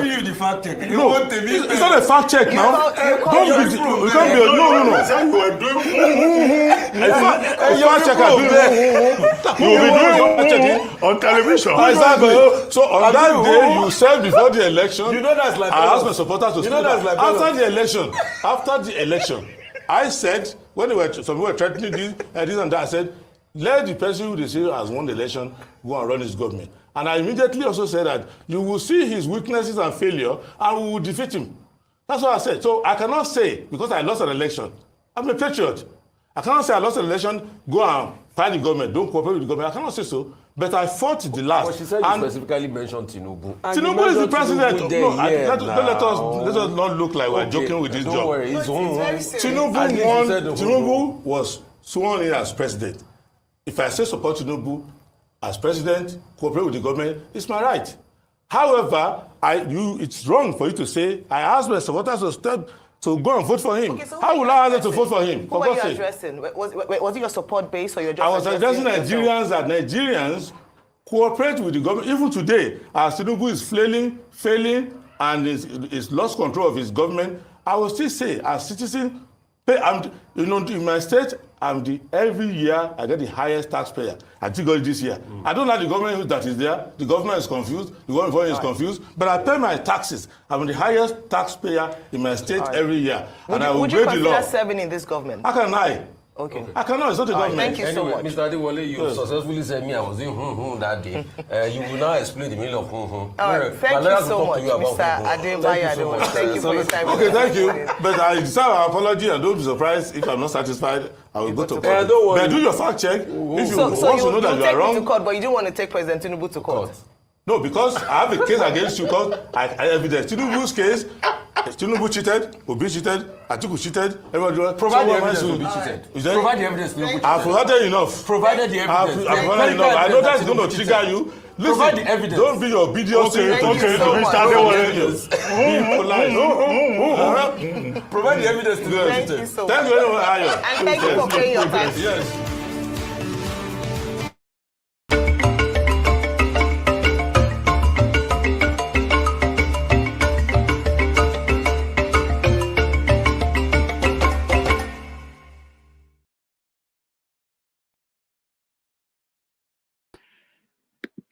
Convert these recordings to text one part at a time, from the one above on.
giving you the fact check. No, it's not a fact check now. Don't be. You can't be. No. That's how you were doing. A fact checker. You will be doing fact checking on television. Exactly. So on that day, you said before the election. You know that's like. I asked my supporters to speak. Like after the election, I said when some people were threatening this and that, I said, let the person who they say has won the election go and run his government. And I immediately also said that you will see his weaknesses and failure and we will defeat him. That's what I said. So I cannot say, because I lost an election, I'm a patriot. I cannot say I lost an election, go and fight the government, don't cooperate with the government. I cannot say so. But I fought the last. But she said you specifically mentioned Tinubu. Tinubu is the president. Don't let us not look like we're joking with this job. Don't worry, Tinubu was sworn in as president. If I say support Tinubu as president, cooperate with the government, it's my right. However, it's wrong for you to say, I asked my supporters to go and vote for him. Okay, so how will I ask them to vote for him? Who were you addressing? Was it your support base or your just I was addressing Nigerians that Nigerians cooperate with the government. Even today, as Tinubu is failing and is lost control of his government, I will still say, as citizen, in my state, every year I get the highest taxpayer. I think got it this year. I don't like the government that is there. The government is confused. The government is confused. But I pay my taxes. I'm the highest taxpayer in my state every year. And I will break the law. Would you consider serving in this government? How can I? Okay. I cannot. It's not the government. Thank you so much. Mr. Adewole, you successfully said me I was doing that day. You will now explain the meaning of Thank you so much, Mr. Adebayo. Thank you for your time. Okay, thank you. But I deserve an apology and don't be surprised if I'm not satisfied. I will go to court. Don't worry. But do your fact check. If you want to know that you are wrong. To court, but you don't want to take President Tinubu to court. No, because I have a case against you because I evidence. Tinubu's case, Tinubu cheated, Obi cheated, Atiku cheated, everybody. Provide the evidence Obi cheated. Provide the evidence Tinubu cheated. I've provided enough. Provided the evidence. I've provided enough. I know that's going to trigger you. Listen, provide the evidence. Don't be your video. Okay, provide the evidence to the Thank you so much. Thank you very much, Ayo. And thank you for paying your tax. Yes.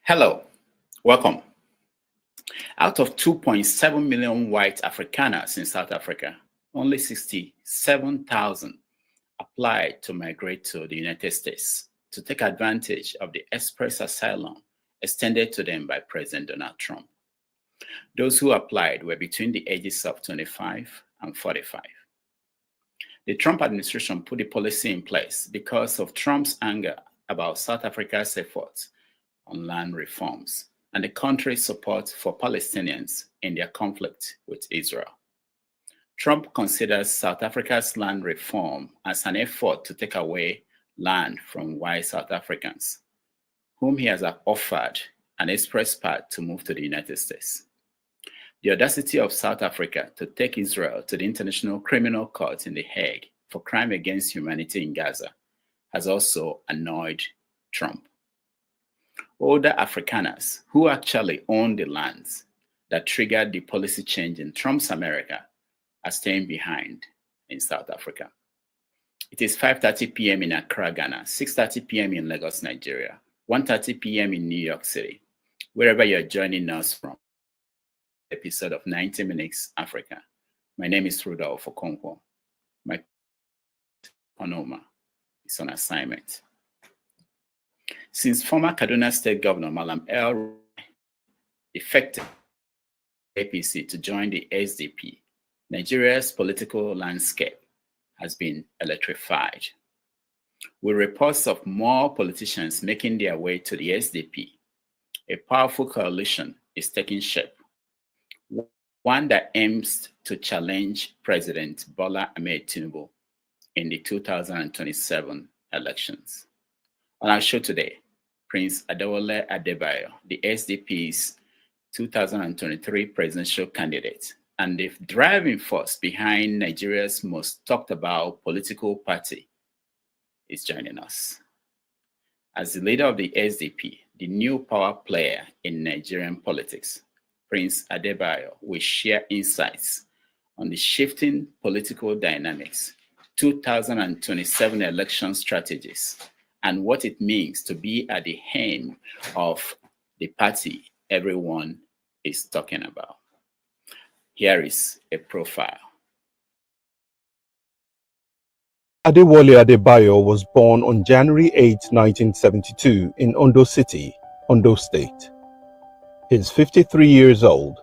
Hello, welcome. Out of 2.7 million white Afrikaners in South Africa, only 67,000 applied to migrate to the United States to take advantage of the express asylum extended to them by President Donald Trump. Those who applied were between the ages of 25 and 45. The Trump administration put the policy in place because of Trump's anger about South Africa's efforts on land reforms and the country's support for Palestinians in their conflict with Israel. Trump considers South Africa's land reform as an effort to take away land from white South Africans, whom he has offered an express path to move to the United States. The audacity of South Africa to take Israel to the International Criminal Court in The Hague for crime against humanity in Gaza has also annoyed Trump. Older Afrikaners who actually own the lands that triggered the policy change in Trump's America are staying behind in South Africa. It is 5:30 p.m. in Accra, Ghana, 6:30 p.m. in Lagos, Nigeria, 1:30 p.m. in New York City, wherever you're joining us from. Episode of 90 Minutes Africa. My name is Rudolph Okonkwo. My Panoma is on assignment. Since former Kaduna State Governor Mallam el-Rufai defected APC to join the SDP, Nigeria's political landscape has been electrified. With reports of more politicians making their way to the SDP, a powerful coalition is taking shape, one that aims to challenge President Bola Tinubu in the 2027 elections. On our show today, Prince Adewole Adebayo, the SDP's 2023 presidential candidate and the driving force behind Nigeria's most talked about political party, is joining us. As the leader of the SDP, the new power player in Nigerian politics, Prince Adewale will share insights on the shifting political dynamics, 2027 election strategies, and what it means to be at the helm of the party everyone is talking about. Here is a profile. Adewole Adebayo was born on January 8, 1972 in Ondo City, Ondo State. He is 53 years old.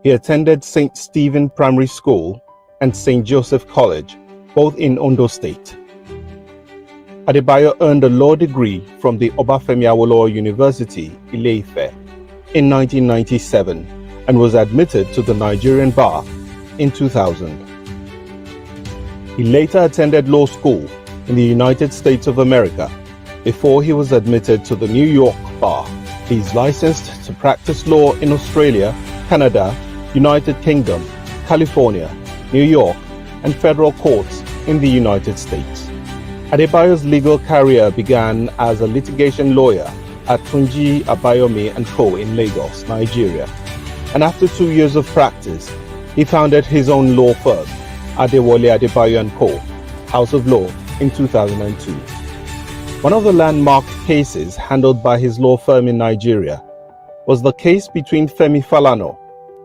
He attended St. Stephen Primary School and St. Joseph College, both in Ondo State. Adebayo earned a law degree from the Obafemi Awolowo University, Ile-Ife, in 1997 and was admitted to the Nigerian bar in 2000. He later attended law school in the United States of America before he was admitted to the New York bar. He is licensed to practice law in Australia, Canada, United Kingdom, California, New York, and federal courts in the United States. Adebayo's legal career began as a litigation lawyer at Tunji Abayomi & Co. in Lagos, Nigeria, and after 2 years of practice, he founded his own law firm, Adewole Adebayo & Co., House of Law, in 2002. One of the landmark cases handled by his law firm in Nigeria was the case between Femi Falana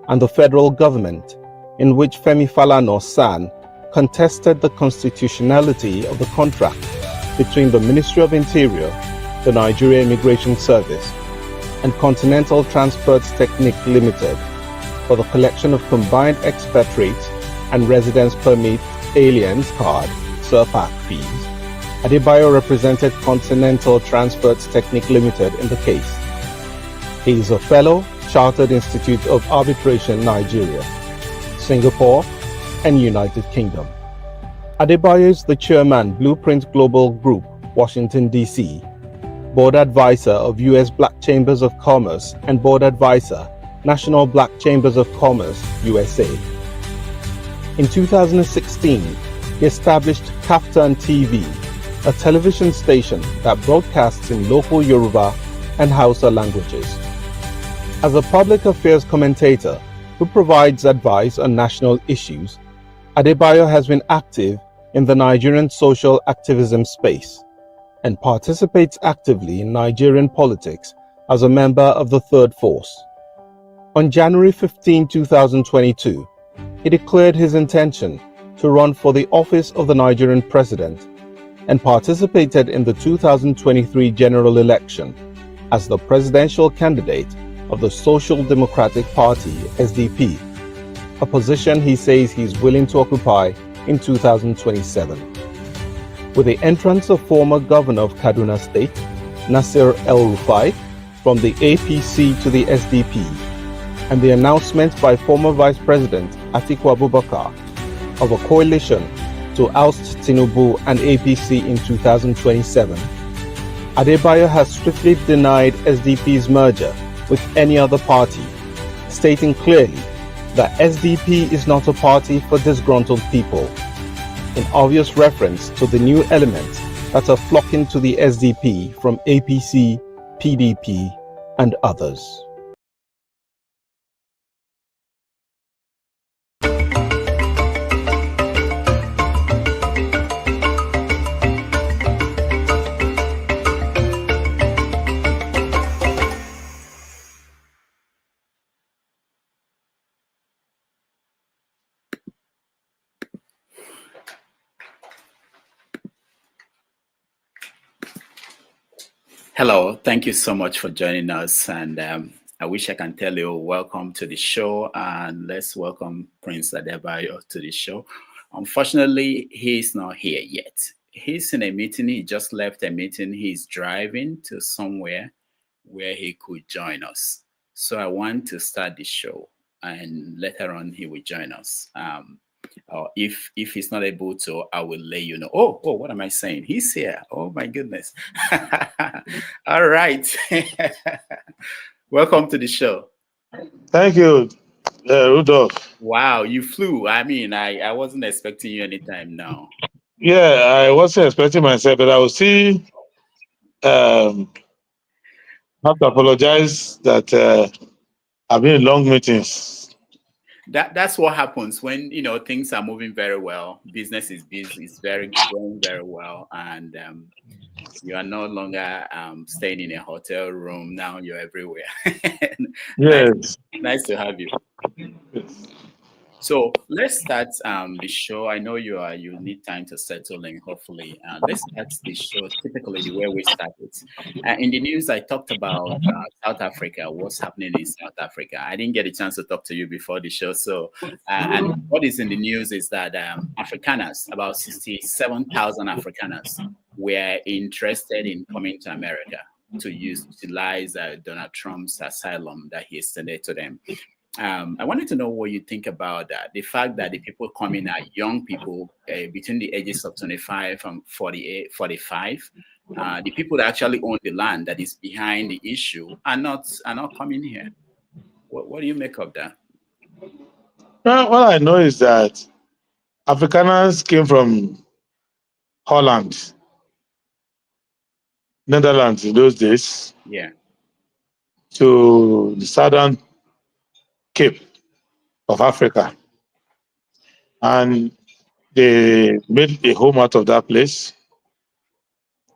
and the federal government, in which Femi Falana San contested the constitutionality of the contract between the Ministry of Interior, the Nigerian Immigration Service, and Continental Transport Technique Limited for the collection of combined expatriate and residence permit aliens card (SERPAC) fees. Adebayo represented Continental Transport Technique Limited in the case. He is a fellow, Chartered Institute of Arbitration, Nigeria, Singapore, and United Kingdom. Adebayo is the chairman, Blueprint Global Group, Washington, D.C., board advisor of U.S. Black Chambers of Commerce, and board advisor, National Black Chambers of Commerce, USA. In 2016, he established Kaftan TV, a television station that broadcasts in local Yoruba and Hausa languages. As a public affairs commentator who provides advice on national issues, Adebayo has been active in the Nigerian social activism space and participates actively in Nigerian politics as a member of the Third Force. On January 15, 2022, he declared his intention to run for the office of the Nigerian president and participated in the 2023 general election as the presidential candidate of the Social Democratic Party, SDP, a position he says he's willing to occupy in 2027. With the entrance of former governor of Kaduna State, Nasir el-Rufai, from the APC to the SDP, and the announcement by former Vice President Atiku Abubakar of a coalition to oust Tinubu and APC in 2027, Adebayo has swiftly denied SDP's merger with any other party, stating clearly that SDP is not a party for disgruntled people, in obvious reference to the new elements that are flocking to the SDP from APC, PDP, and others. Hello, thank you so much for joining us, and I wish I can tell you welcome to the show, and let's welcome Prince Adewale to the show. Unfortunately, he's not here yet. He's in a meeting. He just left a meeting. He's driving to somewhere where he could join us. So I want to start the show, and later on he will join us. If he's not able to, I will let you know. Oh, what am I saying? He's here. Oh my goodness. All right. Welcome to the show. Thank you, Rudolph. Wow, you flew. I mean, I wasn't expecting you anytime now. Yeah, I wasn't expecting myself, but I will still have to apologize that I've been in long meetings. That's what happens when things are moving very well. Business is busy, it's going very well, and you are no longer staying in a hotel room. Now you're everywhere. Yes. Nice to have you. Yes. So let's start the show. I know you need time to settle in, hopefully. Let's start the show typically the way we start it. In the news, I talked about South Africa, what's happening in South Africa. I didn't get a chance to talk to you before the show. So, and what is in the news is that Afrikaners, about 67,000 Afrikaners, were interested in coming to America to utilize Donald Trump's asylum that he extended to them. I wanted to know what you think about that. The fact that the people coming are young people between the ages of 25 and 45. The people that actually own the land that is behind the issue are not coming here. What do you make of that? Well, what I know is that Afrikaners came from Holland, Netherlands in those days, to the southern Cape of Africa, and they made a home out of that place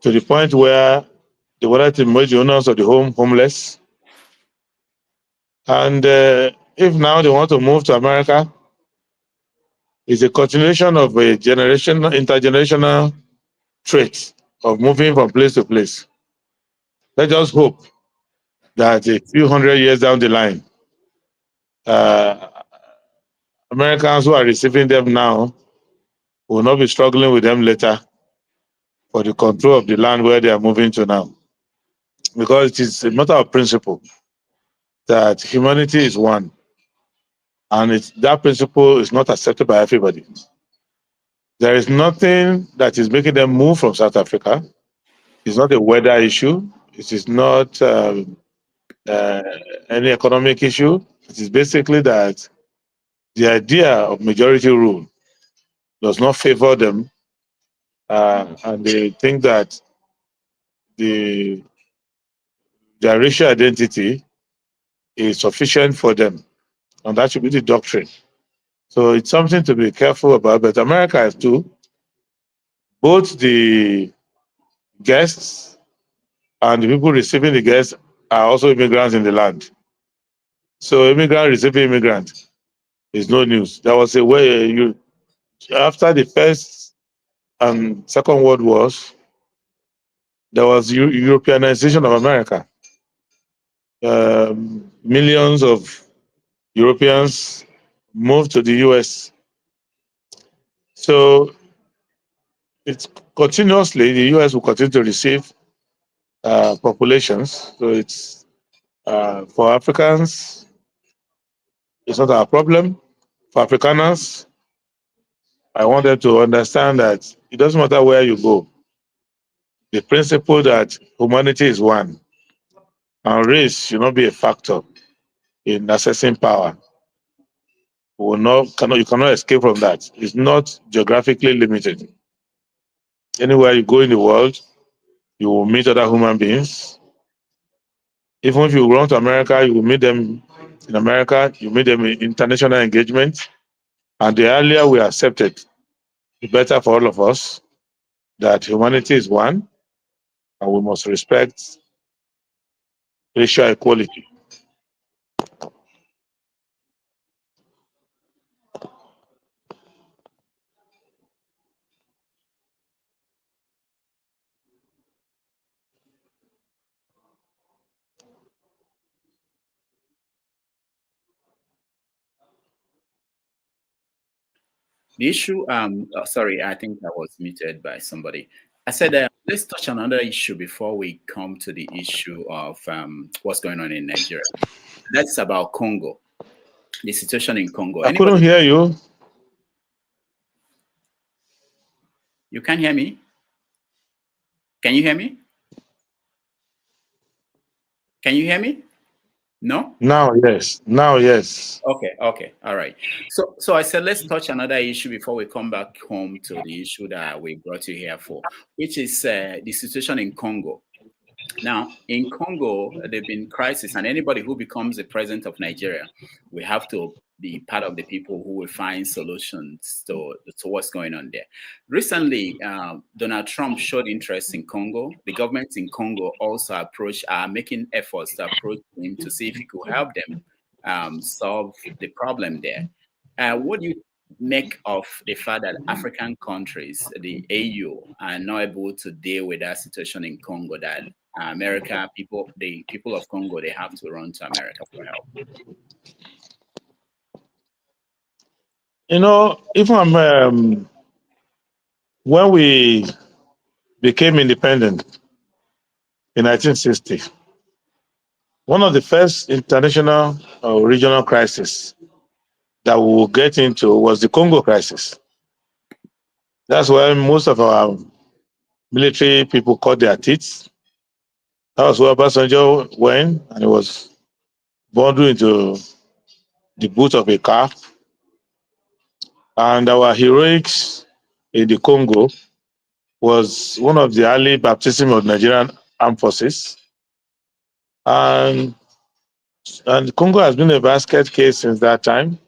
to the point where they wanted to make the owners of the home homeless. And if now they want to move to America, it's a continuation of a intergenerational trait of moving from place to place. Let's just hope that a few hundred years down the line, Americans who are receiving them now will not be struggling with them later for the control of the land where they are moving to now. Because it is a matter of principle that humanity is one. And that principle is not accepted by everybody. There is nothing that is making them move from South Africa. It's not a weather issue. It is not any economic issue. It is basically that the idea of majority rule does not favor them, and they think that their racial identity is sufficient for them, and that should be the doctrine. So it's something to be careful about. But America has too. Both the guests and the people receiving the guests are also immigrants in the land. So immigrant receiving immigrant is no news. There was a way after the First and Second World Wars, there was Europeanization of America. Millions of Europeans moved to the US. So it's continuously, the US will continue to receive populations. So it's for Africans, it's not our problem. For Afrikaners, I want them to understand that it doesn't matter where you go. The principle that humanity is one and race should not be a factor in accessing power. You cannot escape from that. It's not geographically limited. Anywhere you go in the world, you will meet other human beings. Even if you run to America, you will meet them in America, you meet them in international engagement. And the earlier we accept it, the better for all of us that humanity is one and we must respect racial equality. The issue, sorry, I think I was muted by somebody. I said, let's touch on another issue before we come to the issue of what's going on in Nigeria. That's about Congo, the situation in Congo. I couldn't hear you. You can't hear me? Can you hear me? Can you hear me? No? Now, yes. Now, yes. Okay. All right. So I said, let's touch another issue before we come back home to the issue that we brought you here for, which is the situation in Congo. Now, in Congo, there've been crisis, and anybody who becomes the president of Nigeria, we have to be part of the people who will find solutions to what's going on there. Recently, Donald Trump showed interest in Congo. The governments in Congo also are making efforts to approach him to see if he could help them solve the problem there. What do you make of the fact that African countries, the AU, are not able to deal with that situation in Congo, that the people of Congo, they have to run to America for help? Even when we became independent in 1960, one of the first international or regional crises that we will get into was the Congo crisis. That's where most of our military people cut their teeth. That was where Obasanjo went, and he was bundled into the boot of a car. And our heroics in the Congo was one of the early baptism of Nigerian armed forces. And Congo has been a basket case since that time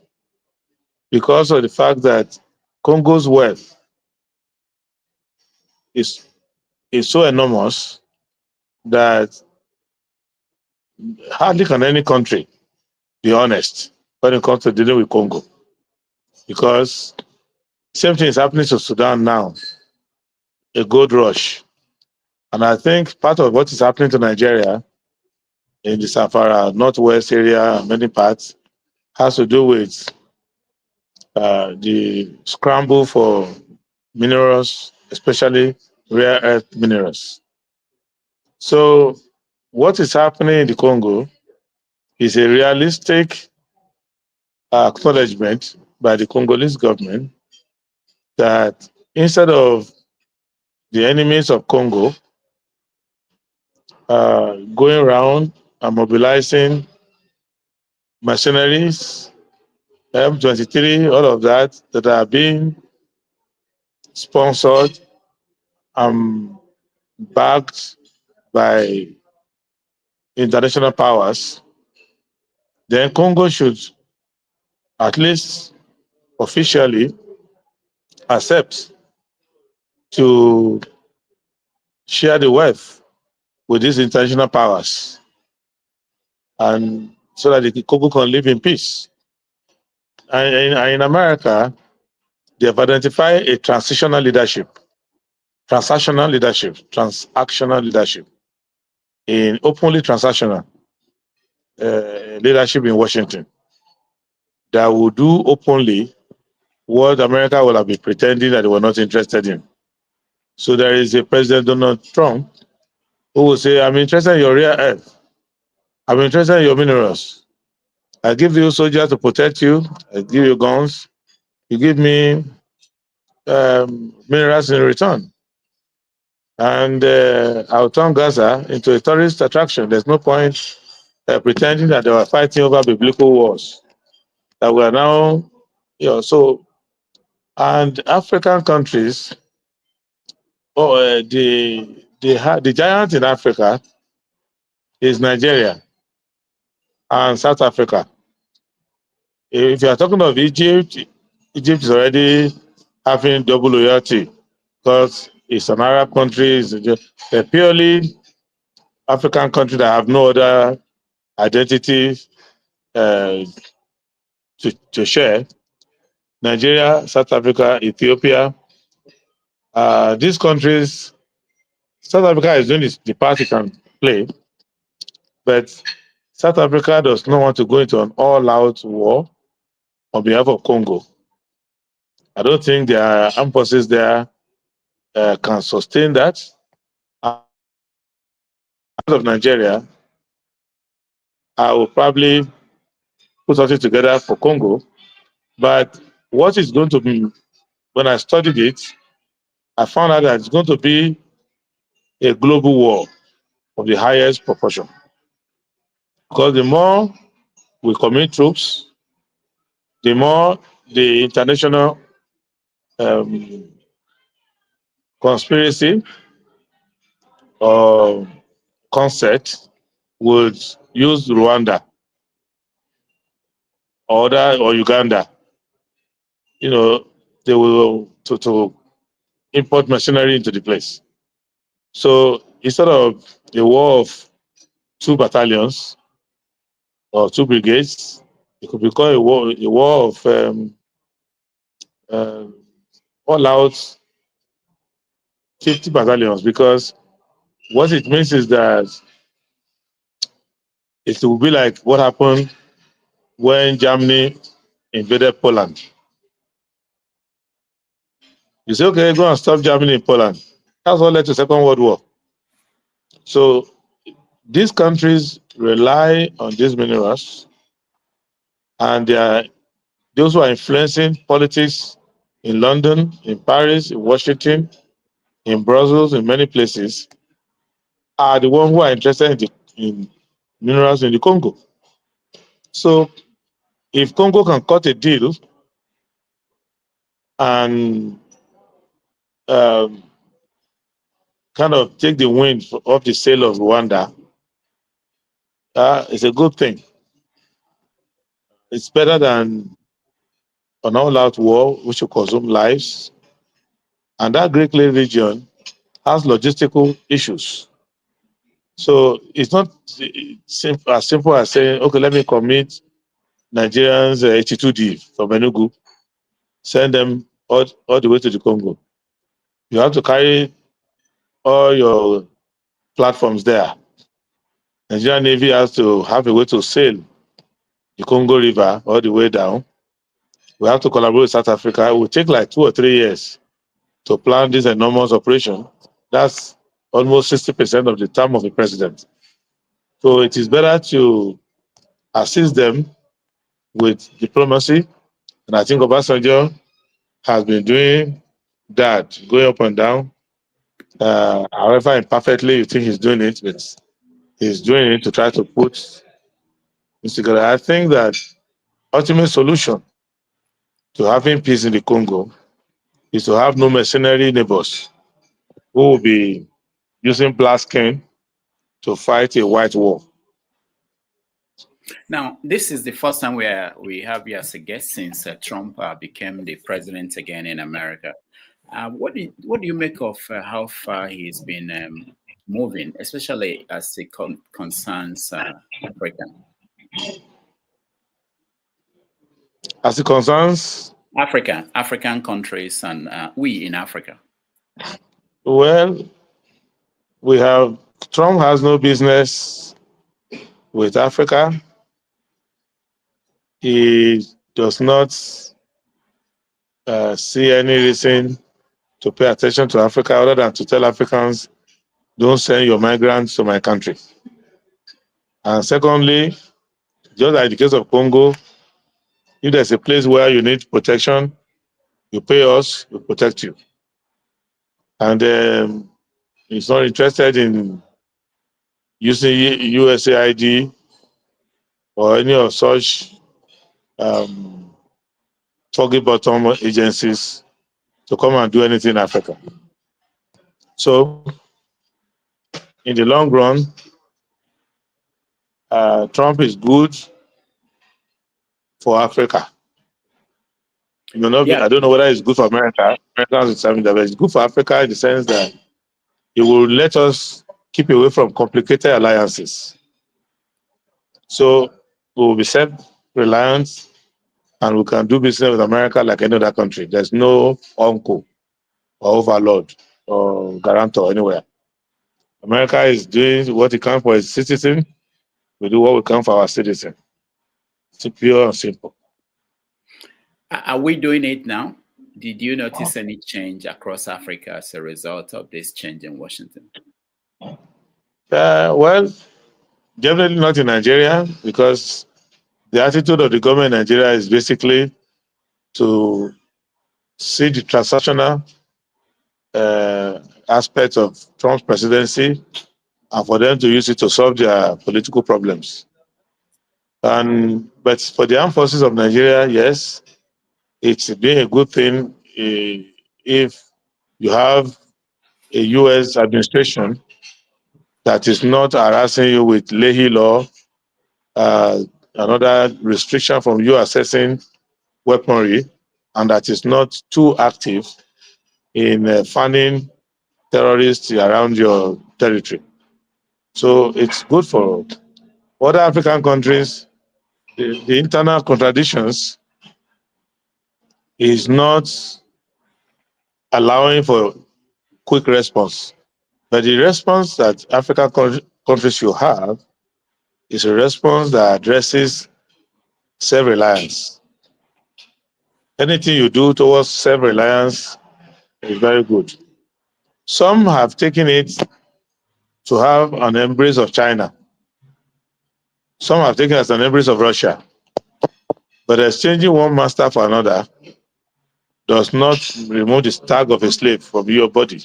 because of the fact that Congo's wealth is so enormous that hardly can any country be honest when it comes to dealing with Congo. Because same thing is happening to Sudan now, a gold rush. And I think part of what is happening to Nigeria in the Sahara, northwest area, and many parts, has to do with the scramble for minerals, especially rare earth minerals. So what is happening in the Congo is a realistic acknowledgement by the Congolese government that instead of the enemies of Congo going around and mobilizing mercenaries, M23, all of that are being sponsored and backed by international powers, then Congo should at least officially accept to share the wealth with these international powers, and so that the Congo can live in peace. And in America, they have identified a transactional leadership in openly transactional leadership in Washington that will do openly what America will have been pretending that they were not interested in. So there is a President Donald Trump who will say, I'm interested in your rare earth. I'm interested in your minerals. I give you soldiers to protect you. I give you guns. You give me minerals in return. And I'll turn Gaza into a tourist attraction. There's no point pretending that they were fighting over biblical wars. That we are now, and African countries, the giant in Africa is Nigeria and South Africa. If you are talking of Egypt, Egypt is already having double loyalty because it's an Arab country, it's a purely African country that have no other identity to share. Nigeria, South Africa, Ethiopia, these countries, South Africa is doing the part it can play, but South Africa does not want to go into an all-out war on behalf of Congo. I don't think their armed forces there can sustain that. Of Nigeria, I will probably put something together for Congo. But what is going to be, when I studied it, I found out that it's going to be a global war of the highest proportion. Because the more we commit troops, the more the international conspiracy or concept would use Rwanda or Uganda. You know, they will to import machinery into the place. So instead of a war of 2 battalions or 2 brigades, it could be called a war of all out 50 battalions, because what it means is that it will be like what happened when Germany invaded Poland. You say, okay, go and stop Germany in Poland. That's what led to Second World War. So these countries rely on these minerals, and they are those who are influencing politics in London, in Paris, in Washington, in Brussels, in many places, are the ones who are interested in minerals in the Congo. So if Congo can cut a deal and kind of take the wind off the sail of Rwanda, it's a good thing. It's better than an all-out war which will consume lives. And that Great Lakes region has logistical issues. So it's not as simple as saying, okay, let me commit Nigerians 82D from Enugu, send them all the way to the Congo. You have to carry all your platforms there. Nigerian Navy has to have a way to sail the Congo River all the way down. We have to collaborate with South Africa. It will take like 2 or 3 years to plan this enormous operation. That's almost 60% of the term of the president. So it is better to assist them with diplomacy. And I think Obasanjo has been doing that, going up and down. However imperfectly you think he's doing it, but he's doing it to try to put this together. I think that ultimate solution to having peace in the Congo is to have no mercenary neighbors who will be using black skin to fight a white war. Now, this is the first time we have you as a guest since Trump became the president again in America. What do you make of how far he's been moving, especially as it concerns Africa? As it concerns African countries, and we in Africa. Well, Trump has no business with Africa. He does not see any reason to pay attention to Africa other than to tell Africans, don't send your migrants to my country. And secondly, just like the case of Congo, if there's a place where you need protection, you pay us, we protect you. And he's not interested in using USAID or any of such foggy bottom agencies to come and do anything in Africa. So, in the long run, Trump is good for Africa. It may not be, I don't know whether it's good for America. Americans will that, but it's good for Africa in the sense that it will let us keep away from complicated alliances. So we will be self-reliant and we can do business with America like any other country. There's no uncle or overlord or guarantor anywhere. America is doing what it can for its citizen. We do what we can for our citizen. It's pure and simple. Are we doing it now? Did you notice any change across Africa as a result of this change in Washington? Well, definitely not in Nigeria, because the attitude of the government in Nigeria is basically to see the transactional aspect of Trump's presidency and for them to use it to solve their political problems. But for the armed forces of Nigeria, yes, it's been a good thing if you have a U.S. administration that is not harassing you with Lehi law, another restriction from you accessing weaponry, and that is not too active in fanning terrorists around your territory. So it's good for other African countries. The internal contradictions is not allowing for quick response. But the response that African countries should have is a response that addresses self-reliance. Anything you do towards self-reliance is very good. Some have taken it to have an embrace of China. Some have taken it as an embrace of Russia. But exchanging one master for another does not remove the tag of a slave from your body.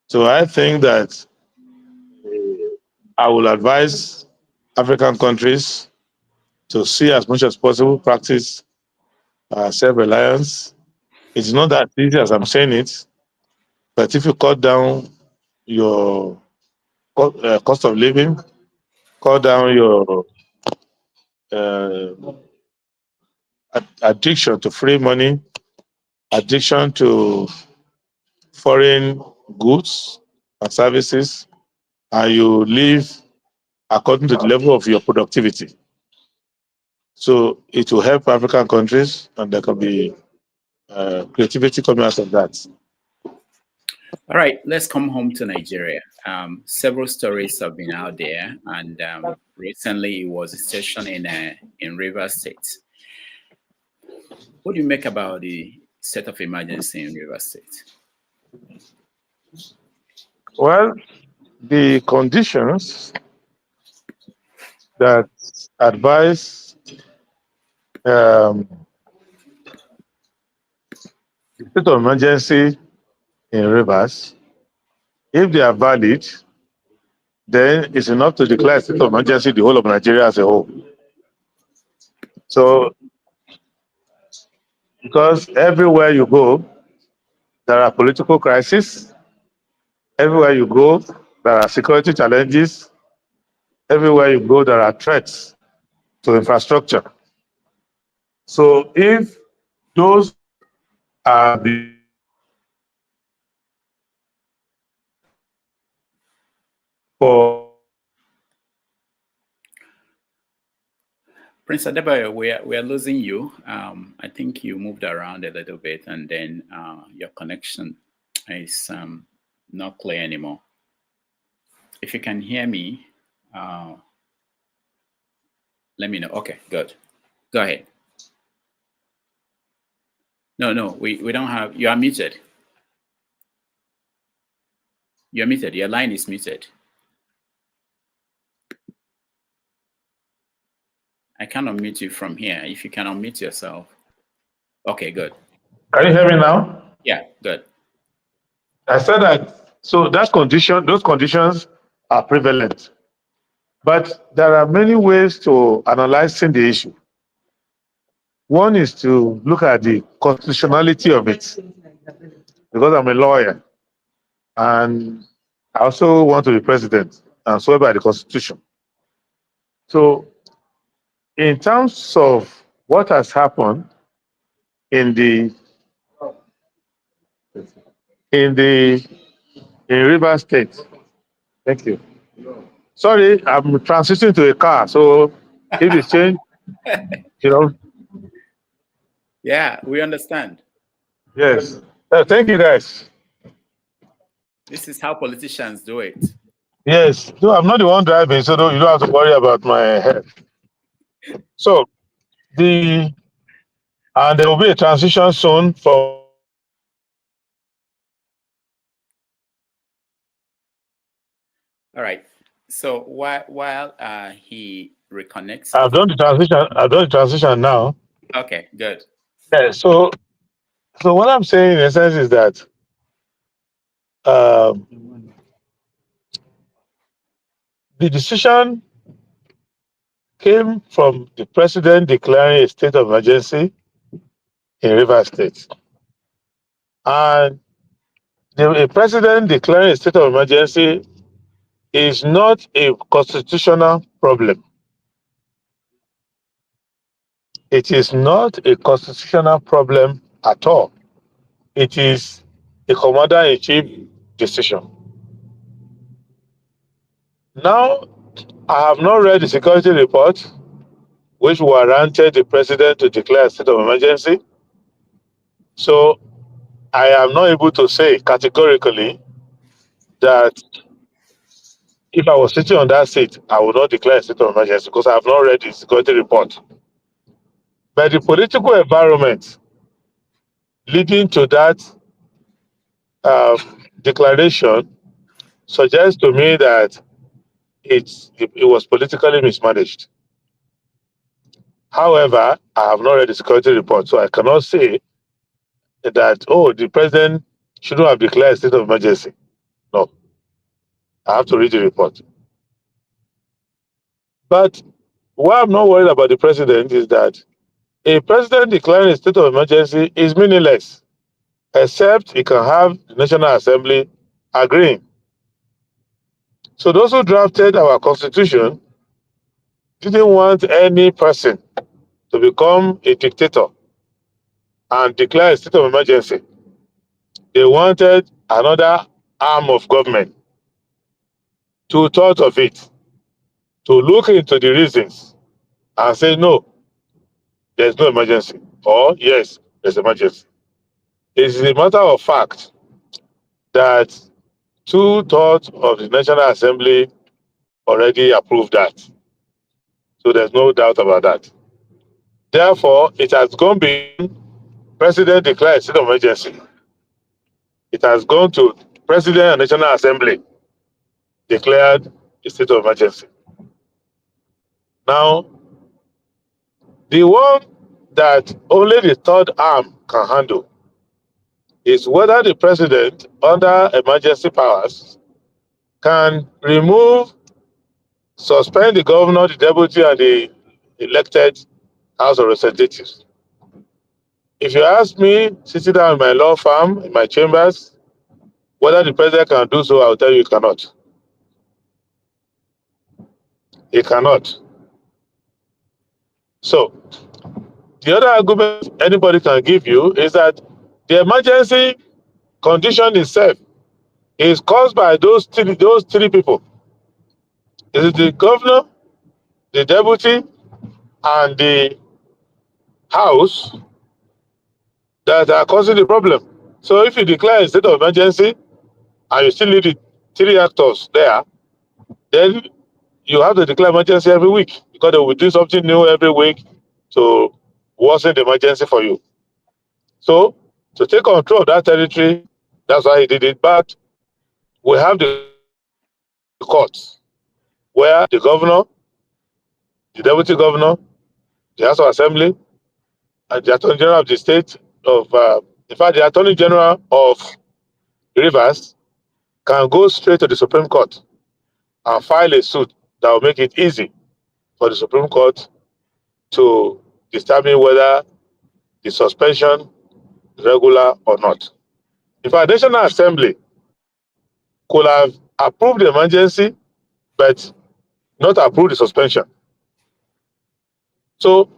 So I think that I will advise African countries to see as much as possible practice self-reliance. It's not that easy as I'm saying it, but if you cut down your cost of living, cut down your addiction to free money, addiction to foreign goods and services, and you live according to the level of your productivity. So it will help African countries, and there can be creativity coming out of that. All right, let's come home to Nigeria. Several stories have been out there, and recently it was a session in Rivers State. What do you make about the state of emergency in Rivers State? Well, the conditions that advise the state of emergency in Rivers, if they are valid, then it's enough to declare a state of emergency the whole of Nigeria as a whole. So, because everywhere you go, there are political crises. Everywhere you go, there are security challenges. Everywhere you go, there are threats to infrastructure. So if those are the for Prince Adebayo, we are losing you. I think you moved around a little bit, and then your connection is not clear anymore. If you can hear me, let me know. Okay, good. Go ahead. No, we don't have, you are muted. You're muted, your line is muted. I can unmute you from here. If you can unmute yourself. Okay, good. Can you hear me now? Yeah, good. I said that, so that condition, those conditions are prevalent. But there are many ways to analyzing the issue. One is to look at the constitutionality of it, because I'm a lawyer and I also want to be president and swear by the Constitution. So, in terms of what has happened in Rivers State, thank you. Sorry, I'm transitioning to a car, so if it's changed, you know. Yeah, we understand. Yes. Thank you, guys. This is how politicians do it. Yes. No, I'm not the one driving, so you don't have to worry about my head. So, and there will be a transition soon for. All right. So while he reconnects. I've done the transition now. Okay, good. Yeah. So what I'm saying in essence is that the decision came from the president declaring a state of emergency in Rivers State, and the president declaring a state of emergency is not a constitutional problem. It is not a constitutional problem at all. It is a commander-in-chief decision. Now, I have not read the security report which warranted the president to declare a state of emergency. So I am not able to say categorically that if I was sitting on that seat, I would not declare a state of emergency because I have not read the security report. But the political environment leading to that declaration suggests to me that it was politically mismanaged. However, I have not read the security report, so I cannot say that, oh, the president shouldn't have declared a state of emergency. No, I have to read the report. But why I'm not worried about the president is that a president declaring a state of emergency is meaningless, except he can have the National Assembly agreeing. So those who drafted our constitution didn't want any person to become a dictator and declare a state of emergency. They wanted another arm of government to thought of it, to look into the reasons and say, no, there's no emergency, or yes, there's emergency. It is a matter of fact that 2/3 of the National Assembly already approved that. So there's no doubt about that. Therefore, it has gone beyond President declared a state of emergency. It has gone to President and National Assembly declared a state of emergency. Now, the one that only the third arm can handle is whether the president, under emergency powers, can remove, suspend the governor, the deputy, and the elected House of Representatives. If you ask me, sitting down in my law firm, in my chambers, whether the president can do so, I'll tell you he cannot. He cannot. So, the other argument anybody can give you is that the emergency condition itself is caused by those three people. Is it the governor, the deputy, and the house that are causing the problem? So if you declare a state of emergency and you still need the 3 actors there, then you have to declare emergency every week because they will do something new every week to worsen the emergency for you. So to take control of that territory, that's why he did it. But we have the courts where the governor, the deputy governor, the House of Assembly, and the Attorney General of the state in fact, the Attorney General of Rivers can go straight to the Supreme Court and file a suit that will make it easy for the Supreme Court to determine whether the suspension is regular or not. In fact, the National Assembly could have approved the emergency, but not approved the suspension. So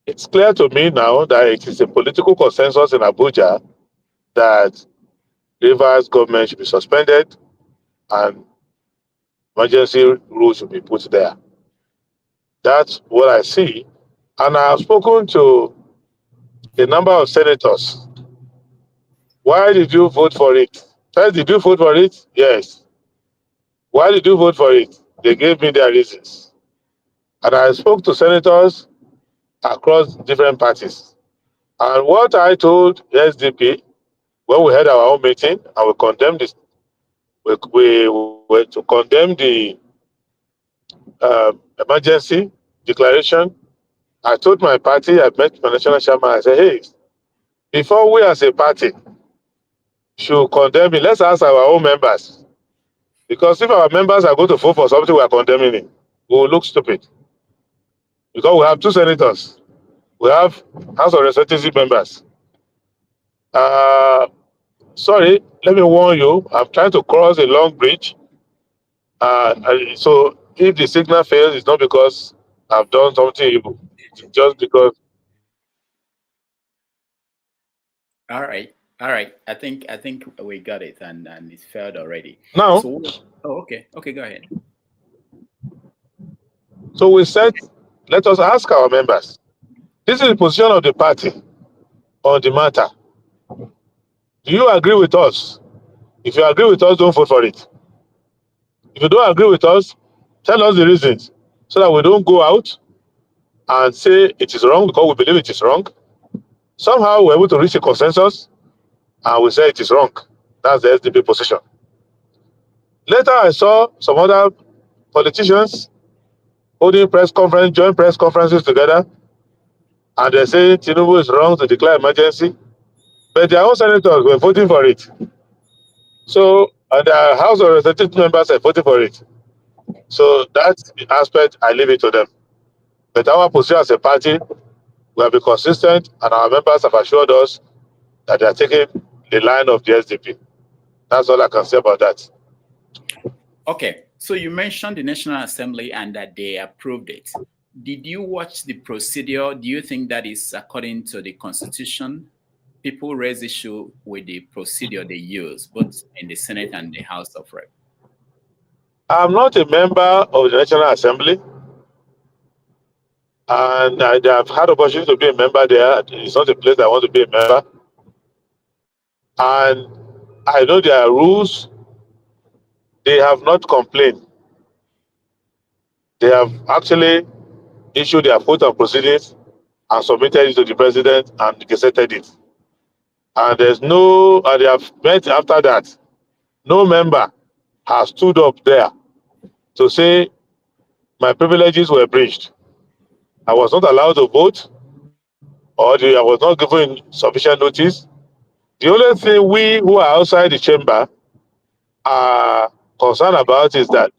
it's clear to me now that it is a political consensus in Abuja that Rivers government should be suspended and emergency rules should be put there. That's what I see. And I have spoken to a number of senators. Why did you vote for it? First, did you vote for it? Yes. Why did you vote for it? They gave me their reasons. And I spoke to senators across different parties. And what I told SDP when we had our own meeting and we condemned this, we were to condemn the emergency declaration. I told my party, I met my national chairman, I said, hey, before we as a party should condemn it, let's ask our own members. Because if our members are going to vote for something we are condemning it, we will look stupid. Because we have 2 senators. We have House of Representatives members. sorry, let me warn you, I'm trying to cross a long bridge. So if the signal fails, it's not because I've done something evil. It's just because. All right. All right. I think we got it, and it's failed already. Now, So okay. Okay, go ahead. so we said, let us ask our members. This is the position of the party on the matter. Do you agree with us? If you agree with us, don't vote for it. If you don't agree with us, tell us the reasons so that we don't go out and say it is wrong because we believe it is wrong. Somehow we're able to reach a consensus and we say it is wrong. That's the SDP position. Later, I saw some other politicians holding press conference, joint press conferences together, and they say Tinubu is wrong to declare emergency, but their own senators were voting for it. So, and the House of Representative members are voting for it. So that aspect, I leave it to them. But our position as a party, we have been consistent, and our members have assured us that they are taking the line of the SDP. That's all I can say about that. Okay, so you mentioned the National Assembly and that they approved it. Did you watch the procedure? Do you think that is according to the Constitution? People raise issue with the procedure they use, both in the Senate and the House of Rep. I'm not a member of the National Assembly, and I have had opportunity to be a member there. It's not a place I want to be a member. And I know there are rules. They have not complained. They have actually issued their vote of proceedings and submitted it to the president and gazetted it. And there's no, and they have met after that. No member has stood up there to say my privileges were breached. I was not allowed to vote, or I was not given sufficient notice. The only thing we who are outside the chamber are concerned about is that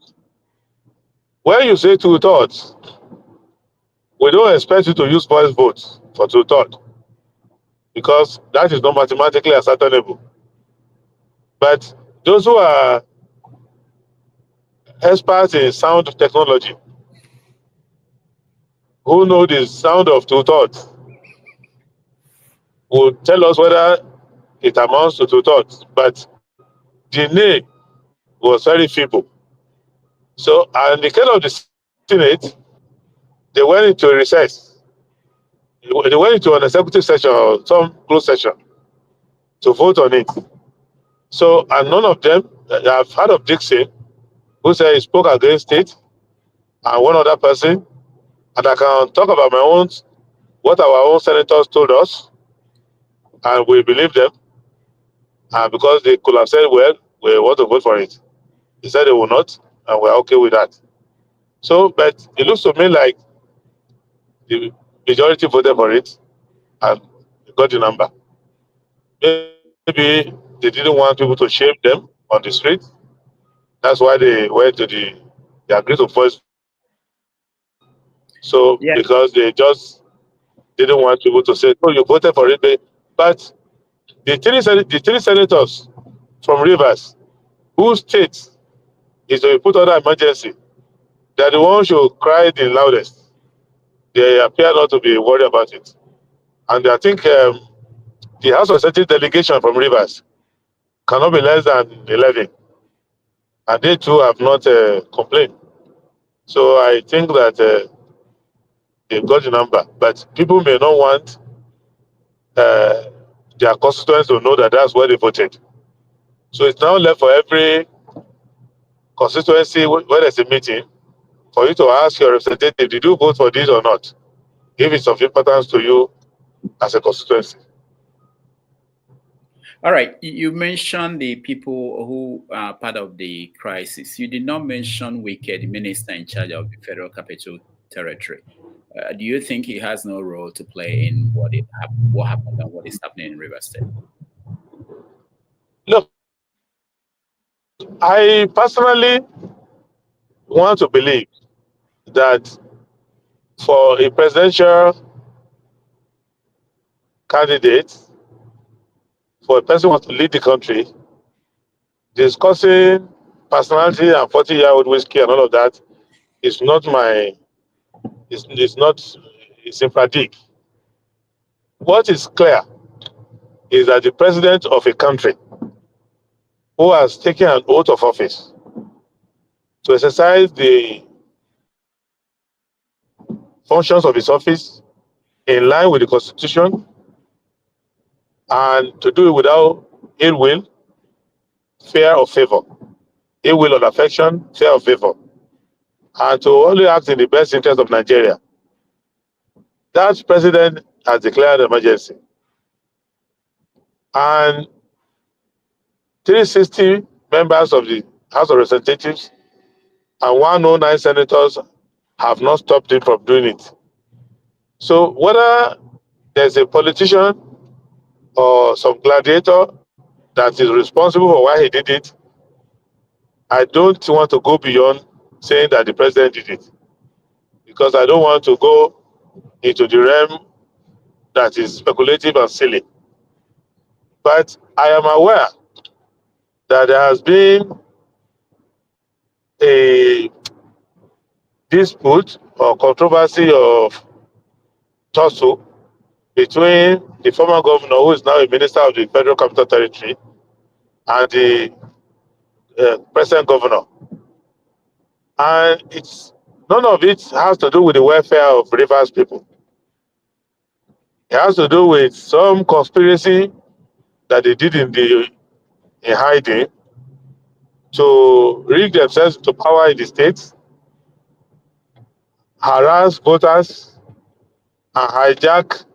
when you say two-thirds, we don't expect you to use voice votes for two-thirds because that is not mathematically ascertainable. But those who are experts in sound technology, who know the sound of two-thirds, will tell us whether it amounts to two-thirds. But the nay was very feeble. So, in the case of the Senate, they went into a recess. They went into an executive session or some closed session to vote on it. So, and none of them, I've heard of Dixon, who said he spoke against it, and one other person, and I can talk about my own, what our own senators told us, and we believe them, and because they could have said, well, we want to vote for it. They said they will not, and we're okay with that. So, but it looks to me like the majority voted for it, and got the number. Maybe they didn't want people to shame them on the street. That's why they went to they agreed to voice. So Yeah. because they just didn't want people to say, "Oh, you voted for it," but the three senators from Rivers, whose state is to put under emergency, they're the ones who cried the loudest. They appear not to be worried about it, and I think the House of Representatives delegation from Rivers cannot be less than 11, and they too have not complained. So I think that they've got the number, but people may not want their constituents to know that that's where they voted. So it's now left for every constituency where there's a meeting for you to ask your representative, did you vote for this or not? If it's of importance to you as a constituency. All right. You mentioned the people who are part of the crisis. You did not mention Wike, the minister in charge of the Federal Capital Territory. Do you think he has no role to play in what happened and what is happening in Rivers State? Look, I personally want to believe that for a presidential candidate, for a person who wants to lead the country, discussing personality and 40-year-old whiskey and all of that is not my, it's infradig. What is clear is that the president of a country who has taken an oath of office to exercise the functions of his office in line with the Constitution and to do it without ill will, fear or favor. Ill will or affection, fear or favor. And to only act in the best interest of Nigeria. That president has declared emergency. And 360 members of the House of Representatives and 109 senators have not stopped him from doing it. So whether there's a politician or some gladiator that is responsible for why he did it, I don't want to go beyond saying that the president did it, because I don't want to go into the realm that is speculative and silly. But I am aware that there has been a dispute or controversy of tussle between the former governor, who is now a minister of the Federal Capital Territory, and the present governor. And none of it has to do with the welfare of Rivers people. It has to do with some conspiracy that they did in hiding to rig themselves to power in the states, harass voters, and hijack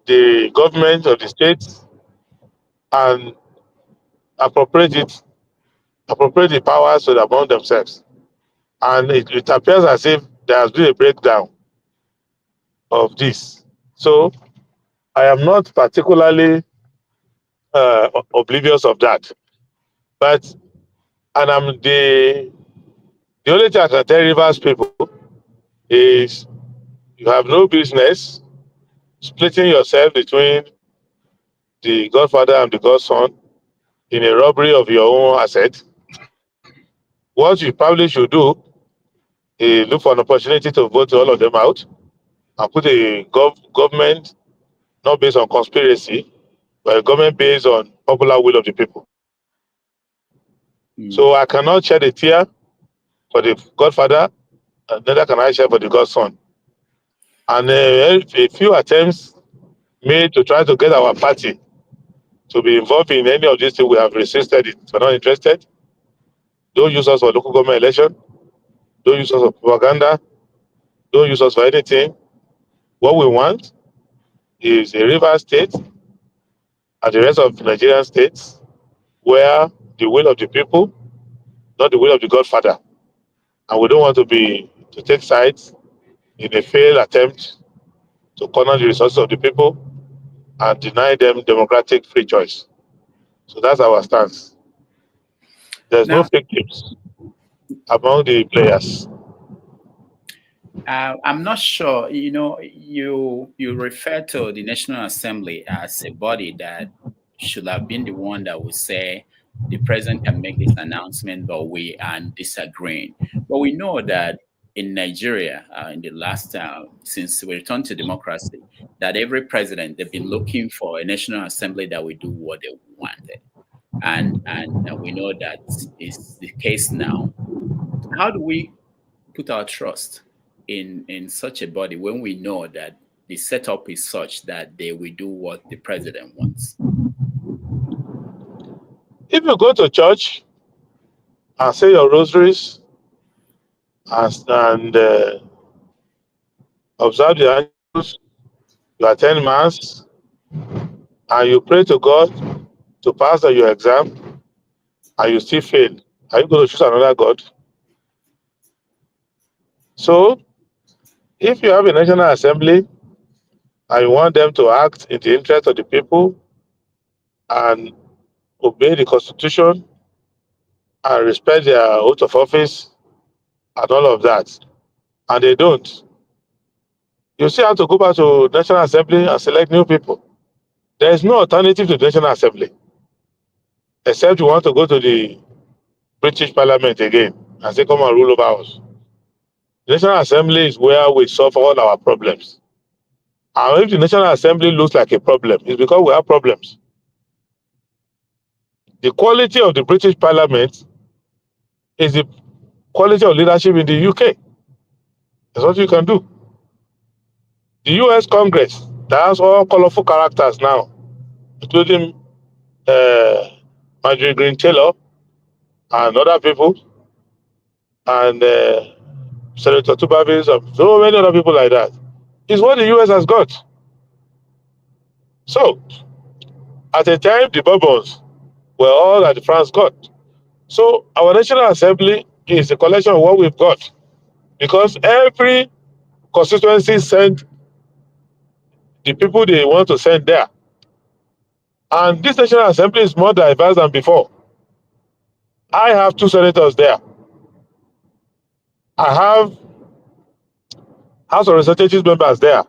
the government of the states and appropriate the powers among themselves. And it appears as if there has been a breakdown of this. So I am not particularly oblivious of that. And I'm the only thing I can tell Rivers people is you have no business splitting yourself between the godfather and the godson in a robbery of your own asset. What you probably should do is look for an opportunity to vote all of them out and put a government not based on conspiracy, but a government based on popular will of the people. So I cannot shed a tear for the godfather, and neither can I shed for the godson. And a few attempts made to try to get our party to be involved in any of these things, we have resisted it. We're not interested. Don't use us for local government election. Don't use us for propaganda. Don't use us for anything. What we want is a river state and the rest of Nigerian states where the will of the people, not the will of the godfather. And we don't want to take sides in a failed attempt to corner the resources of the people and deny them democratic free choice. So that's our stance. There's no fake tips among the players. I'm not sure. You refer to the National Assembly as a body that should have been the one that would say the president can make this announcement, but we are disagreeing. But we know that in Nigeria, in the last since we returned to democracy, that every president, they've been looking for a National Assembly that will do what they wanted, and we know that is the case now. How do we put our trust in such a body when we know that the setup is such that they will do what the president wants? If you go to church and say your rosaries and observe the angels, you attend mass, and you pray to God to pass your exam, and you still fail, are you going to choose another God? So, if you have a National Assembly and you want them to act in the interest of the people and obey the Constitution and respect their oath of office and all of that, and they don't, you still have to go back to National Assembly and select new people. There is no alternative to the National Assembly, except you want to go to the British Parliament again and say, come and rule over us. The National Assembly is where we solve all our problems. And if the National Assembly looks like a problem, it's because we have problems. The quality of the British Parliament is the quality of leadership in the UK. That's what you can do. The US Congress, that has all colorful characters now, including Marjorie Green Taylor and other people, and Senator Tubavis, and so many other people like that, is what the US has got. So, at the time, the Bourbons were all that France got. So, our National Assembly is a collection of what we've got, because every constituency sent the people they want to send there. And this National Assembly is more diverse than before. I have 2 senators there. I have House of Representatives members there.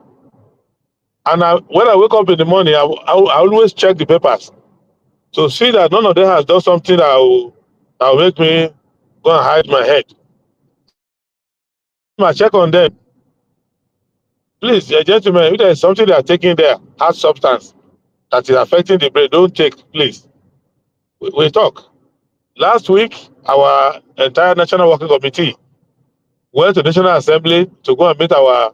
And when I wake up in the morning, I always check the papers to see that none of them has done something that will make me go and hide my head. I check on them. Please, gentlemen, if there is something they are taking there, hard substance, that is affecting the brain, don't take, please. We talk. Last week, our entire National Working Committee went to the National Assembly to go and meet our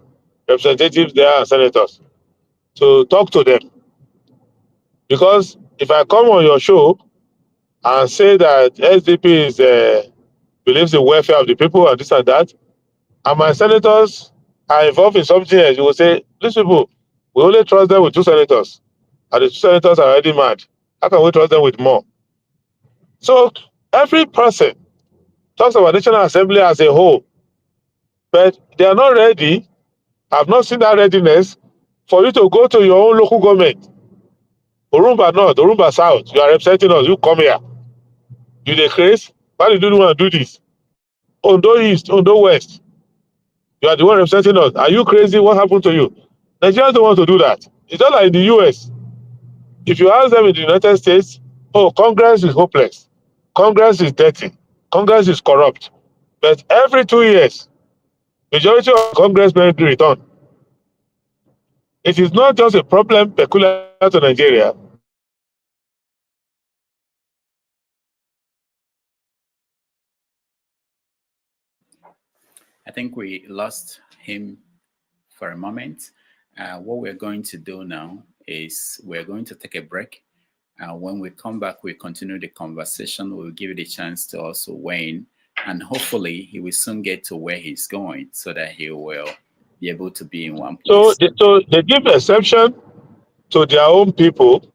representatives there and senators to talk to them. Because if I come on your show and say that SDP believes in welfare of the people and this and that, and my senators are involved in something else, you will say, these people, we only trust them with 2 senators, and the 2 senators are already mad. How can we trust them with more? So every person talks about National Assembly as a whole, but they are not ready. I've not seen that readiness for you to go to your own local government. Orumba North, Orumba South, you are representing us, you come here. You dey craze? Why did you want to do this? Ondo East, Ondo West, you are the one representing us. Are you crazy? What happened to you? Nigerians don't want to do that. It's not like in the US. If you ask them in the United States, oh, Congress is hopeless. Congress is dirty. Congress is corrupt. But every 2 years, majority of congressmen return. It is not just a problem peculiar to Nigeria. I think we lost him for a moment. What we're going to do now is we're going to take a break. When we come back, we continue the conversation. We'll give you the chance to also weigh in, and hopefully he will soon get to where he's going so that he will be able to be in one place. So they give exception to their own people.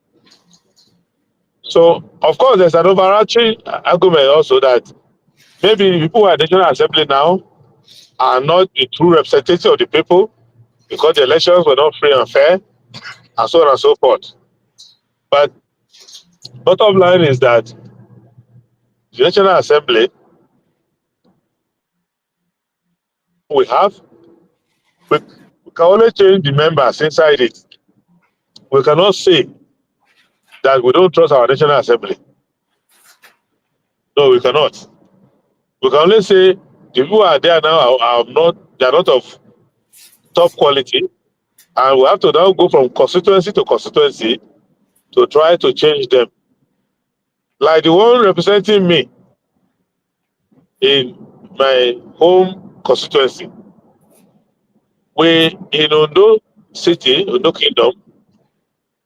So, of course, there's an overarching argument also that maybe the people who are National Assembly now are not the true representative of the people because the elections were not free and fair, and so on and so forth. But bottom line is that the National Assembly we have, we can only change the members inside it. We cannot say that we don't trust our National Assembly. No, we cannot. We can only say the people who are there now they are not of top quality, and we have to now go from constituency to constituency to try to change them. Like the one representing me in my home constituency. We in Ondo City, Ondo Kingdom,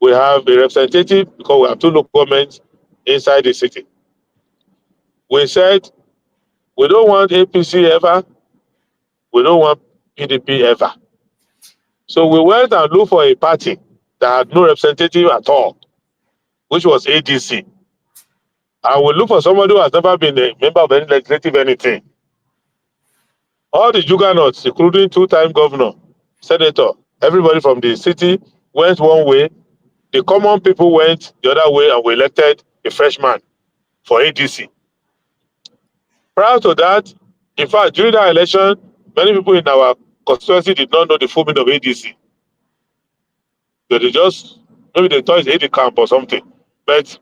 we have a representative because we have 2 local governments inside the city. We said we don't want APC ever, we don't want PDP ever. So we went and looked for a party that had no representative at all, which was ADC. And we look for somebody who has never been a member of any legislative anything. All the juggernauts, including 2-time governor, senator, everybody from the city went one way. The common people went the other way, and we elected a freshman for ADC. Prior to that, in fact, during that election, many people in our constituency did not know the full meaning of ADC. So they just Maybe they thought it's aid camp or something. But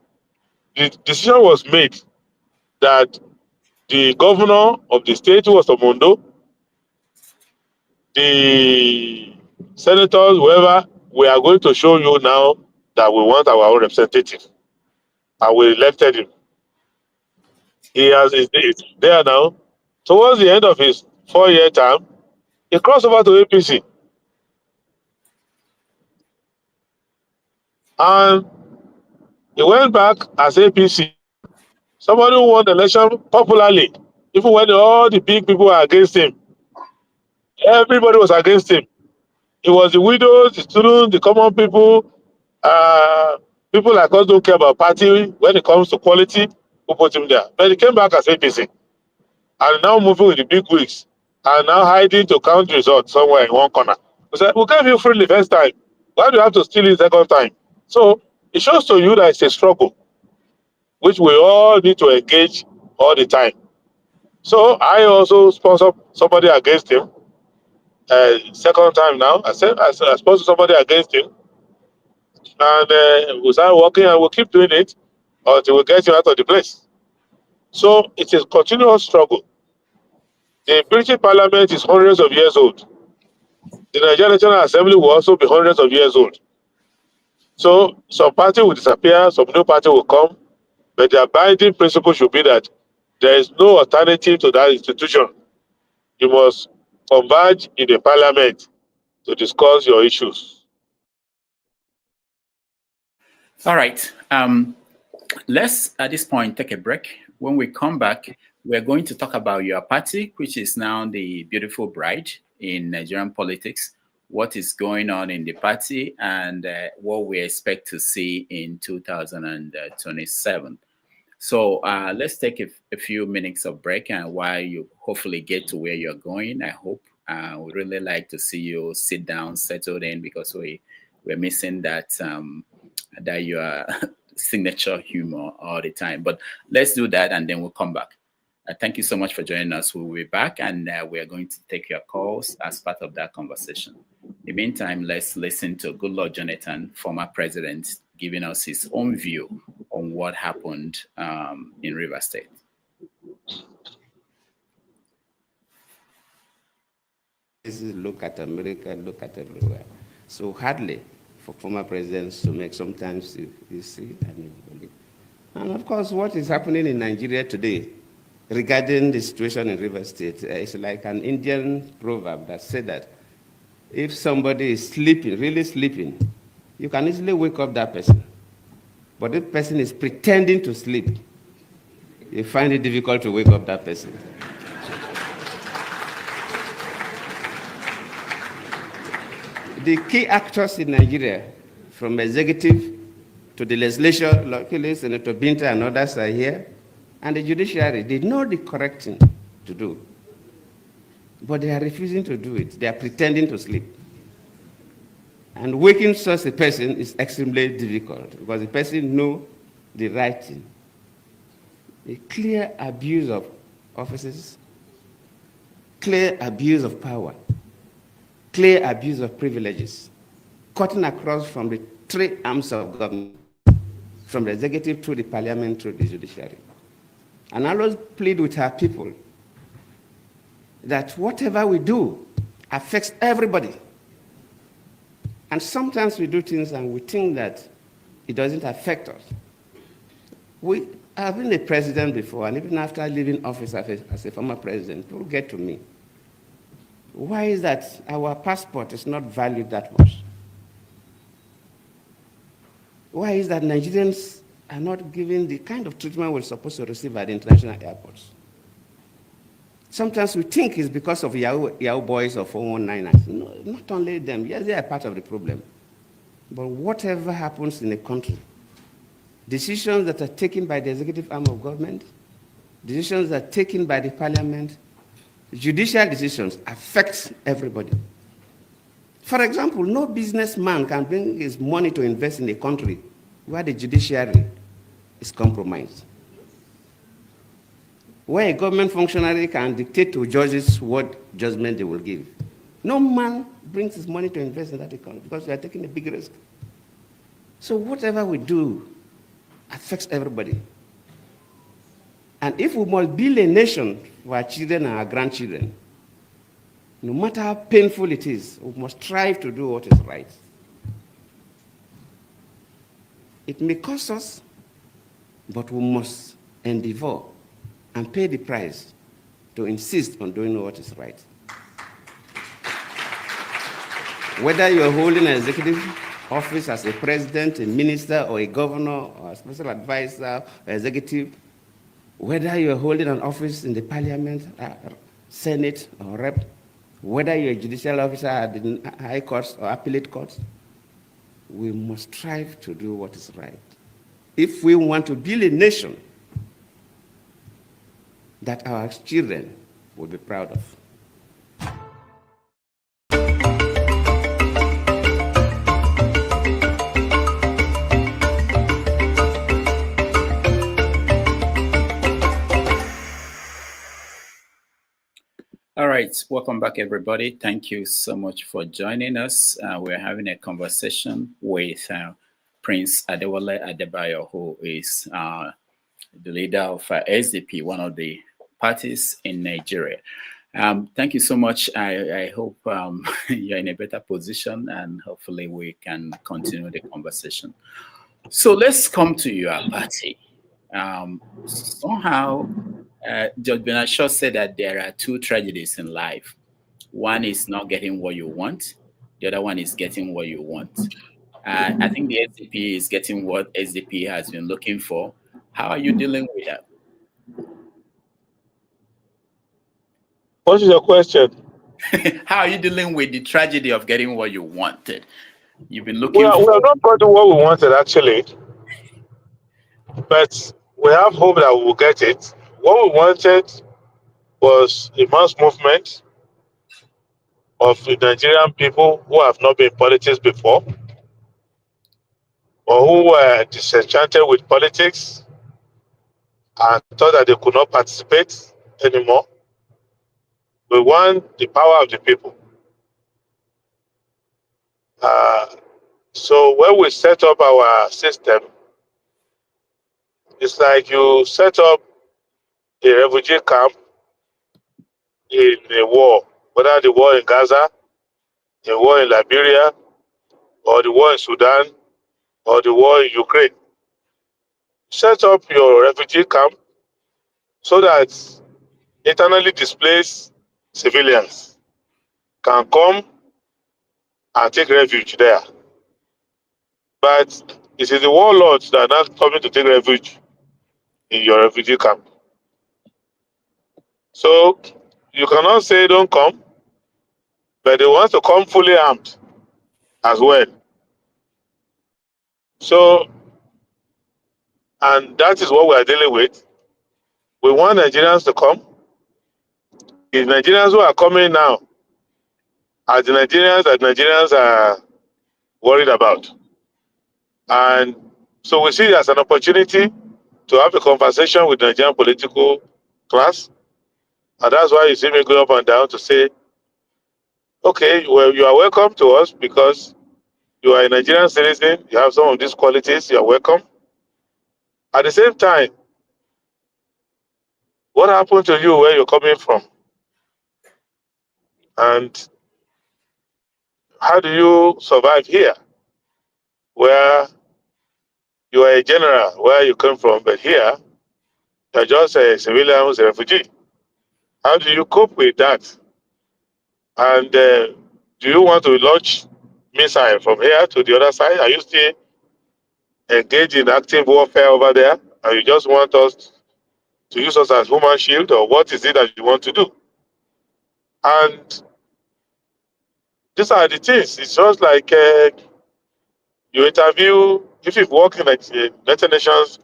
the decision was made that the governor of the state, who was from Ondo, the senators, whoever, we are going to show you now that we want our own representative. And we elected him. He has his days there now. Towards the end of his 4-year term, he crossed over to APC. And he went back as APC. Somebody who won the election popularly, even when all the big people were against him. Everybody was against him. It was the widows, the students, the common people. People like us don't care about party when it comes to quality. Who put him there? But he came back as APC. And now moving with the big wigs. And now hiding to count results somewhere in one corner. We said, we gave you freely first time. Why do you have to steal it second time? So it shows to you that it's a struggle, which we all need to engage all the time. So I also sponsor somebody against him. Second time now, I sponsor somebody against him. And we start working and we'll keep doing it until we get him out of the place. So it is a continuous struggle. The British Parliament is hundreds of years old. The Nigerian National Assembly will also be hundreds of years old. So some party will disappear, some new party will come, but the abiding principle should be that there is no alternative to that institution. You must converge in the parliament to discuss your issues. All right. Let's, at this point, take a break. When we come back, we're going to talk about your party, which is now the beautiful bride in Nigerian politics, what is going on in the party, and what we expect to see in 2027. So let's take a few minutes of break, and while you hopefully get to where you're going, I hope we'd really like to see you sit down, settled in, because we're missing that that your signature humor all the time. But let's do that, and then we'll come back. Thank you so much for joining us. We'll be back, and we are going to take your calls as part of that conversation. In the meantime, let's listen to Goodluck Jonathan, former president, giving us his own view on what happened in Rivers State. Look at America, look at everywhere. So hardly for former presidents to make sometimes you see and you believe. And of course, what is happening in Nigeria today regarding the situation in Rivers State is like an Indian proverb that said that if somebody is sleeping, really sleeping, you can easily wake up that person. But if the person is pretending to sleep, you find it difficult to wake up that person. The key actors in Nigeria, from executive to the legislature, luckily Senator Binta and others are here, and the judiciary, they know the correct thing to do. But they are refusing to do it. They are pretending to sleep. And waking such a person is extremely difficult because the person knows the right thing. A clear abuse of offices, clear abuse of power, clear abuse of privileges, cutting across from the three arms of government, from the executive to the parliament to the judiciary. And I always plead with our people that whatever we do affects everybody. And sometimes we do things and we think that it doesn't affect us. I've been a president before, and even after leaving office as a former president, people get to me. Why is that our passport is not valued that much? Why is that Nigerians are not given the kind of treatment we're supposed to receive at international airports? Sometimes we think it's because of Yahoo boys or 419ers. No, not only them. Yes, they are part of the problem. But whatever happens in a country, decisions that are taken by the executive arm of government, decisions that are taken by the parliament, judicial decisions affect everybody. For example, no businessman can bring his money to invest in a country where the judiciary is compromised. Where a government functionary can dictate to judges what judgment they will give. No man brings his money to invest in that economy because they are taking a big risk. So whatever we do affects everybody. And if we must build a nation for our children and our grandchildren, no matter how painful it is, we must strive to do what is right. It may cost us, but we must endeavor and pay the price to insist on doing what is right. Whether you're holding an executive office as a president, a minister, or a governor, or a special advisor, or executive, whether you're holding an office in the parliament, senate, or rep, whether you're a judicial officer at the high courts or appellate courts, we must strive to do what is right. If we want to build a nation that our children will be proud of. All right, welcome back, everybody. Thank you so much for joining us. We're having a conversation with Prince Adewole Adebayo, who is the leader of SDP, one of the parties in Nigeria. Thank you so much. I hope you're in a better position, and hopefully we can continue the conversation. So let's come to your party. Somehow, Judge Benashaw said that there are two tragedies in life. One is not getting what you want. The other one is getting what you want. I think the SDP is getting what SDP has been looking for. How are you dealing with that? What is your question? How are you dealing with the tragedy of getting what you wanted? You've been looking We have not gotten what we wanted, actually. But we have hope that we will get it. What we wanted was a mass movement of the Nigerian people who have not been in politics before, or who were disenchanted with politics and thought that they could not participate anymore. We want the power of the people. So when we set up our system, it's like you set up a refugee camp in a war, whether the war in Gaza, the war in Liberia, or the war in Sudan, or the war in Ukraine. Set up your refugee camp so that internally displaced civilians can come and take refuge there. But it is the warlords that are not coming to take refuge in your refugee camp. So you cannot say don't come, but they want to come fully armed as well. So, and that is what we are dealing with. We want Nigerians to come. The Nigerians who are coming now are the Nigerians that Nigerians are worried about. And so we see it as an opportunity to have a conversation with the Nigerian political class. And that's why you see me go up and down to say, okay, well, you are welcome to us because you are a Nigerian citizen, you have some of these qualities, you are welcome. At the same time, what happened to you where you're coming from? And how do you survive here? Where you are a general, where you come from, but here, you're just a civilian who's a refugee. How do you cope with that? And do you want to launch missile from here to the other side? Are you still engaged in active warfare over there? Or you just want us to use us as human shield? Or what is it that you want to do? And these are the things. It's just like you interview, if you've worked in the United Nations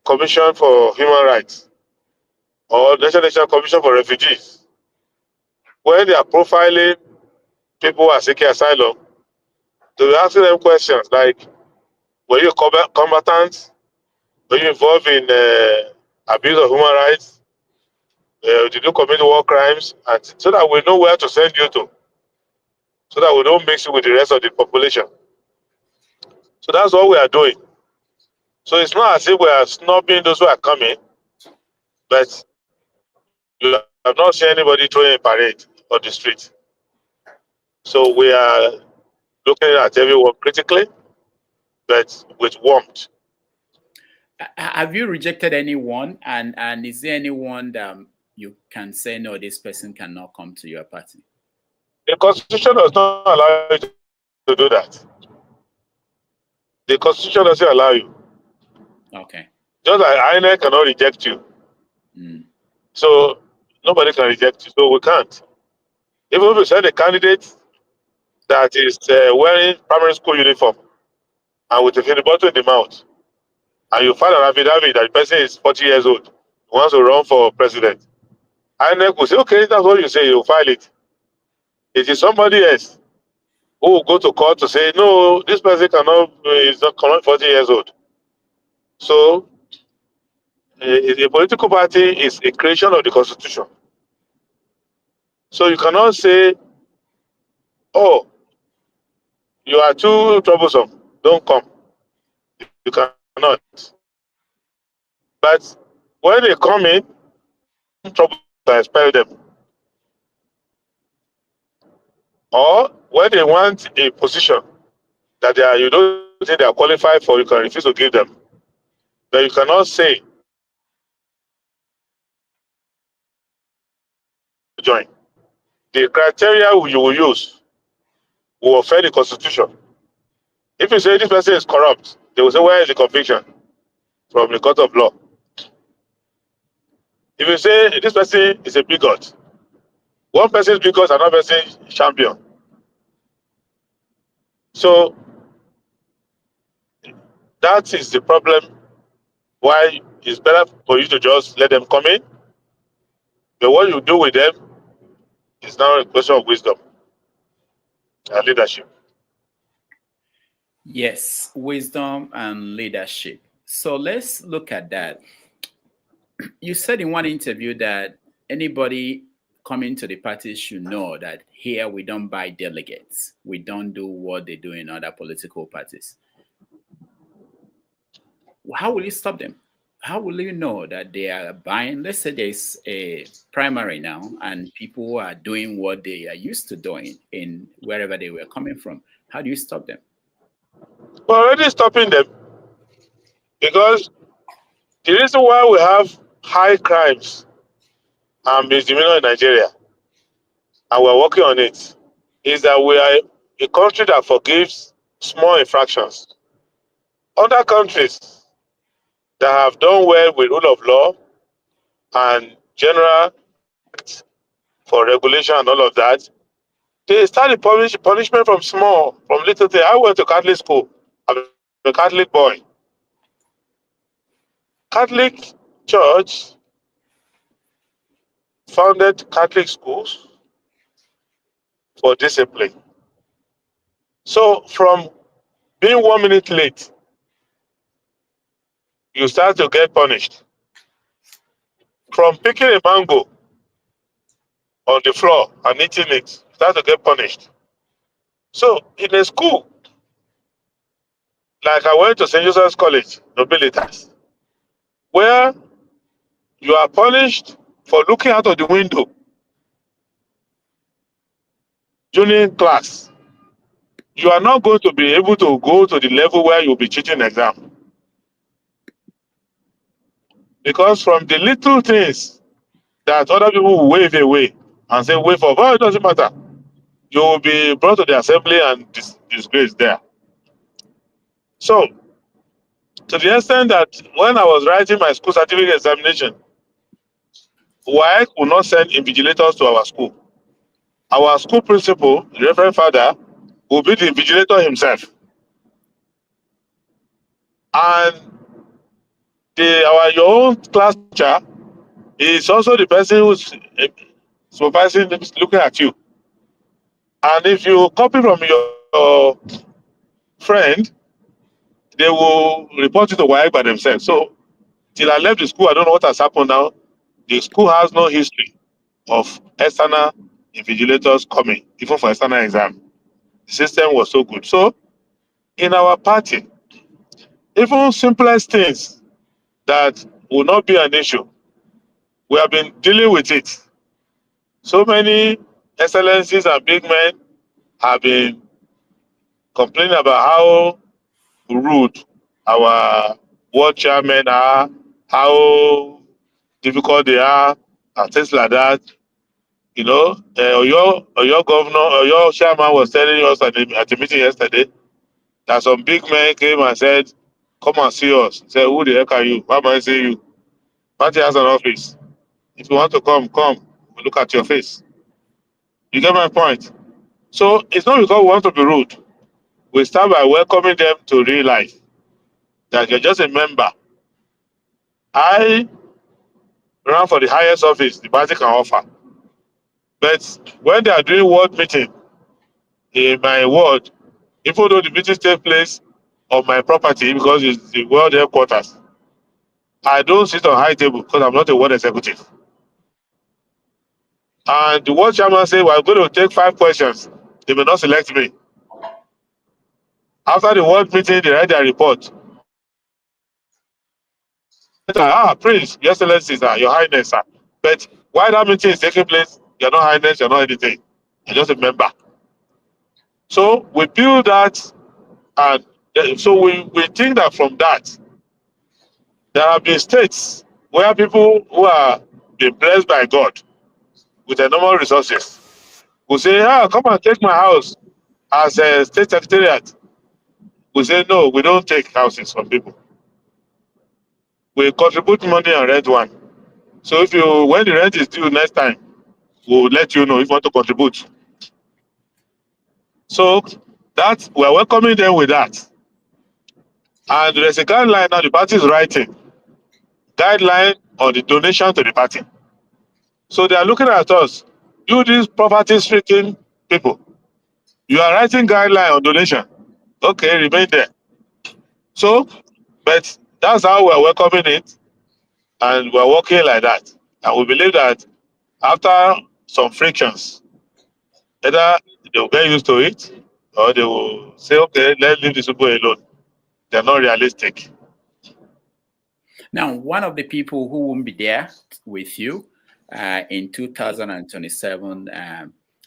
Commission for Human Rights or United Nations Commission for Refugees, when they are profiling people who are seeking asylum, they'll be asking them questions like, were you a combatant? Were you involved in abuse of human rights? Did you commit war crimes? And so that we know where to send you to, so that we don't mix you with the rest of the population. So that's what we are doing. So it's not as if we are snubbing those who are coming, but you have not seen anybody throwing a parade on the street. So we are looking at everyone critically, but with warmth. Have you rejected anyone? And is there anyone that you can say, no, this person cannot come to your party? The Constitution does not allow you to do that. The Constitution doesn't allow you. Okay. Just like INEC cannot reject you. Mm. So nobody can reject you. So we can't. Even if you send a candidate that is wearing primary school uniform and with a finger bottle in the mouth, and you file an affidavit that the person is 40 years old, wants to run for president, INEC will say, okay, that's what you say, you file it. It is somebody else who will go to court to say, no, this person is not 40 years old. So a political party is a creation of the Constitution. So you cannot say, oh, you are too troublesome, don't come. You cannot. But when they come in, trouble to expel them. Or when they want a position that you don't think they are qualified for, you can refuse to give them. But you cannot say, join. The criteria you will use will offend the Constitution. If you say this person is corrupt, they will say, where is the conviction? From the court of law. If you say this person is a bigot, one person is bigot, another person is champion. So that is the problem. Why it's better for you to just let them come in. But what you do with them is now a question of wisdom and leadership. Yes, wisdom and leadership. So let's look at that. You said in one interview that anybody coming to the party should know that here we don't buy delegates. We don't do what they do in other political parties. How will you stop them? How will you know that they are buying? Let's say there's a primary now and people are doing what they are used to doing in wherever they were coming from. How do you stop them? We're already stopping them because the reason why we have high crimes and misdemeanor in Nigeria, and we're working on it, is that we are a country that forgives small infractions. Other countries that have done well with rule of law and general for regulation and all of that, they started punishment from little things. I went to Catholic school. I'm a Catholic boy. Catholic Church founded Catholic schools for discipline. So from being 1 minute late, you start to get punished. From picking a mango on the floor and eating it, you start to get punished. So in a school, like I went to St. Joseph's College, Nobilitas, where you are punished for looking out of the window during class. You are not going to be able to go to the level where you'll be cheating exam. Because from the little things that other people will wave away and say, wait for, oh, it doesn't matter. You will be brought to the assembly and disgraced there. So, to the extent that when I was writing my school certificate examination, WAEC will not send invigilators to our school. Our school principal, the Reverend Father, will be the invigilator himself. And your own class teacher is also the person who's supervising, looking at you. And if you copy from your friend, they will report you to WAEC by themselves. So, till I left the school, I don't know what has happened now. The school has no history of external invigilators coming, even for external exam. The system was so good. So, in our party, even simplest things that will not be an issue, we have been dealing with it. So many excellencies and big men have been complaining about how rude our world chairmen are, how difficult they are, and things like that. You know, your governor or your chairman was telling us at the meeting yesterday that some big men came and said, "Come and see us." Say, "Who the heck are you? Why am I seeing you? Party has an office. If you want to come, come. We look at your face." You get my point? So it's not because we want to be rude. We start by welcoming them to real life. That you're just a member. I ran for the highest office the party can offer. But when they are doing ward meeting in my ward, even though the meetings take place on my property because it's the world headquarters, I don't sit on high table because I'm not a ward executive. And the ward chairman said, "We're going to take 5 questions. They may not select me." After the ward meeting, they write their report. Prince, Your Excellency, sir, Your Highness, sir. But why that meeting is taking place, you're not Highness, you're not anything. You're just a member. So we build that, and so we think that from that, there have been states where people who are being blessed by God with enormous resources will say, come and take my house as a state secretariat. We say, no, we don't take houses from people. We contribute money and rent one. So when the rent is due next time, we'll let you know if you want to contribute. So that we're welcoming them with that. And there's a guideline now the party is writing. Guideline on the donation to the party. So they are looking at us. You these poverty-stricken people, you are writing guideline on donation. Okay, remain there. So, but that's how we're welcoming it, and we're working like that. And we believe that after some frictions, either they will get used to it, or they will say, okay, let's leave these people alone. They're not realistic. Now, one of the people who won't be there with you in 2027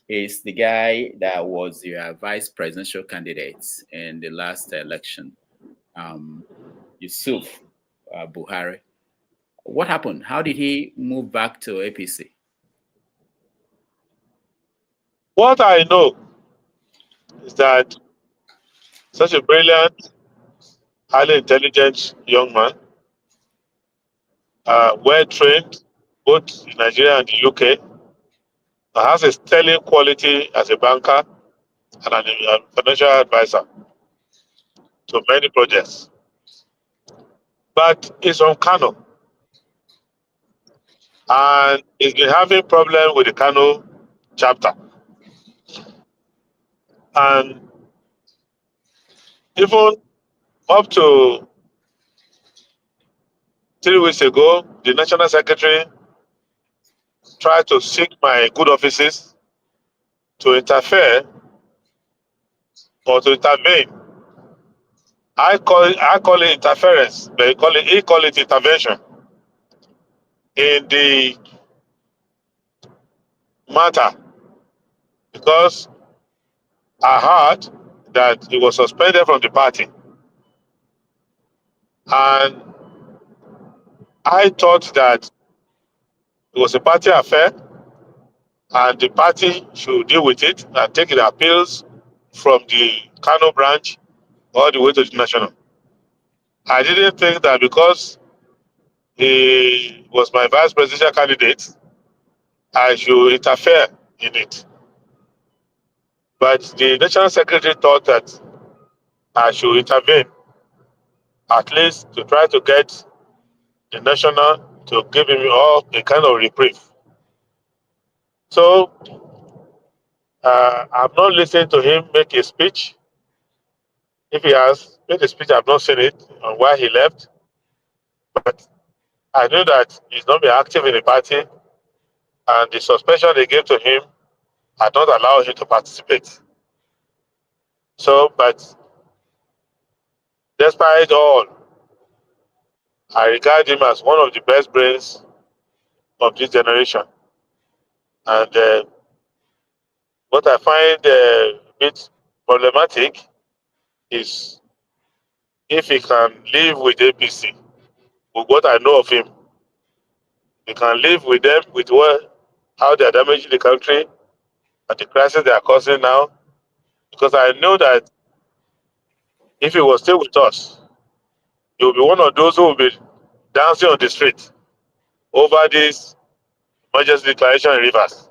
is the guy that was your vice presidential candidate in the last election, Yusuf Buhari. What happened? How did he move back to APC? What I know is that such a brilliant, highly intelligent young man, well trained both in Nigeria and the UK, has a sterling quality as a banker and a financial advisor to many projects. But he's from Kano, and he's been having problems with the Kano chapter. And even up to 3 weeks ago, the National Secretary tried to seek my good offices to interfere or to intervene. I call it interference, but he call it intervention in the matter, because I heard that he was suspended from the party. And I thought that it was a party affair and the party should deal with it and take the appeals from the Kano branch all the way to the national. I didn't think that because he was my vice presidential candidate, I should interfere in it. But the national secretary thought that I should intervene, at least to try to get the national to give him all a kind of reprieve. So I'm not listening to him make a speech. If he has made a speech, I've not seen it on why he left. But I know that he's not been active in the party, and the suspension they gave to him had not allowed him to participate. So, but despite all, I regard him as one of the best brains of this generation. And what I find a bit problematic is if he can live with APC, with what I know of him, he can live with them, with how they are damaging the country and the crisis they are causing now. Because I know that if he was still with us, he will be one of those who will be dancing on the street over this emergency declaration in Rivers.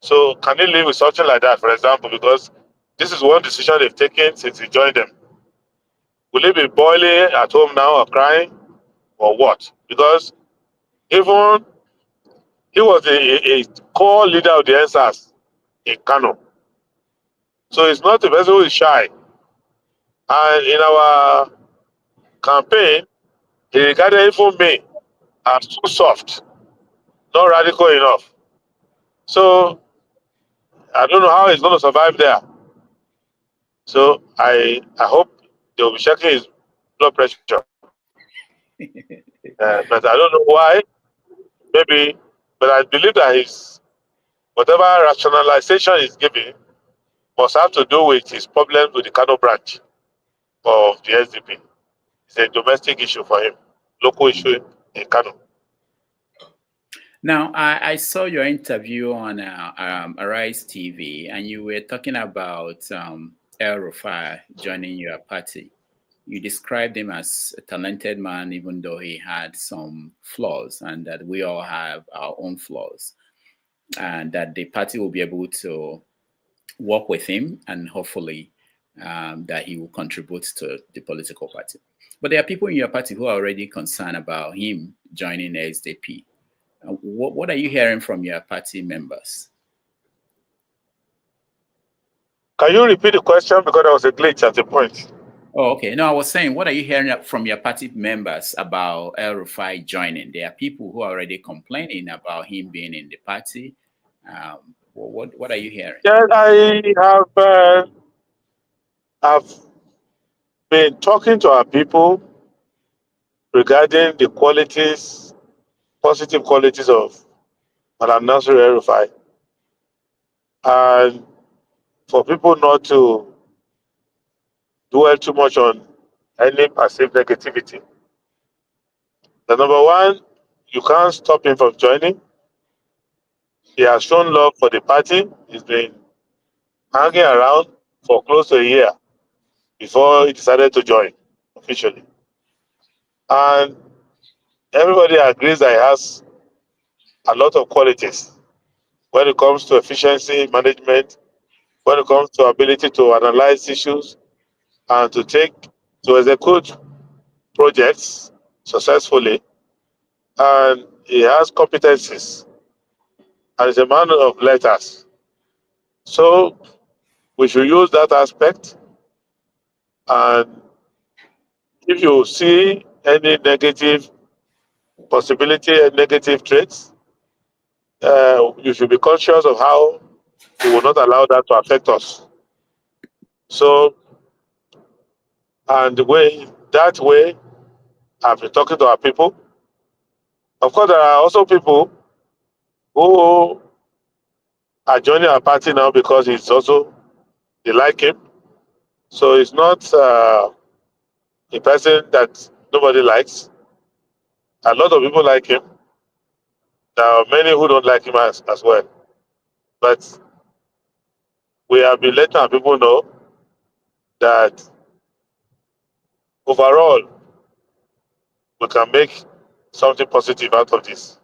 So can he live with something like that, for example? Because this is one decision they've taken since he joined them. Will he be boiling at home now or crying or what? Because even he was a core leader of the NSAS in Kano. So he's not a person who is shy. And in our campaign, he regarded even me as too soft, not radical enough. So I don't know how he's going to survive there. So I hope they will be checking his blood pressure. But I don't know why. Maybe, but I believe that whatever rationalization he's giving must have to do with his problems with the Kano branch of the SDP. It's a domestic issue for him, local issue in Kano. Now, I saw your interview on Arise TV, and you were talking about el-Rufai joining your party. You described him as a talented man, even though he had some flaws, and that we all have our own flaws, and that the party will be able to work with him, and hopefully that he will contribute to the political party. But there are people in your party who are already concerned about him joining the SDP. What are you hearing from your party members? Can you repeat the question, because there was a glitch at the point? Oh, okay. No, I was saying, what are you hearing from your party members about el-Rufai joining? There are people who are already complaining about him being in the party. What are you hearing? Yes, I have been talking to our people regarding the qualities, positive qualities of Madam Nasir el-Rufai, and for people not to dwell too much on any passive negativity. The number one, you can't stop him from joining. He has shown love for the party. He's been hanging around for close to a year before he decided to join officially. And everybody agrees that he has a lot of qualities when it comes to efficiency management, when it comes to ability to analyze issues and to execute projects successfully. And he has competencies and is a man of letters. So we should use that aspect. And if you see any negative possibility and negative traits, you should be conscious of how we will not allow that to affect us. So, and that way, I've been talking to our people. Of course, there are also people who are joining our party now because they like him. So it's not a person that nobody likes. A lot of people like him. There are many who don't like him as well. But we have been letting our people know that overall, we can make something positive out of this.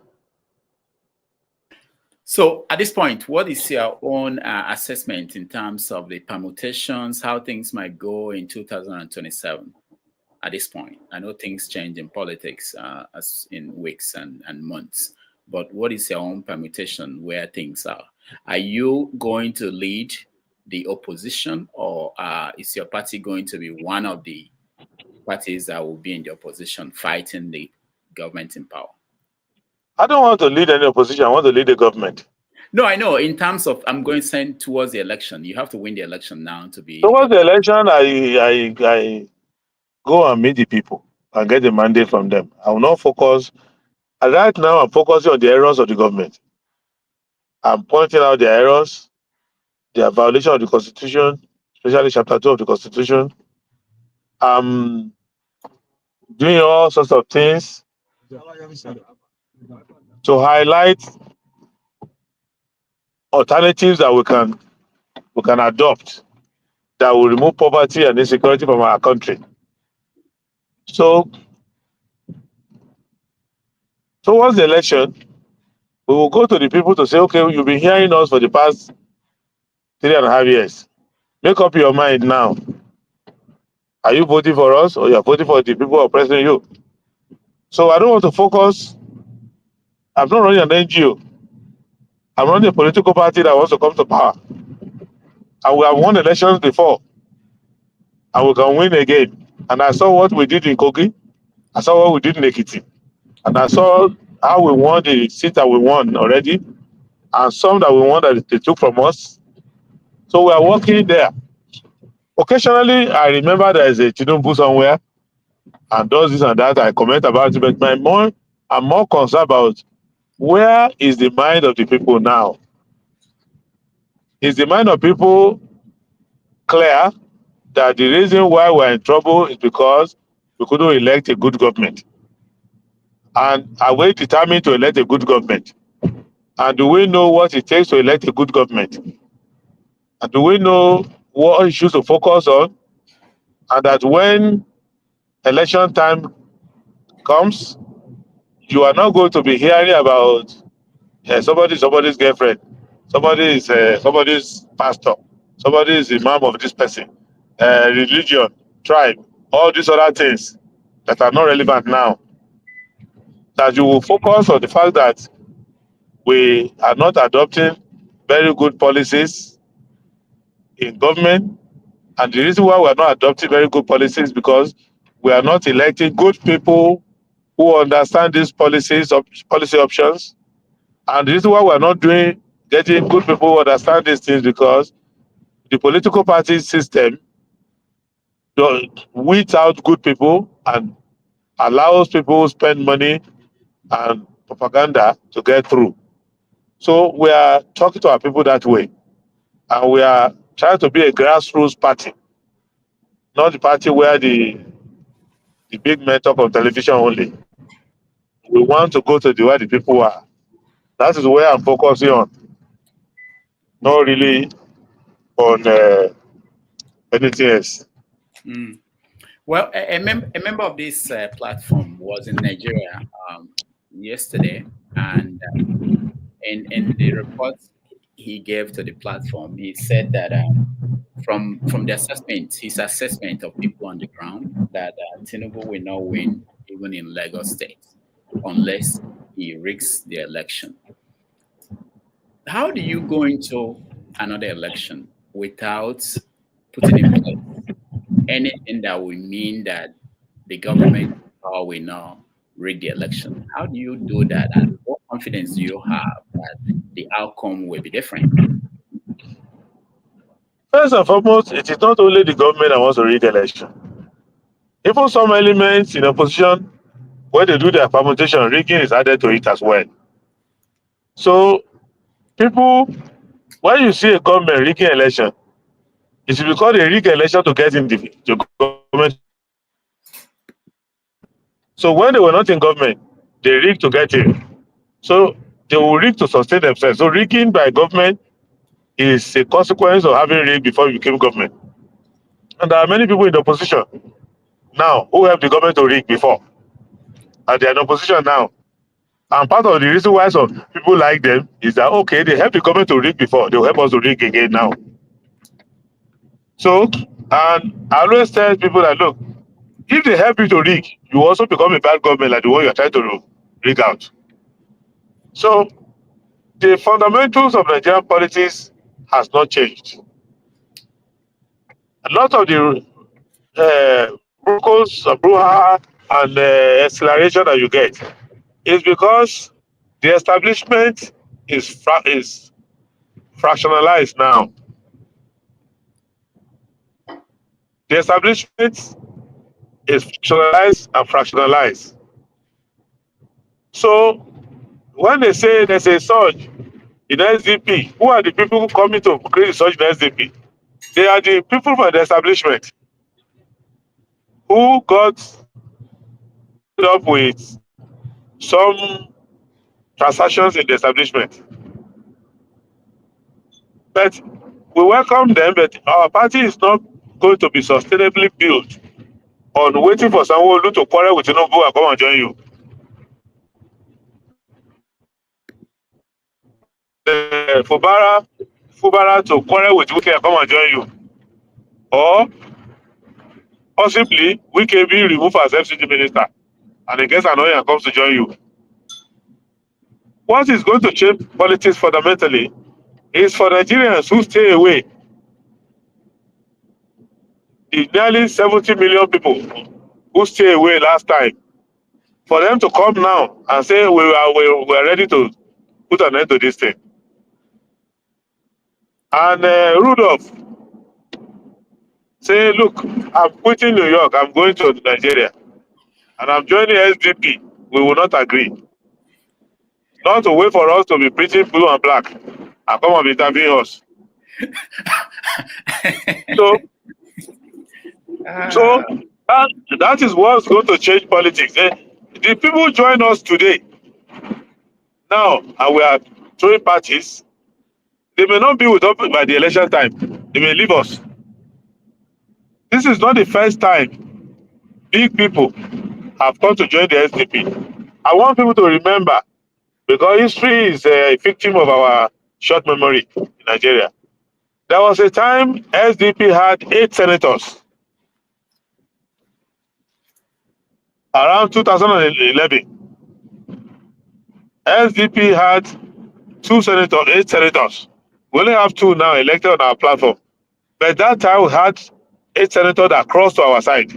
So at this point, what is your own assessment in terms of the permutations, how things might go in 2027 at this point? I know things change in politics as in weeks and months, but what is your own permutation where things are? Are you going to lead the opposition, or is your party going to be one of the parties that will be in the opposition fighting the government in power? I don't want to lead any opposition. I want to lead the government. No, I know. In terms of, I'm going to send towards the election. You have to win the election now to be. Towards the election, go and meet the people and get the mandate from them. I will not focus. And right now, I'm focusing on the errors of the government. I'm pointing out the errors, their violation of the Constitution, especially Chapter 2 of the Constitution. I'm doing all sorts of things to highlight alternatives that we can adopt that will remove poverty and insecurity from our country. So towards the election, we will go to the people to say, okay, you've been hearing us for the past 3.5 years. Make up your mind now. Are you voting for us or you are voting for the people oppressing you? So I don't want to focus. I'm not running an NGO. I'm running a political party that wants to come to power. And we have won elections before. And we can win again. And I saw what we did in Kogi. I saw what we did in Ekiti. And I saw how we won the seat that we won already. And some that we won that they took from us. So we are working there. Occasionally, I remember there is a Tinubu somewhere and does this and that. I comment about it. But I'm more concerned about where is the mind of the people now? Is the mind of people clear that the reason why we're in trouble is because we couldn't elect a good government? And are we determined to elect a good government? And do we know what it takes to elect a good government? And do we know what issues to focus on? And that when election time comes, you are not going to be hearing about somebody's girlfriend, somebody's pastor, somebody is imam of this person, religion, tribe, all these other things that are not relevant now. That you will focus on the fact that we are not adopting very good policies in government. And the reason why we are not adopting very good policies is because we are not electing good people who understand these policy options. And the reason why we are not getting good people who understand these things because the political party system weeds out good people and allows people who spend money and propaganda to get through. So we are talking to our people that way. And we are trying to be a grassroots party, not the party where the big men talk on television only. We want to go to where the people are. That is where I'm focusing on, not really on anything else. Mm. Well, a member of this platform was in Nigeria yesterday, and in the report he gave to the platform, he said that from the assessment, his assessment of people on the ground, that Tinubu will not win even in Lagos State unless he rigs the election. How do you go into another election without putting in place anything that will mean that the government will not rig the election? How do you do that, and what confidence do you have that the outcome will be different? First and foremost, it is not only the government that wants to rig the election. Even some elements in opposition, when they do their permutation, rigging is added to it as well. So people, when you see a government rigging election, it is because they rig election to get in the government. So when they were not in government, they rigged to get in. So they will rig to sustain themselves. So rigging by government is a consequence of having rigged before you became government. And there are many people in the opposition now who helped the government to rig before. And they are in opposition now. And part of the reason why some people like them is that, okay, they helped the government to rig before, they'll help us to rig again now. So, and I always tell people that, look, if they help you to rig, you also become a bad government like the one you're trying to rig out. So, the fundamentals of Nigerian politics has not changed. A lot of the brouhaha and acceleration that you get is because the establishment is fractionalized now. The establishment is fractionalized and fractionalized. So when they say there's a surge in SDP, who are the people who come in to create the surge in SDP? They are the people from the establishment who got up with some transactions in the establishment. But we welcome them, but our party is not going to be sustainably built on waiting for someone to quarrel with Tinubu and come and join you. Fubara to quarrel with Wike and come and join you. Or possibly Wike be removed as FCT minister and he gets annoyed and comes to join you. What is going to change politics fundamentally is for Nigerians who stay away. The nearly 70 million people who stay away last time, for them to come now and say we are ready to put an end to this thing. And Rudolph say, look, I'm quitting New York, I'm going to Nigeria, and I'm joining SDP. We will not agree. Not to wait for us to be preaching blue and black and come and intervene us. So that is what's going to change politics. The people join us today now, and we are throwing parties. They may not be with us by the election time. They may leave us. This is not the first time big people have come to join the SDP. I want people to remember, because history is a victim of our short memory in Nigeria. There was a time SDP had 8 senators. Around 2011, SDP had 8 senators. We only have 2 now elected on our platform. But that time we had 8 senators that crossed to our side.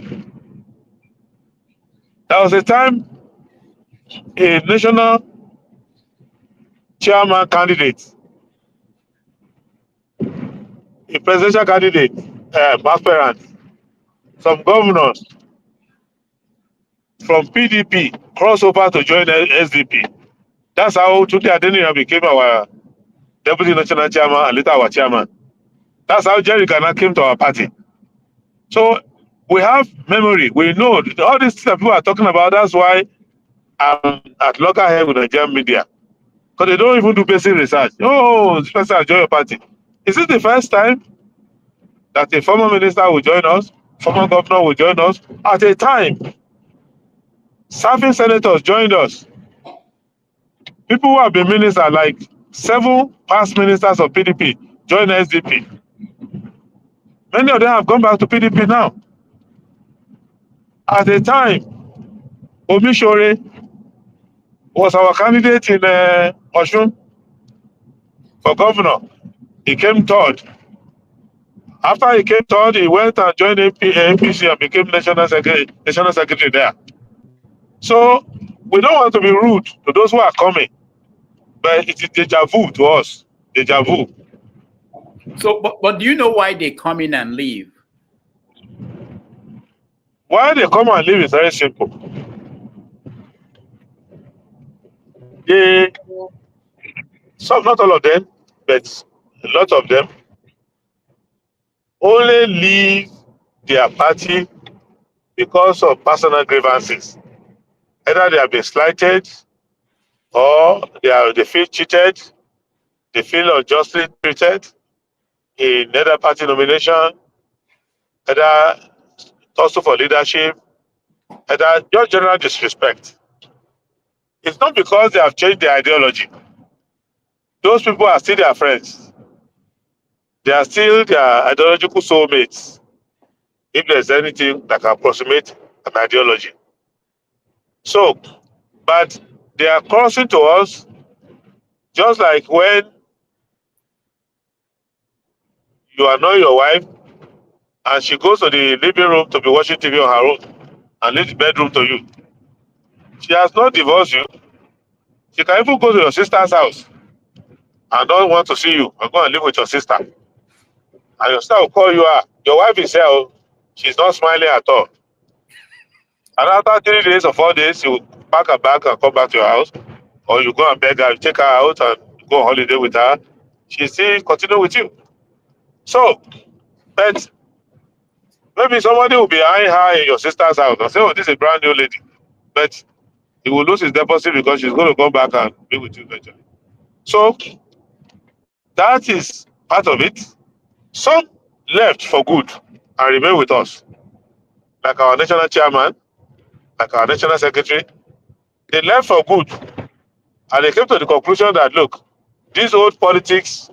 There was a time a national chairman candidate, a presidential candidate, aspirant, some governors from PDP crossed over to join SDP. That's how Tunde Adeniran became our deputy national chairman and later our chairman. That's how Jerry Gana came to our party. So we have memory. We know all these things that people are talking about. That's why I'm at loggerhead with Nigerian media. Because they don't even do basic research. Oh, this person has joined your party. Is it the first time that a former minister will join us, former governor will join us? At a time, serving senators joined us. People who have been ministers, like 7 past ministers of PDP, joined SDP. Many of them have gone back to PDP now. At the time, Omishore was our candidate in Osun for governor. He came 3rd. After he came 3rd, he went and joined APC and became national secretary there. So we don't want to be rude to those who are coming, but it is deja vu to us. Deja vu. So, but do you know why they come in and leave? Why they come and leave is very simple. Not all of them, but a lot of them only leave their party because of personal grievances. Either they have been slighted, or they feel cheated, they feel unjustly treated in either party nomination, either also for leadership, either just general disrespect. It's not because they have changed their ideology. Those people are still their friends. They are still their ideological soulmates, if there's anything that can approximate an ideology. So, but they are crossing to us just like when you annoy your wife and she goes to the living room to be watching TV on her own and leaves the bedroom to you. She has not divorced you. She can even go to your sister's house and don't want to see you and go and live with your sister. And your sister will call you out. Your wife is here. She's not smiling at all. And after 3 days or 4 days, you pack her back and come back to your house, or you go and beg her, take her out and go on holiday with her. She still continue with you. So, but maybe somebody will be eyeing her in your sister's house and say, "Oh, this is a brand new lady," but he will lose his deposit because she's going to come back and be with you eventually. So that is part of it. Some left for good and remain with us, like our national chairman, like our national secretary. They left for good, and they came to the conclusion that, look, this old politics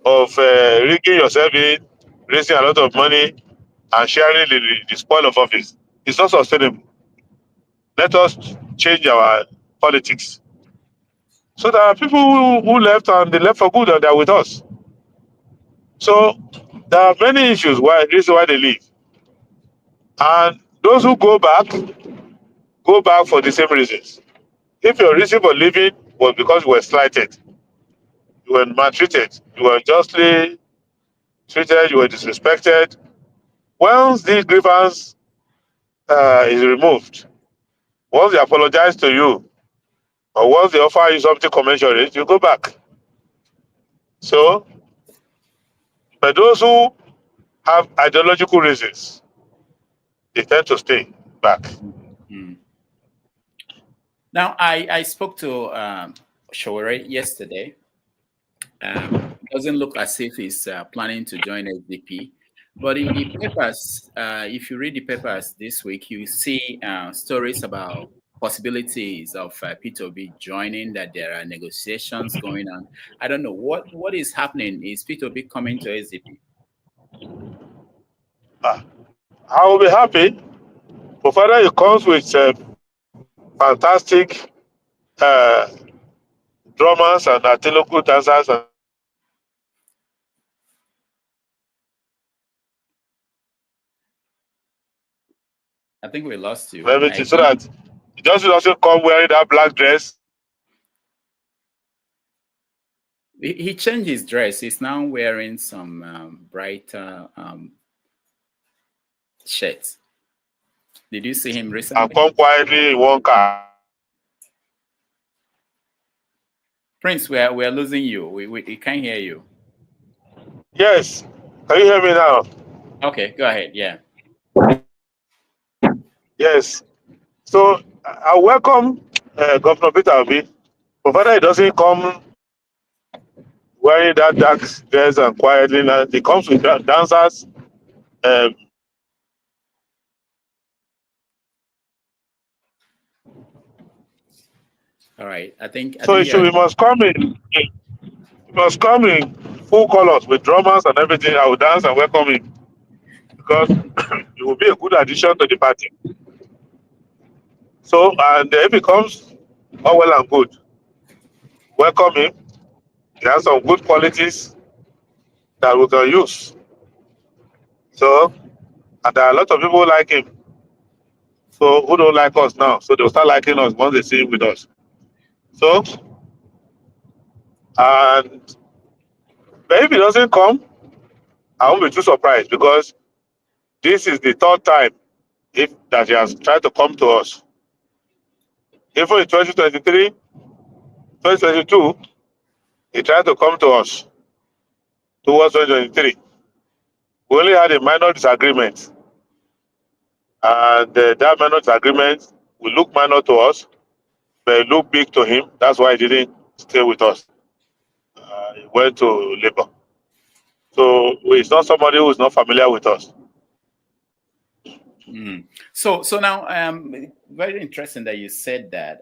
of rigging yourself in, raising a lot of money, and sharing the spoil of office is not sustainable. Let us change our politics. So there are people who left, and they left for good, and they're with us. So there are many issues why they leave. And those who go back for the same reasons. If your reason for leaving was because you were slighted, you were maltreated, you were unjustly treated, you were disrespected, once this grievance is removed, once they apologize to you, or once they offer you something commensurate, you go back. So, but those who have ideological reasons, they tend to stay back. Mm. Now, I spoke to Showore yesterday. Doesn't look as if he's planning to join SDP. But in the papers, if you read the papers this week, you see stories about possibilities of P2B joining, that there are negotiations going on. I don't know. What is happening? Is P2B coming to SDP? I will be happy, provided it comes with fantastic drummers and local dancers. I think we lost you. Everything, so that it just doesn't come wearing that black dress. He changed his dress. He's now wearing some brighter shirts. Did you see him recently? And come quietly in one car. Prince, we are losing you. We can't hear you. Yes. Can you hear me now? Okay, go ahead. Yeah. Yes. So I welcome Governor Peter Obi, provided he doesn't come wearing that dark dress and quietly. He comes with dancers. All right. I think We must come in. We must come in full colors with drummers and everything. I will dance and welcome him, because it will be a good addition to the party. So, and if he comes, all well and good. Welcome him. He has some good qualities that we can use. So, and there are a lot of people who like him. So, who don't like us now? So, they'll start liking us once they see him with us. So, and but if he doesn't come, I won't be too surprised, because this is the third time that he has tried to come to us. Even in 2023, 2022, he tried to come to us towards 2023. We only had a minor disagreement. And that minor disagreement will look minor to us, but it looked big to him. That's why he didn't stay with us. He went to Labour. So he's not somebody who is not familiar with us. Mm. So now, very interesting that you said that.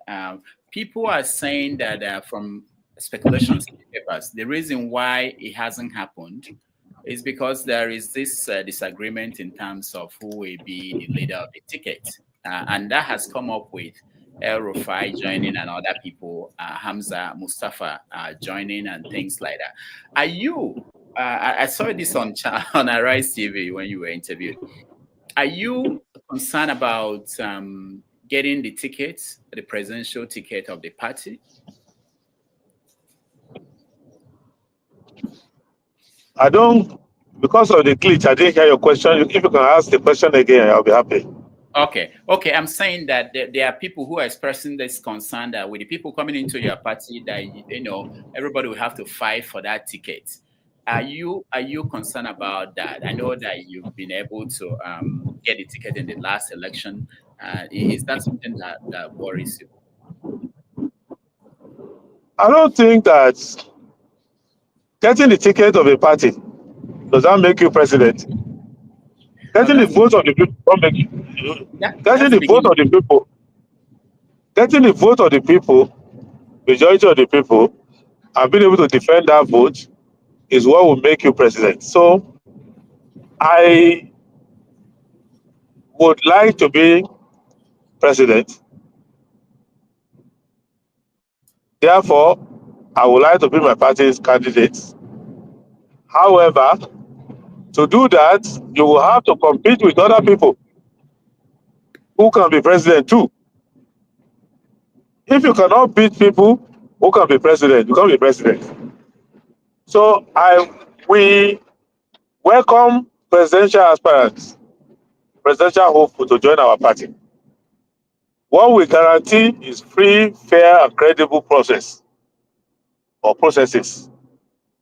People are saying that from speculations in the papers, the reason why it hasn't happened is because there is this disagreement in terms of who will be the leader of the ticket. And that has come up with el-Rufai joining and other people, Hamza, Mustafa joining and things like that. Are you, I saw this on Arise TV when you were interviewed. Are you concerned about getting the ticket, the presidential ticket of the party? I don't, because of the glitch, I didn't hear your question. If you can ask the question again, I'll be happy. Okay. I'm saying that there are people who are expressing this concern that with the people coming into your party, that everybody will have to fight for that ticket. Are you concerned about that? I know that you've been able to get the ticket in the last election. Is that something that worries you? I don't think that getting the ticket of a party does that make you president. Getting the vote of the people don't make you. Getting the vote of the people. Getting the vote of the people, majority of the people, and being able to defend that vote is what will make you president. So I would like to be president. Therefore, I would like to be my party's candidate. However, to do that, you will have to compete with other people who can be president too. If you cannot beat people who can be president, you can't be president. So we welcome presidential aspirants, presidential hopeful to join our party. What we guarantee is free, fair, and credible process or processes.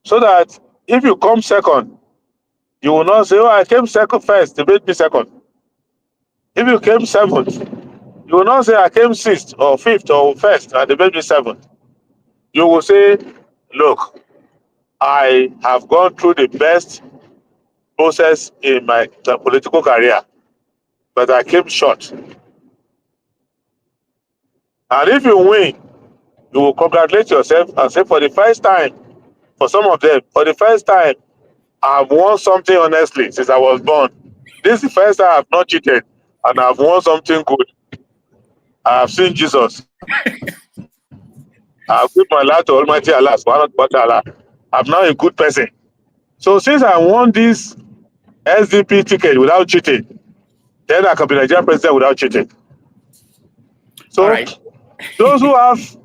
So that if you come second, you will not say, oh, I came second first, they made me second. If you came seventh, you will not say, I came sixth or fifth or first, and they made me seventh. You will say, look, I have gone through the best process in my political career, but I came short. And if you win, you will congratulate yourself and say, for the first time, for some of them, for the first time, I've won something honestly since I was born. This is the first time I've not cheated, and I've won something good. I have seen Jesus. I've given my life to Almighty Allah, subhanahu wa ta'ala. I'm now a good person. So since I won this SDP ticket without cheating, then I can be Nigerian president without cheating. So those who have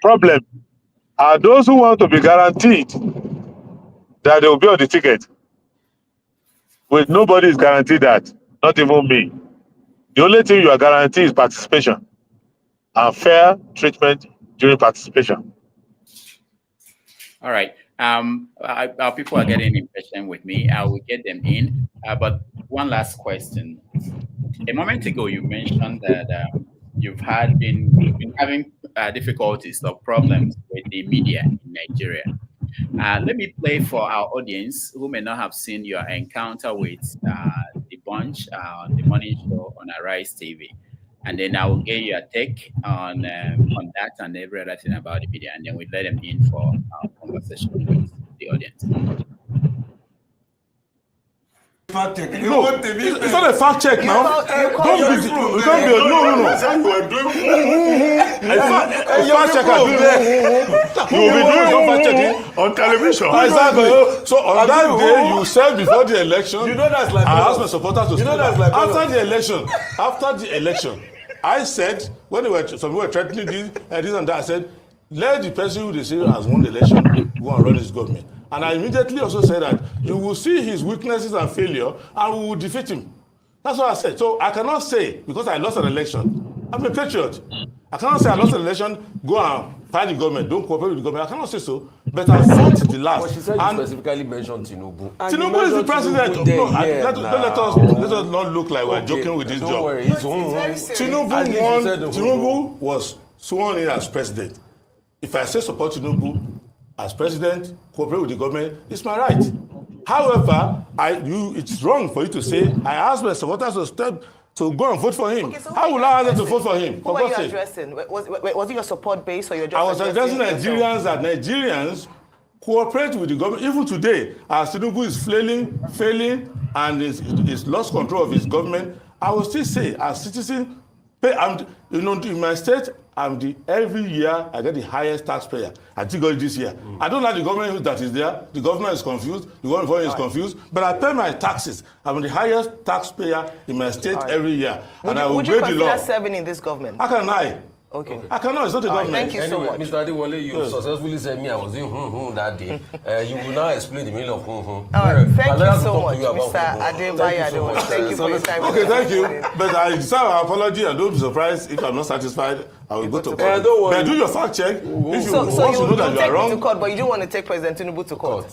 problems are those who want to be guaranteed that they will be on the ticket. With nobody is guaranteed that, not even me. The only thing you are guaranteed is participation and fair treatment during participation. All right. Our people are getting impatient with me. I will get them in. But one last question. A moment ago, you mentioned that you've been having difficulties or problems with the media in Nigeria. Let me play for our audience who may not have seen your encounter with the bunch on the morning show on Arise TV. And then I will get you a take on that and every other thing about the media. And then we let them in for our conversation with the audience. Fact check. No, it's not a fact check now. Don't be. No. Fact checker do that. You will be doing your fact checking on television. Exactly. So on that day, you said before the election. You know that's like. I asked my supporters to. You know that's like. After the election, I said when some people were threatening this and that, I said, let the person who they say has won the election go and run his government. And I immediately also said that you will see his weaknesses and failure and we will defeat him. That's what I said. So I cannot say, because I lost an election, I'm a patriot. I cannot say I lost an election, go and fight the government, don't cooperate with the government. I cannot say so. But I fought the last. But she said you specifically mentioned Tinubu. Tinubu is the president. Let us not look like we're joking with this job. Don't worry. Tinubu was sworn in as president. If I say support Tinubu as president, cooperate with the government, it's my right. However, it's wrong for you to say, I asked my supporters to go and vote for him. Okay, so how will I ask them to vote for him? Who were you addressing? Was it your support base or your just I was addressing Nigerians that Nigerians cooperate with the government. Even today, as Tinubu is failing and is lost control of his government, I will still say, as citizen, in my state, every year I get the highest taxpayer. I think this year. I don't like the government that is there. The government is confused. The government is confused. But I pay my taxes. I'm the highest taxpayer in my state every year. And I will break the law. Would you consider serving in this government? How can I? Okay. I cannot. It's not a government. Thank you so much. Mr. Adewole, you successfully said me. I was doing that day. You will now explain the meaning of All right. Thank you so much, Mr. Adebayo. Thank you for your time. Okay, thank you. But I deserve an apology, and don't be surprised if I'm not satisfied. I will go to court. Don't worry. But do your fact check. If you So want to know that you take are me wrong. to court, but you don't want to take President Tinubu to court.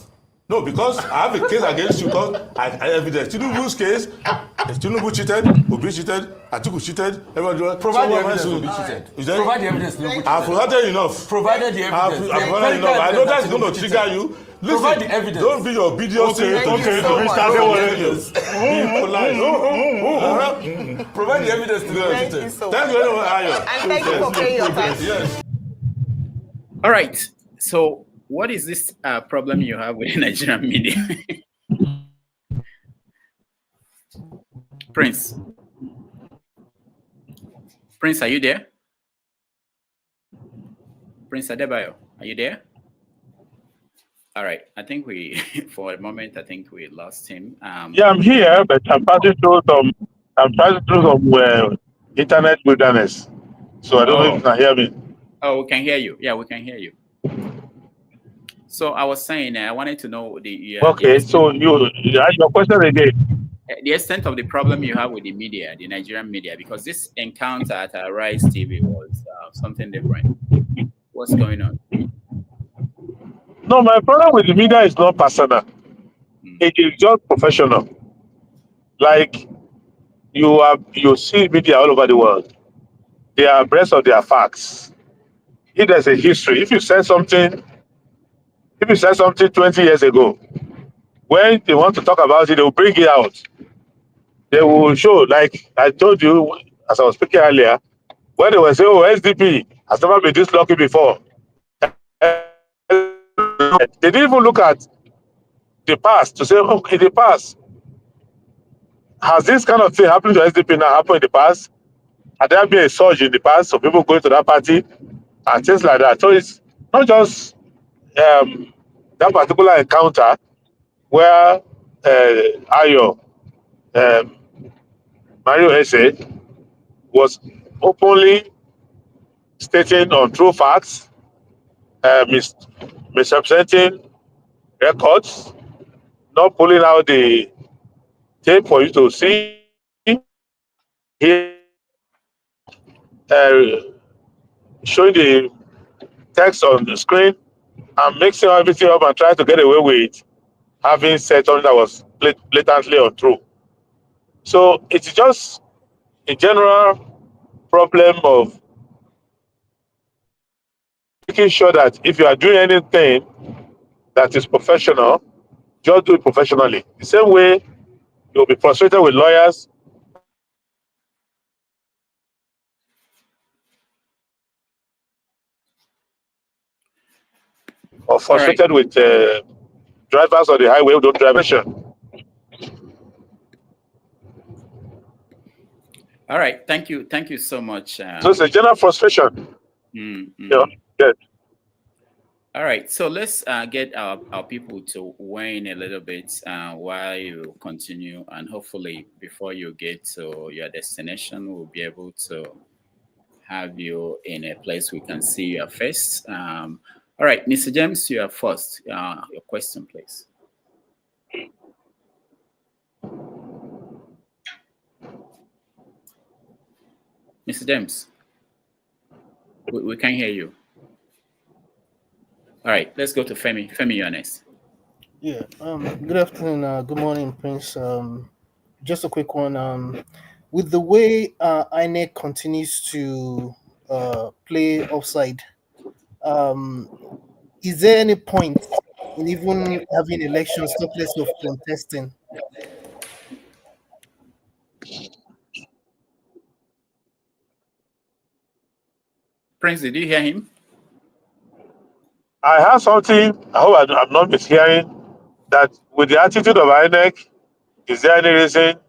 No, because I have a case against you because I evidence. Tinubu's case, Tinubu cheated, Obi cheated, Atiku cheated, everybody. Provide the evidence to be cheated. Provide the evidence to be cheated. I've provided enough. Provided the evidence. I've provided enough. I know that's going to trigger you. Listen, provide the evidence. Don't be your video saying, okay, to Mr. Adewole. Be polite. Provide the evidence to be Thank cheated. you so Thank much. you very much, And thank you for paying your tax. Yes. All right. So, what is this problem you have with Nigerian media? Prince, are you there? Prince Adebayo, are you there? All right. I think for a moment, I think we lost him. Yeah, I'm here, but I'm passing through some internet wilderness. So I don't know if you can hear me. Oh, we can hear you. Yeah, we can hear you. So I was saying, I wanted to know So you ask your question again. The extent of the problem you have with the media, the Nigerian media, because this encounter at Rise TV was something different. What's going on? No, my problem with the media is not personal. It is just professional. Like you see media all over the world. They are abreast of their facts. If there's a history, if you said something 20 years ago, when they want to talk about it, they will bring it out. They will show, like I told you as I was speaking earlier, when they were saying, oh, SDP has never been this lucky before. They didn't even look at the past to say, oh, in the past, has this kind of thing happened to SDP now happened in the past? Had there been a surge in the past of people going to that party and things like that? So it's not just that particular encounter where Mario Ese was openly stating untrue facts, misrepresenting records, not pulling out the tape for you to see, showing the text on the screen and mixing everything up and trying to get away with having said something that was blatantly untrue. So it's just a general problem of making sure that if you are doing anything that is professional, just do it professionally. The same way you'll be frustrated with lawyers or frustrated with drivers on the highway who don't drive. All right, thank you so much. So it's a general frustration. Yeah. All right, so let's get our people to weigh in a little bit while you continue, and hopefully before you get to your destination, we'll be able to have you in a place we can see your face. All right, Mr. James, you are first. Your question, please. Mr. James, we can't hear you. All right, let's go to Femi. Femi, you're next. Yeah. Good afternoon. Good morning, Prince. Just a quick one. With the way INEC continues to play offside, is there any point in even having elections talk less of contesting? Prince, did you hear him? I have something, I hope I'm not mishearing, that with the attitude of INEC, is there any reason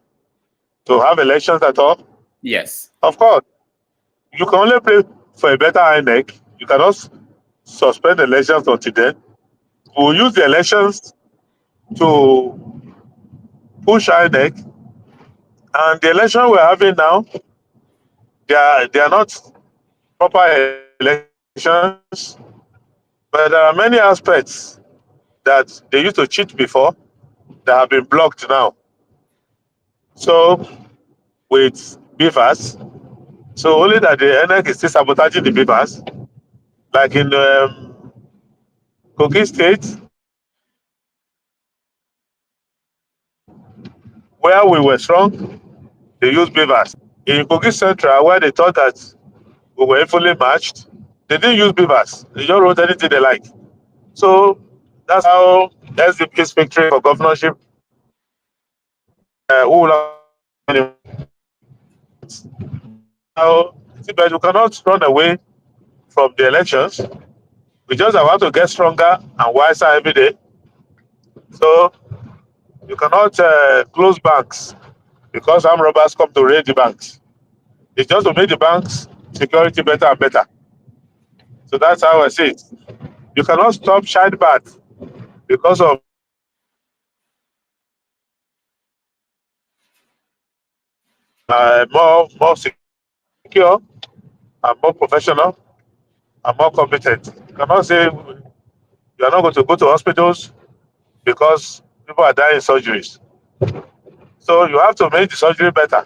to have elections at all? Yes. Of course. You can only pray for a better INEC. You cannot suspend elections until then. We'll use the elections to push INEC. And the election we're having now, they are not proper elections, but there are many aspects that they used to cheat before that have been blocked now. So with beavers, so only that the NEC is still sabotaging the beavers, like in Kogi State, where we were strong, they used beavers. In Kogi Central, where they thought that we were fully matched, they didn't use beavers. They just wrote anything they like. So that's how SDP's victory for governorship. Now, but we cannot run away from the elections. We just have to get stronger and wiser every day. So you cannot close banks because armed robbers come to raid the banks. It's just to make the banks security better and better. So that's how I see it. You cannot stop childbirth because of more secure and more professional and more competent. You cannot say you are not going to go to hospitals because people are dying in surgeries. So you have to make the surgery better.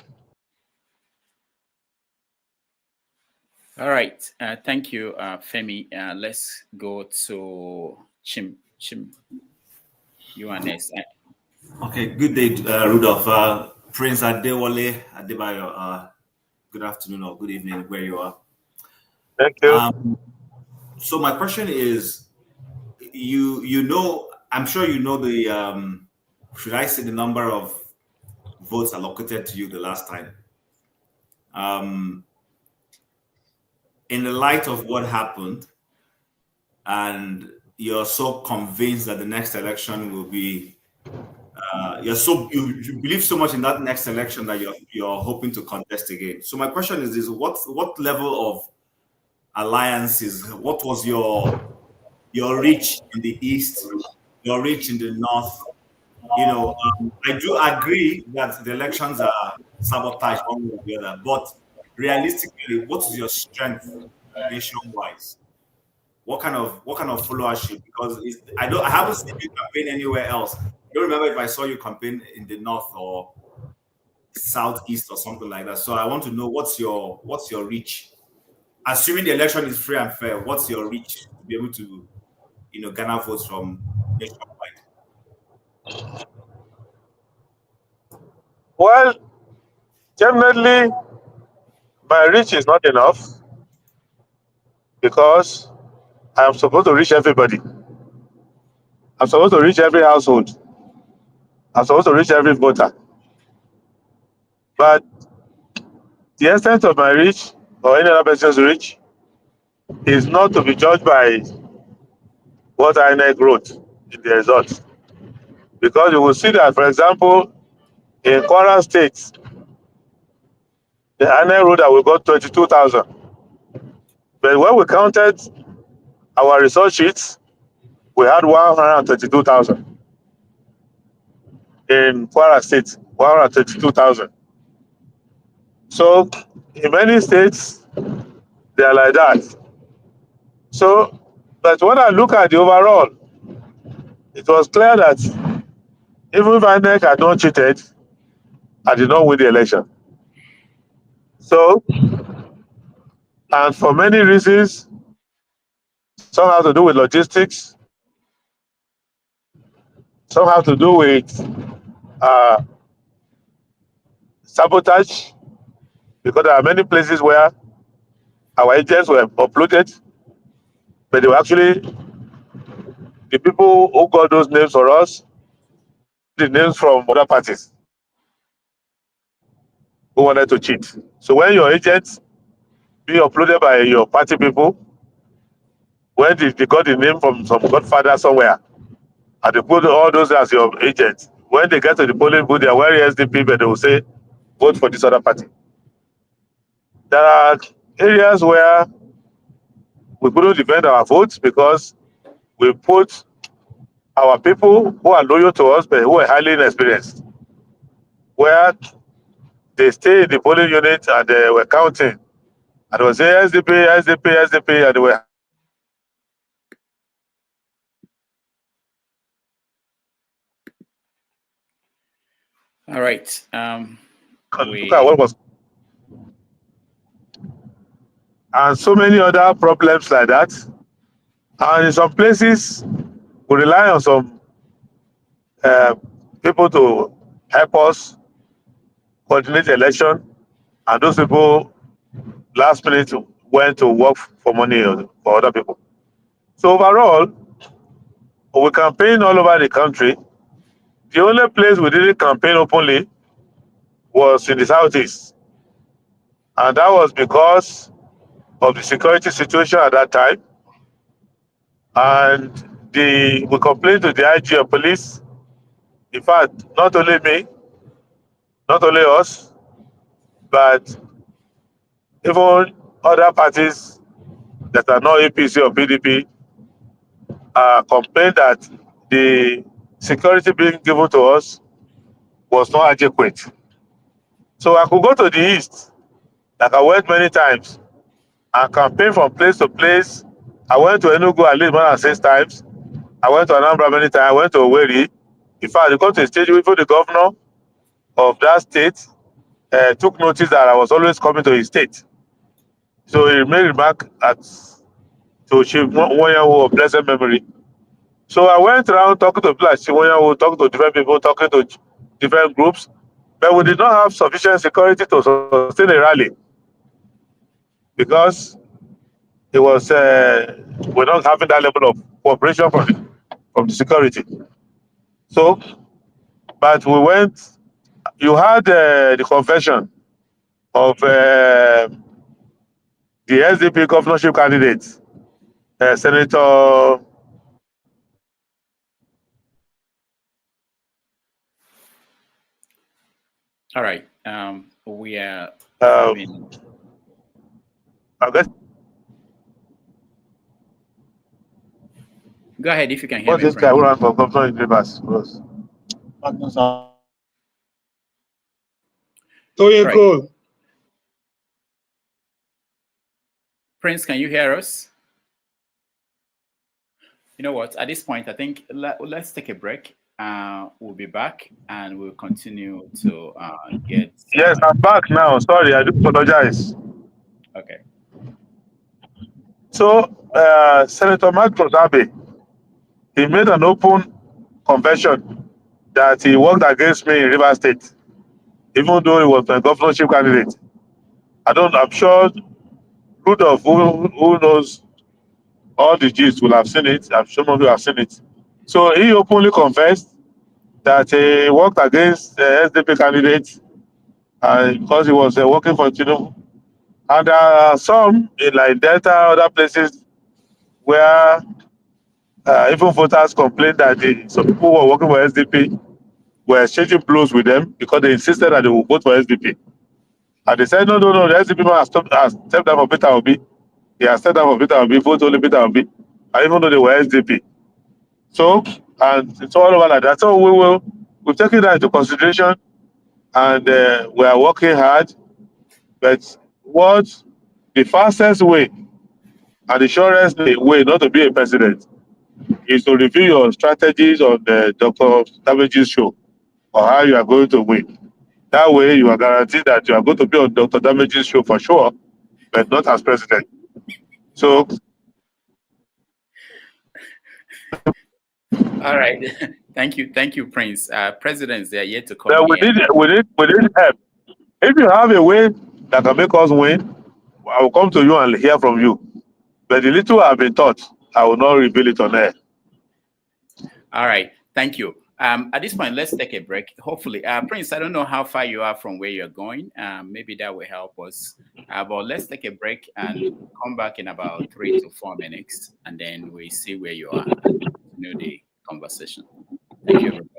All right. Thank you, Femi. Let's go to Chim. You are next. Okay. Good day, Rudolph. Prince Adewole Adebayo. Good afternoon or good evening, where you are. Thank you. So my question is, you know, I'm sure you know the should I say the number of votes allocated to you the last time? In the light of what happened, and you're so convinced that the next election will be, you believe so much in that next election that you're hoping to contest again. So my question is what level of alliances? What was your reach in the east, your reach in the north? You know, I do agree that the elections are sabotaged one way or the other, but realistically, what is your strength nation-wise? What kind of followership? Because I haven't seen you campaign anywhere else. I don't remember if I saw you campaign in the north or southeast or something like that. So I want to know what's your reach. Assuming the election is free and fair, what's your reach to be able to, garner votes from nationwide? Well, definitely my reach is not enough because I'm supposed to reach everybody. I'm supposed to reach every household. I'm supposed to reach every voter. But the extent of my reach or any other person's reach is not to be judged by what INEC wrote in the results. Because you will see that, for example, in Kwara State, the INEC wrote that we got 22,000. But when we counted our result sheets, we had 132,000. In Kwara State, 132,000. So in many states, they are like that. So, but when I look at the overall, it was clear that even if INEC had not cheated, I did not win the election. So, and for many reasons, some have to do with logistics, some have to do with sabotage, because there are many places where our agents were uploaded, but they were actually the people who got those names for us, the names from other parties who wanted to cheat. So when your agents be uploaded by your party people, when they got the name from some godfather somewhere, and they put all those as your agents, when they get to the polling booth, they are wearing SDP, but they will say, vote for this other party. There are areas where we couldn't defend our votes because we put our people who are loyal to us, but who are highly inexperienced, where they stay in the polling unit and they were counting And they were saying SDP, and they were. All right. Look at what was. And so many other problems like that. And in some places, we rely on some people to help us coordinate election, and those people last minute went to work for money for other people. So overall, we campaign all over the country. The only place we didn't campaign openly was in the southeast, and that was because of the security situation at that time. And we complained to the IG of police. In fact, not only me, not only us, but even other parties that are not APC or PDP complained that the security being given to us was not adequate. So I could go to the east, like I went many times, and campaign from place to place. I went to Enugu at least more than 6 times. I went to Anambra many times. I went to Owerri. In fact, I got to a stage where the governor of that state took notice that I was always coming to his state. So he made remark to Chief Nwanyawo of blessed memory. So I went around talking to people like Chief Nwanyawo, talking to different people, talking to different groups, but we did not have sufficient security to sustain a rally because it was we're not having that level of cooperation from the security. So, but we went. You had the confession of the SDP governorship candidate, Senator. All right. We are. I guess. Go ahead if you can hear What's me. This guy who ran for governor in Rivers? Right. Prince, can you hear us? You know what? At this point, I think let's take a break. We'll be back and we'll continue to get. Yes, I'm back now. Sorry, I do apologize. Okay. So, Senator Marcus Abe, he made an open confession that he worked against me in Rivers State, even though he was my governorship candidate. I'm sure Rudolph, who knows all the G's, will have seen it. I'm sure most of you have seen it. So he openly confessed that he worked against the SDP candidate because he was working for Tinubu. And there are some in like Delta, other places where even voters complained that some people who were working for SDP were exchanging blows with them because they insisted that they would vote for SDP. And they said, no, the SDP man has stepped down for Peter Obi. He has stepped down for Peter Obi, vote only Peter Obi. And even though they were SDP. So, and it's all over like that. So we've taken that into consideration and we are working hard. But what the fastest way and the surest way not to be a president is to review your strategies on the Dr. Damage's show or how you are going to win. That way, you are guaranteed that you are going to be on Dr. Damage's show for sure, but not as president. So, all right. Thank you, Prince. Presidents, they are yet to come. We need help. If you have a way that can make us win, I will come to you and hear from you. But the little I've been taught, I will not reveal it on air. All right. Thank you. At this point, let's take a break. Hopefully, Prince, I don't know how far you are from where you're going. Maybe that will help us. But let's take a break and come back in about 3 to 4 minutes, and then we see where you are and continue the conversation. Thank you, everybody.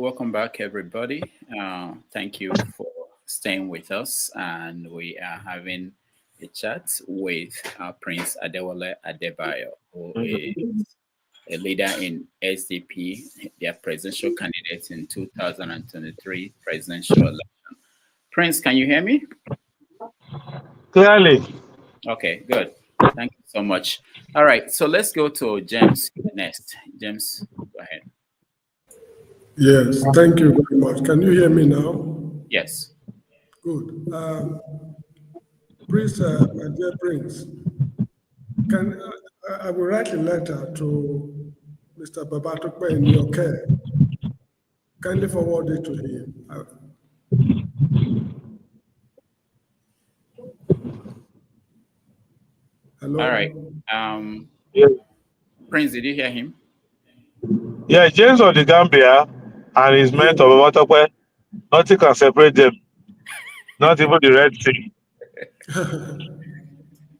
Welcome back, everybody. Thank you for staying with us. And we are having a chat with Prince Adewole Adebayo, who is a leader in SDP, their presidential candidate in 2023 presidential election. Prince, can you hear me? Clearly. Okay, good. Thank you so much. All right, so let's go to James next. James, go ahead. Yes, thank you very much. Can you hear me now? Yes. Good. Prince, my dear Prince, I will write a letter to Mr. Babatokpe in your care. Kindly forward it to him. Hello? All right. Yeah. Prince, did you hear him? Yeah, James of the Gambia and his mentor, Babatokpe, nothing can separate them. Not even the Red Sea.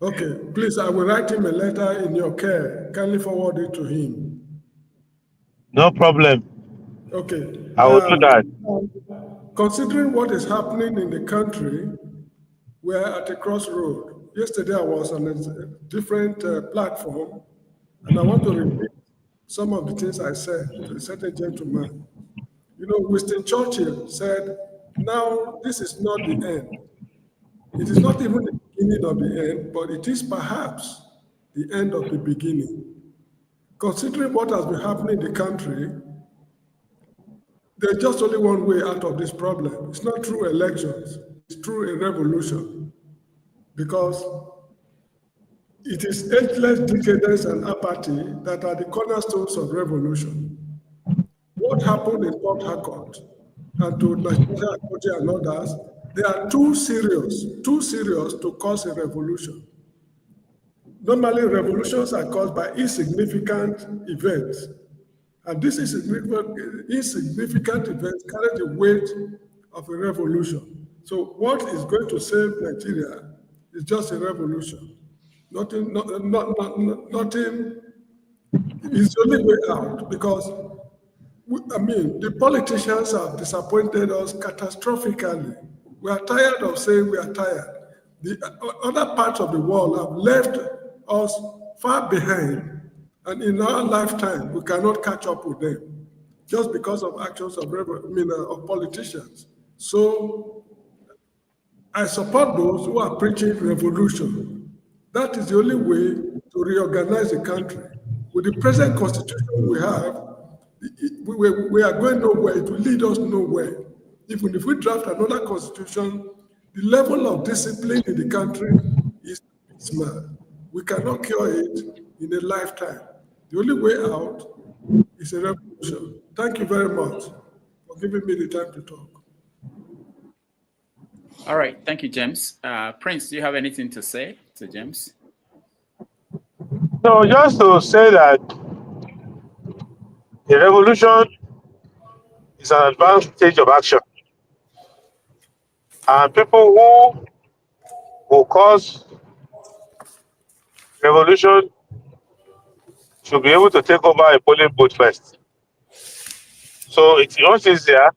Okay, please, I will write him a letter in your care. Kindly forward it to him. No problem. Okay. I will do that. Considering what is happening in the country, we're at a crossroad. Yesterday, I was on a different platform, and I want to repeat some of the things I said to a certain gentleman. You know, Winston Churchill said, now this is not the end. It is not even the beginning of the end, but it is perhaps the end of the beginning. Considering what has been happening in the country, there's just only one way out of this problem. It's not through elections, it's through a revolution. Because it is ageless decadence and apathy that are the cornerstones of revolution. What happened in Port Harcourt and to Nigeria and others, they are too serious to cause a revolution. Normally, revolutions are caused by insignificant events. And this insignificant events carry the weight of a revolution. So what is going to save Nigeria is just a revolution. Nothing is the only way out, because the politicians have disappointed us catastrophically. We are tired of saying we are tired. The other parts of the world have left us far behind, and in our lifetime, we cannot catch up with them just because of actions of politicians. So I support those who are preaching revolution. That is the only way to reorganize the country. With the present constitution we have, we are going nowhere. It will lead us nowhere. Even if we draft another constitution, the level of discipline in the country is small. We cannot cure it in a lifetime. The only way out is a revolution. Thank you very much for giving me the time to talk. All right, thank you, James. Prince, do you have anything to say to James? No, just to say that the revolution is an advanced stage of action. And people who will cause revolution should be able to take over a polling booth first. So it's much easier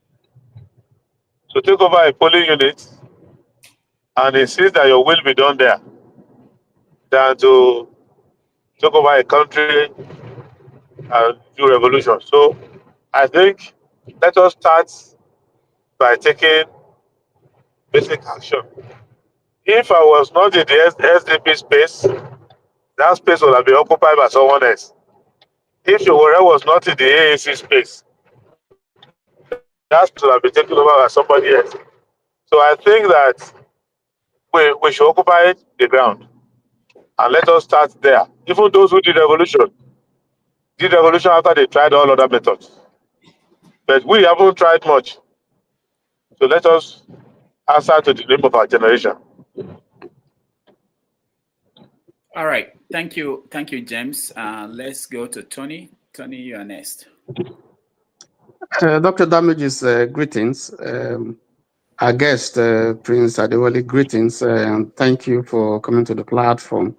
to take over a polling unit and insist that your will be done there than to take over a country and do revolution. So I think let us start by taking basic action. If I was not in the SDP space, that space would have been occupied by someone else. If Showore was not in the AAC space, that space would have been taken over by somebody else. So I think that we should occupy the ground and let us start there. Even those who did revolution after they tried all other methods. But we haven't tried much. So let us answer to the name of our generation. All right, thank you, James. Let's go to Tony. Tony, you are next. Dr. Damage's greetings. Our guest, Prince Adewole, greetings, and thank you for coming to the platform.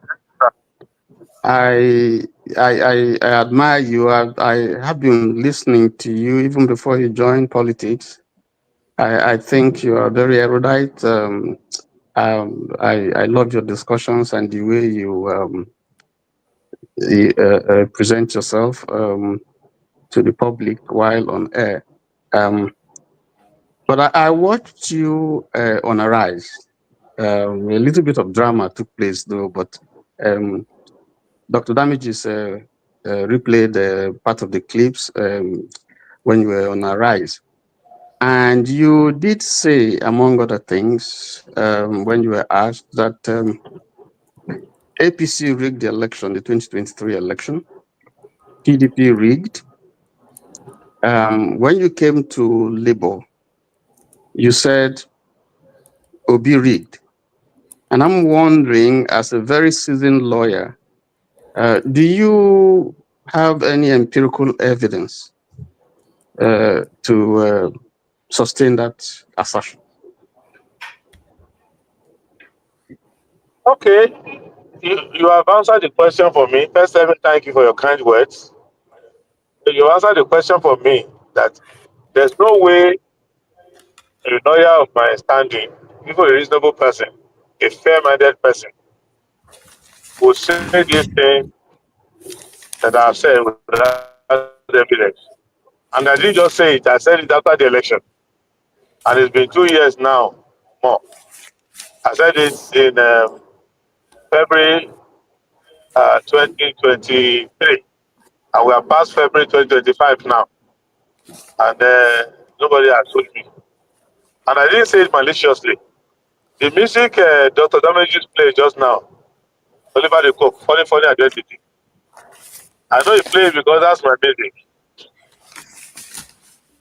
I I admire you. I have been listening to you even before you joined politics. I think you are very erudite. I love your discussions and the way you present yourself to the public while on air. But I watched you on Arise. A little bit of drama took place though, but Dr. Damages replayed part of the clips when you were on Arise. And you did say, among other things, when you were asked that APC rigged the election, the 2023 election, PDP rigged. When you came to Labour, you said Obi rigged. And I'm wondering, as a very seasoned lawyer, do you have any empirical evidence to sustain that assertion? Okay, you have answered the question for me. First, let me thank you for your kind words. You answered the question for me that there's no way a lawyer of my standing, even a reasonable person, a fair-minded person, would say this thing that I've said without evidence. And I didn't just say it, I said it after the election. And it's been 2 years now, more. I said it in February 2023. And we are past February 2025 now. And nobody has told me. And I didn't say it maliciously. The music Dr. Damages played just now, Oliver the Cook, Funny Funny Identity. I know he played because that's my music.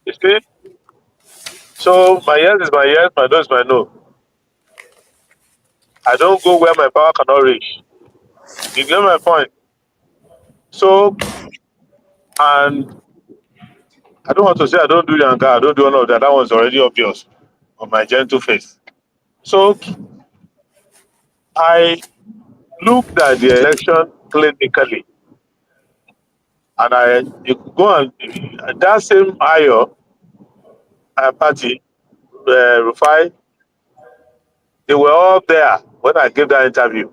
You see? So my yes is my yes, my no is my no. I don't go where my power cannot reach. You get my point? So, and I don't want to say I don't do Yanga, I don't do all of that. That one's already obvious on my gentle face. So I looked at the election clinically. And you go and that same Ayo party, Rufai, they were all there when I gave that interview.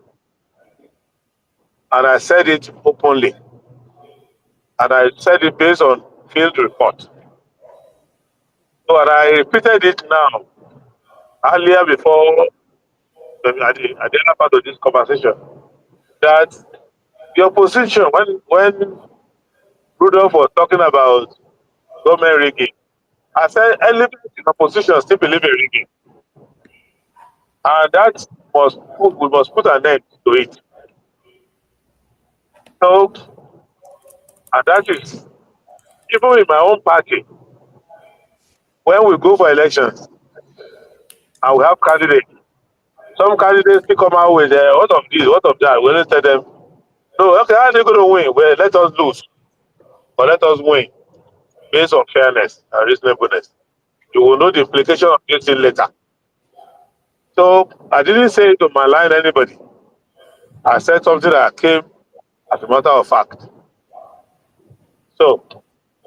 And I said it openly. And I said it based on field report. So and I repeated it now, earlier before at the other part of this conversation, that the opposition, when Rudolph was talking about government rigging, I said elements in opposition still believe in rigging. And that we must put an end to it. So, and that is, even in my own party, when we go for elections and we have candidates, some candidates still come out with what of this, what of that. We always tell them, no, okay, how are they going to win? Well, let us lose, or let us win based on fairness and reasonableness. You will know the implication of this thing later. So I didn't say to malign anybody. I said something that came as a matter of fact. So,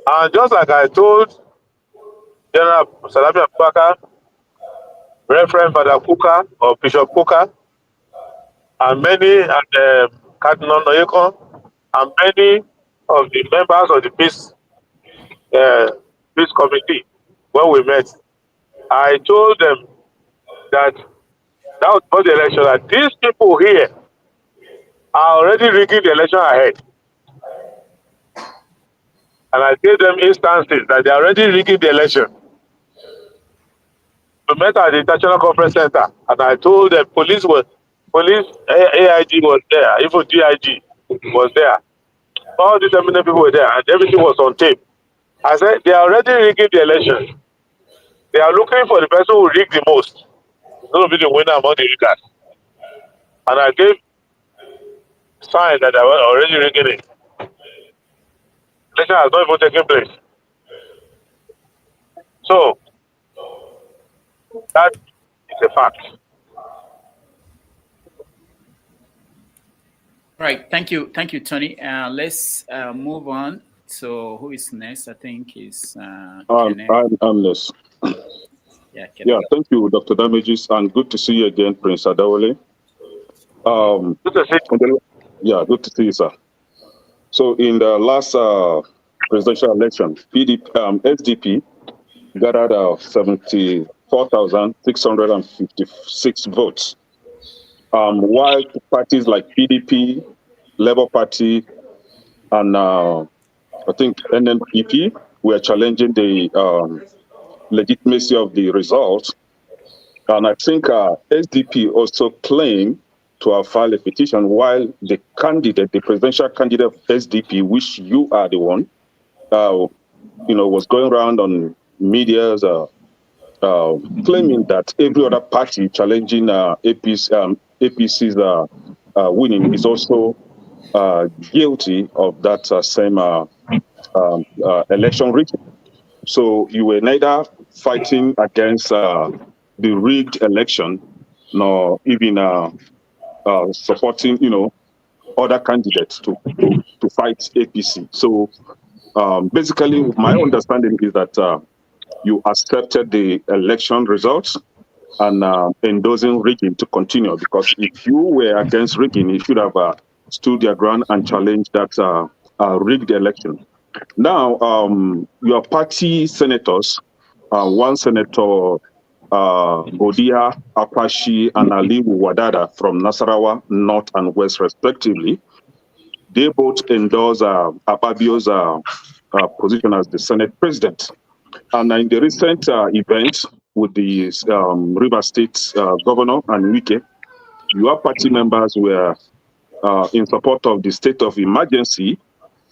and just like I told General Salami Abubakar, Reverend Father Kuka or Bishop Kuka, and many, and Cardinal Noyeko, and many of the members of the peace committee, when we met, I told them that was not the election, that these people here are already rigging the election ahead. And I gave them instances that they are already rigging the election. We met at the International Conference Center, and I told them police, AIG was there, even DIG was there. All these eminent people were there, and everything was on tape. I said, they are already rigging the election. They are looking for the person who rigged the most. It's going to be the winner among the riggers. And I gave sign that I was already rigging it. Election has not even taken place. So, that is a fact. Right. Thank you, Tony. Let's move on. So who is next? I think is I'm next. Yeah, yeah, thank you, Dr. Damages, and good to see you again, Prince Adewole. Yeah, good to see you, sir. So in the last presidential election, SDP gathered 74,656 votes, while parties like PDP, Labour Party, and I think NNPP were challenging the legitimacy of the results. And I think SDP also claimed to have filed a petition, while the candidate, the presidential candidate of SDP, which you are the one, was going around on media claiming that every other party challenging APC's winning is also guilty of that same election rigging. So you were neither fighting against the rigged election, nor even supporting, other candidates to fight APC. So basically, my understanding is that you accepted the election results and endorsing rigging to continue, because if you were against rigging, you should have stood your ground and challenged that rigged election. Now, your party senators, one senator, Godia Apashi and Aliu Wadada from Nasarawa North and West, respectively, they both endorse Akpabio's position as the Senate president. And in the recent event with the River State governor and Wike, your party members were in support of the state of emergency,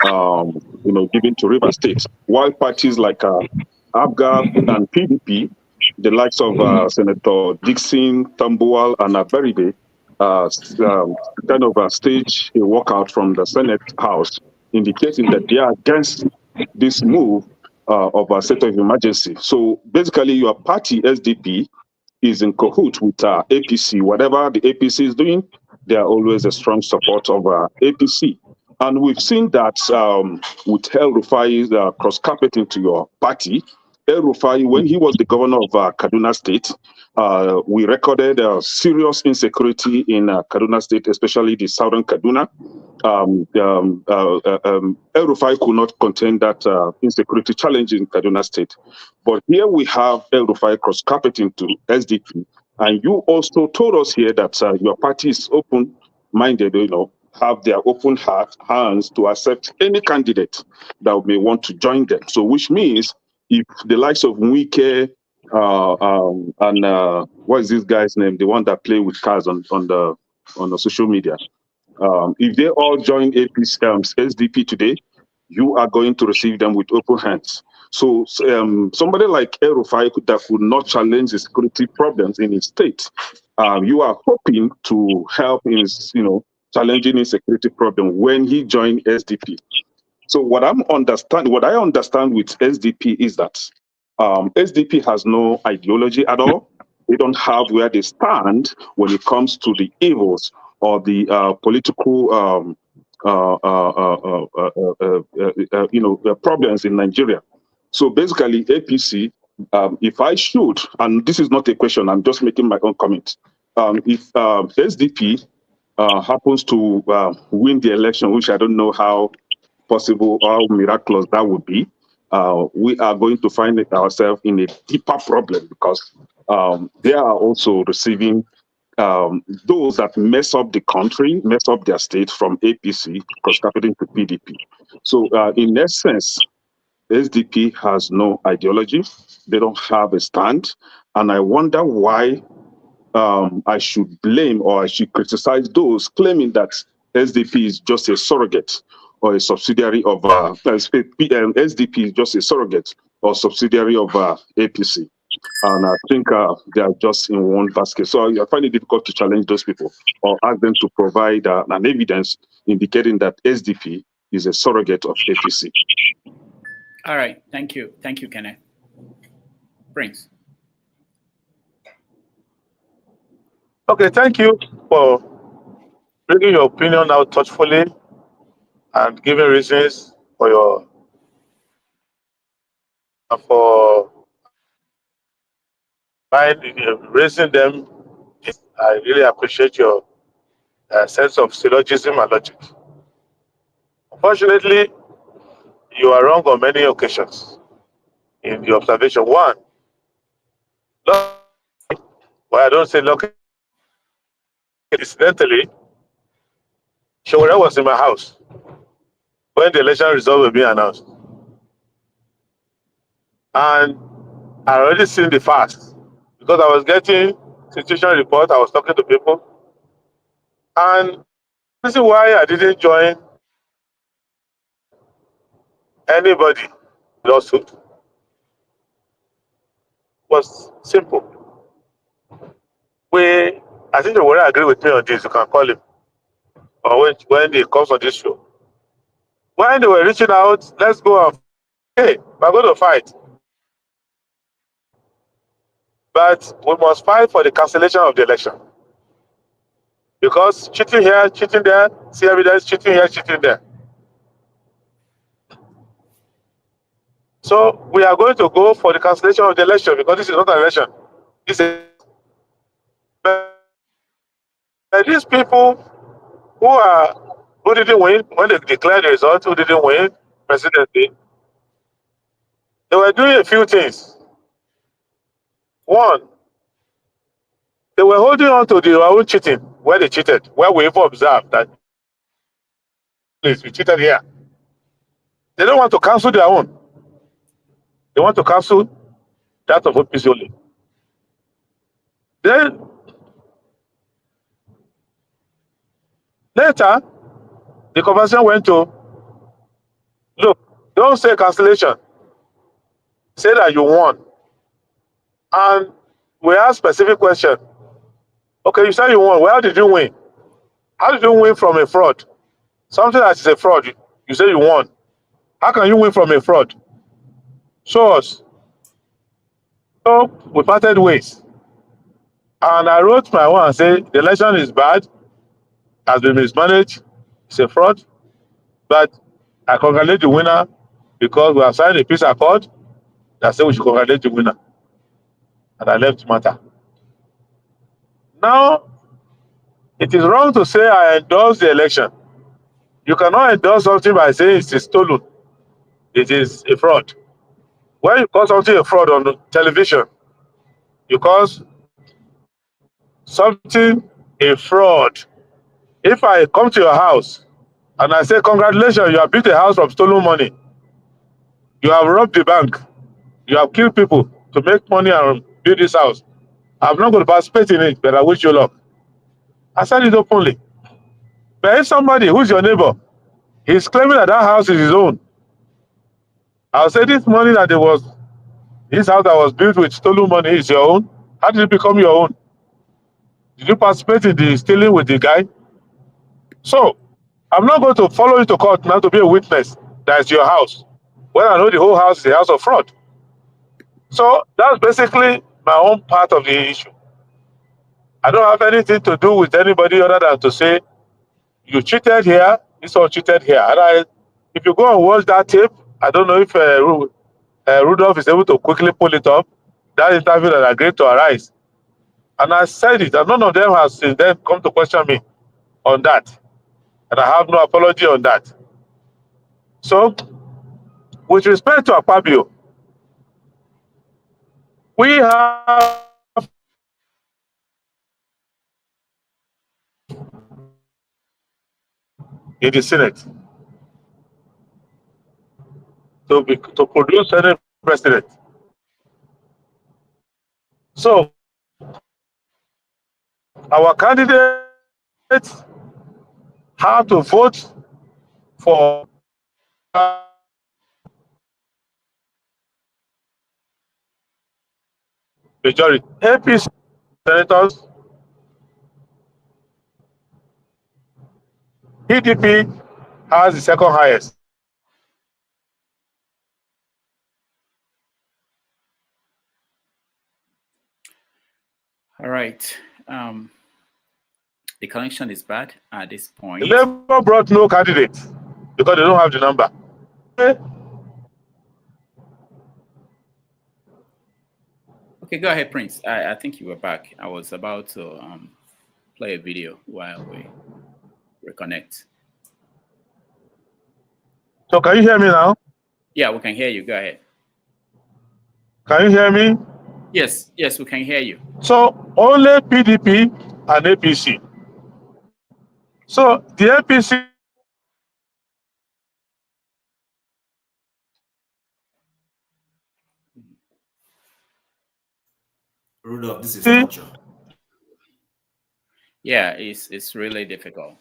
given to River State, while parties like ABGA and PDP, the likes of Senator Dixon, Tambuwal, and Bridee, kind of stage a walkout from the Senate House, indicating that they are against this move of a state of emergency. So basically, your party, SDP, is in cahoot with APC. Whatever the APC is doing, they are always a strong support of APC. And we've seen that with el-Rufai's cross-carpeting to your party. El-Rufai, when he was the governor of Kaduna State, we recorded serious insecurity in Kaduna State, especially the southern Kaduna. El-Rufai could not contain that insecurity challenge in Kaduna State. But here we have el-Rufai cross-carpeting to SDP. And you also told us here that your party is open-minded, have their open hands to accept any candidate that may want to join them. So which means if the likes of Wike and what is this guy's name, the one that play with cars on the social media, if they all join SDP today, you are going to receive them with open hands. So somebody like el-Rufai that could not challenge the security problems in his state, you are hoping to help in his, challenging his security problem when he joined SDP. So what I understand with SDP is that SDP has no ideology at all. They don't have where they stand when it comes to the evils or the political problems in Nigeria. So basically, APC, if I should, and this is not a question, I'm just making my own comment. If SDP happens to win the election, which I don't know how possible or how miraculous that would be, we are going to find ourselves in a deeper problem, because they are also receiving those that mess up the country, mess up their state from APC, cross-carpeting to PDP. So in essence, SDP has no ideology. They don't have a stand. And I wonder why I should blame or I should criticize those claiming that SDP is just a surrogate or a subsidiary of SDP is just a surrogate or subsidiary of APC. And I think they are just in one basket. So I find it difficult to challenge those people or ask them to provide an evidence indicating that SDP is a surrogate of APC. All right. Thank you. Thank you, Kenneth. Prince. Okay, thank you for bringing your opinion out thoughtfully and giving reasons for your for raising them. I really appreciate your sense of syllogism and logic. Unfortunately, you are wrong on many occasions in the observation. One, well, I don't say lucky. Incidentally, Showore was in my house when the election result was being announced. And I already seen the fast because I was getting situation report, I was talking to people. And the reason why I didn't join anybody lawsuit was simple. I think they will agree with me on this, you can call him, or when they come on this show. When they were reaching out, let's go and hey, we're going to fight. But we must fight for the cancellation of the election. Because cheating here, cheating there, see evidence, cheating here, cheating there. So we are going to go for the cancellation of the election because this is not an election. This is these people who didn't win when they declared the result, who didn't win presidency, they were doing a few things. One, they were holding on to their own cheating where they cheated, where we even observed that we cheated here. They don't want to cancel their own. They want to cancel that of OPC only. Then later, the conversation went to, look, don't say cancellation. Say that you won. And we asked specific question. Okay, you said you won. Well, how did you win? How did you win from a fraud? Something that is a fraud. You say you won. How can you win from a fraud? Show us. So we parted ways. And I wrote my one and say the election is bad, has been mismanaged, it's a fraud. But I congratulate the winner because we have signed a peace accord that says we should congratulate the winner. And I left the matter. Now, it is wrong to say I endorse the election. You cannot endorse something by saying it is stolen. It is a fraud. When you call something a fraud on television, you call something a fraud. If I come to your house and I say, congratulations, you have built a house from stolen money, you have robbed the bank, you have killed people to make money and build this house, I'm not going to participate in it, but I wish you luck. I said it openly. But if somebody who's your neighbor, he's claiming that that house is his own, I'll say this money that this house that was built with stolen money is your own. How did it become your own? Did you participate in the stealing with the guy? So, I'm not going to follow you to court now to be a witness that it's your house, when I know the whole house is a house of fraud. So, that's basically my own part of the issue. I don't have anything to do with anybody other than to say, you cheated here, this one cheated here. And if you go and watch that tape, I don't know if Rudolph is able to quickly pull it up, that interview that agreed to arise. And I said it, and none of them has since then come to question me on that. And I have no apology on that. So, with respect to Akpabio, we have in the Senate to produce any president. So, our candidates have to vote for majority. APC senators, PDP has the second highest. All right. The connection is bad at this point. The Labour brought no candidate because they don't have the number. Okay, go ahead, Prince. I think you were back. I was about to play a video while we reconnect. So can you hear me now? Yeah, we can hear you. Go ahead. Can you hear me? Yes, we can hear you. So only PDP and APC. So the APC. Rudolph, this is torture. Yeah, it's really difficult.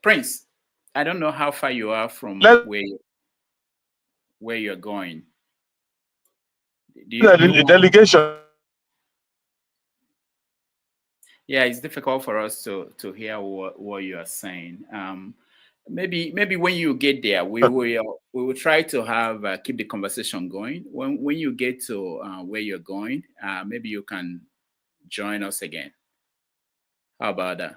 Prince, I don't know how far you are from where you're going. The delegation. Yeah, it's difficult for us to hear what you are saying. Maybe when you get there, we will try to have keep the conversation going. When you get to where you're going, maybe you can join us again. How about that?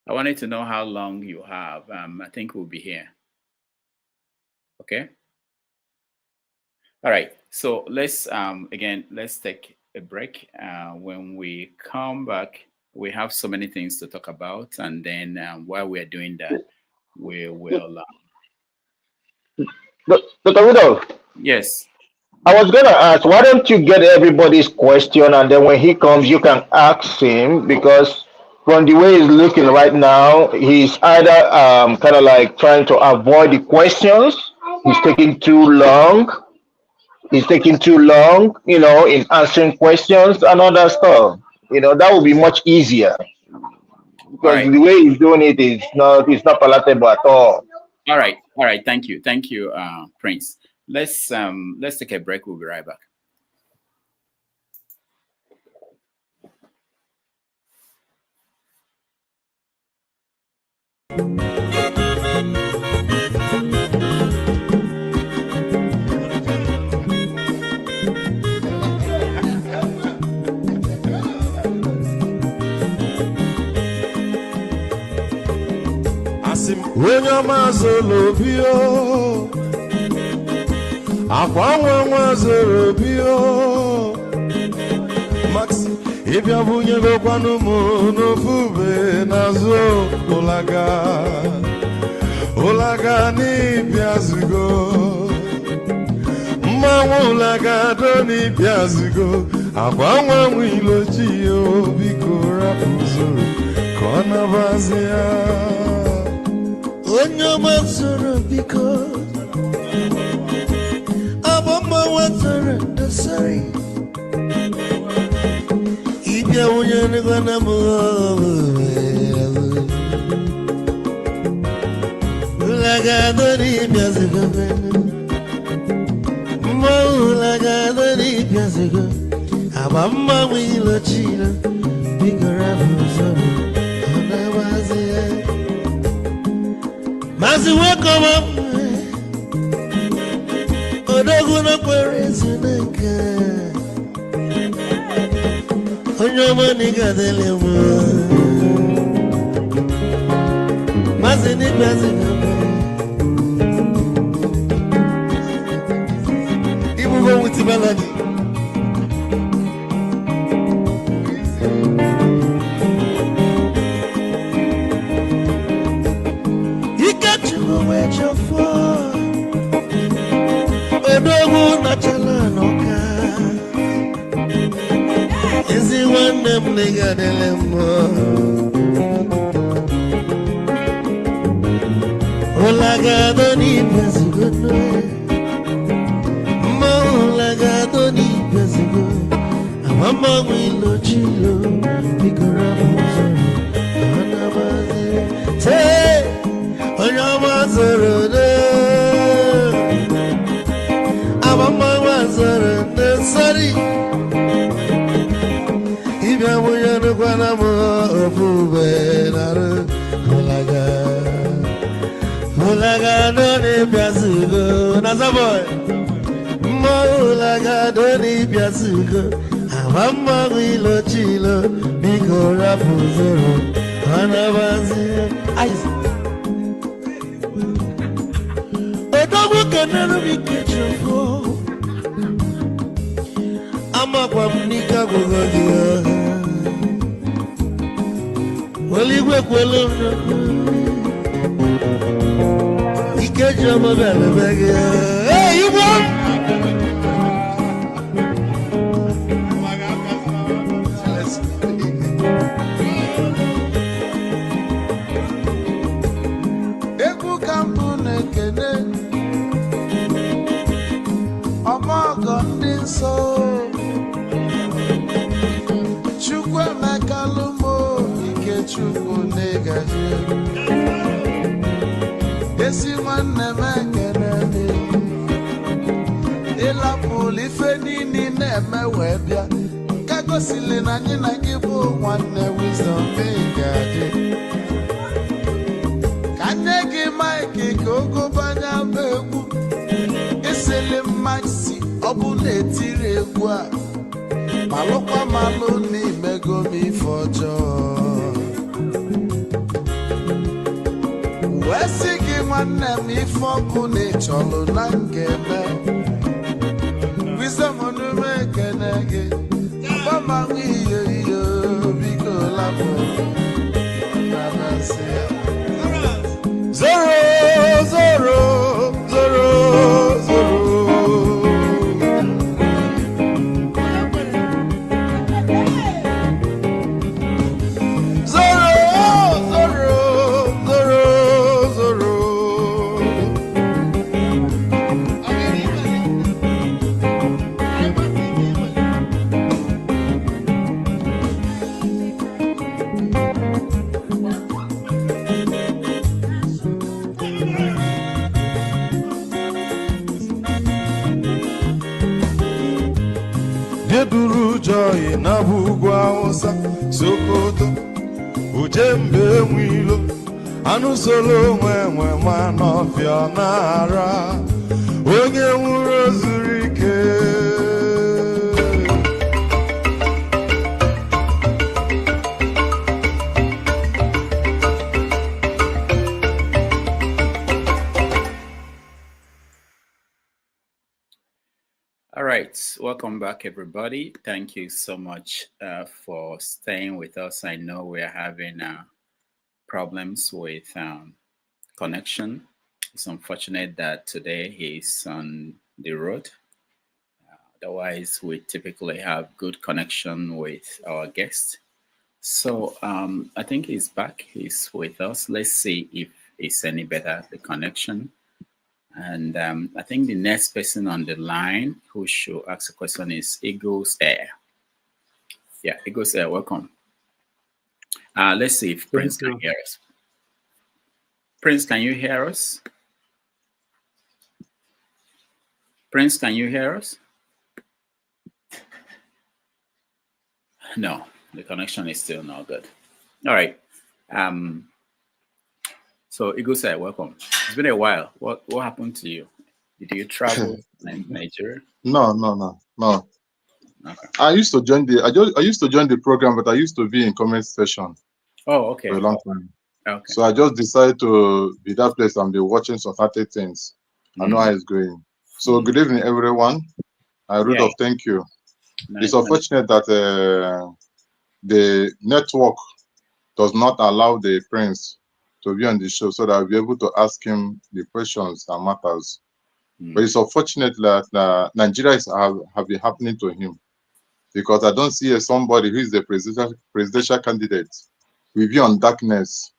I wanted to know how long you have. I think we'll be here. Okay. All right. So let's let's take a break. When we come back, we have so many things to talk about, and then while we're doing that, we will. Dr. Rudolph. Yes. I was gonna ask, why don't you get everybody's question, and then when he comes, you can ask him, because from the way he's looking right now, he's either kind of like trying to avoid the questions. He's taking too long. In answering questions and all that stuff. That would be much easier, because the way he's doing it is not palatable at all. All right. Thank you, Prince. Let's take a break. We'll be right back. When your mazolo bio, akwa mazolo bio, Max, if you bunye go kwanu mo no fube nazo olaga ni biazigo, ulaga do ni biazigo, akwa mwilo chiyo bikora puzuru kona bazia. Onyo mazoro biko abamba watara dasari ibya unyane gwana mo ulaga dori biazigo mo ulaga dori biazigo abamba wilo chila bigora buzoro ona wazia. As you wake up, Odoguna Parizanaka, on your money got the lemon. Mazini Bazika, you will go with the melody. Where'd you fall? Odogu Natala Noka. Is he one them nigga de lemo? Olaga doni pesigo mo olaga doni pesigo. Amama wilo chilo bigora bozo. Anabaze say. Sorry, if I were to go Olaga doni biasugo, Nazaboy. Olaga doni biasugo. Amama wilo chilo. biko rapu zero anabazi Odogu kenelu bikechofo Ama kwa mnika kugogia Waligwe kwelo Ikeja mabele bege Hey, you want? Eku kampu nekene Omogo ndi nso Chukwe mekalumo Ike chukwu negaji Esi nwanne mekene Ịlapụl ife nini na-eme wee bịa Kagosili na anyị na gị bụ nwanne wisdom gaji Ka nne gị maịkị ka ogobanya bụ egwu Isili mmaksi ọ bụ na-etiri egwu a Malụkwa malụ n'imego m ife ọjọọ Wee sị gị nwanne m ife ọkụ na-echọlụ na ngeme Wisdom onume ekene gị Bama nwiyo iyo biko lapụ Nabasị ya Zoro, zoro, zoro, zoro Deburu joy na bugwa Hausa Sokoto Ujembe mwilo Anu solo nwe ma n'ọfịa n'ara Onye nwụrụ zuru ike All right, welcome back, everybody. Thank you so much for staying with us. I know we're having problems with connection. It's unfortunate that today he's on the road. Otherwise, we typically have good connection with our guest. So I think he's back. He's with us. Let's see if it's any better, the connection. And I think the next person on the line who should ask a question is Eagles Air. Yeah, Eagles Air, welcome. Let's see if Prince can hear us. Prince, can you hear us? Prince, can you hear us? No, the connection is still not good. All right. So Eagles Air, welcome. It's been a while. What happened to you? Did you travel in Nigeria? No. Okay. I used to join the program, but I used to be in comment section. Oh, okay. For a long time. Okay. So I just decided to be that place and be watching some other things. I know how it's going. So good evening, everyone. Rudolph, thank you. Nice. It's unfortunate that the network does not allow the Prince to be on the show so that I'll be able to ask him the questions that matters. But it's unfortunate that Nigeria have been happening to him, because I don't see somebody who is the presidential candidate will be on darkness.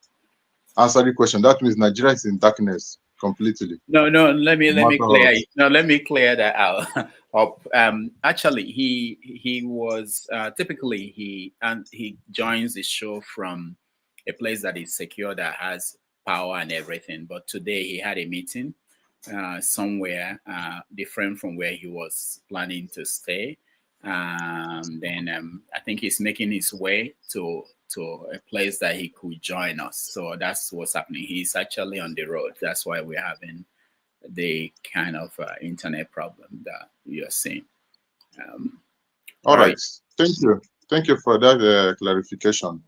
Answer the question. That means Nigeria is in darkness completely. No. Let me clear that out. Actually, he was typically he joins the show from a place that is secure, that has power and everything. But today he had a meeting somewhere different from where he was planning to stay. Then I think he's making his way to a place that he could join us. So that's what's happening. He's actually on the road. That's why we're having the kind of internet problem that you're seeing. All right. Thank you. Thank you for that clarification.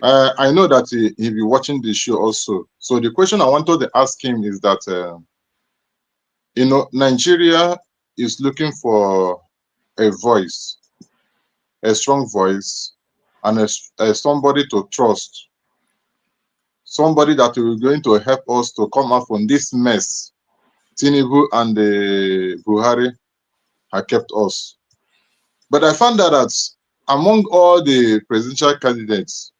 I know that he'll be watching the show also. So the question I wanted to ask him is that, Nigeria is looking for a voice, a strong voice, and a somebody to trust, somebody that will be going to help us to come out from this mess Tinubu and Buhari have kept us. But I found out that among all the presidential candidates,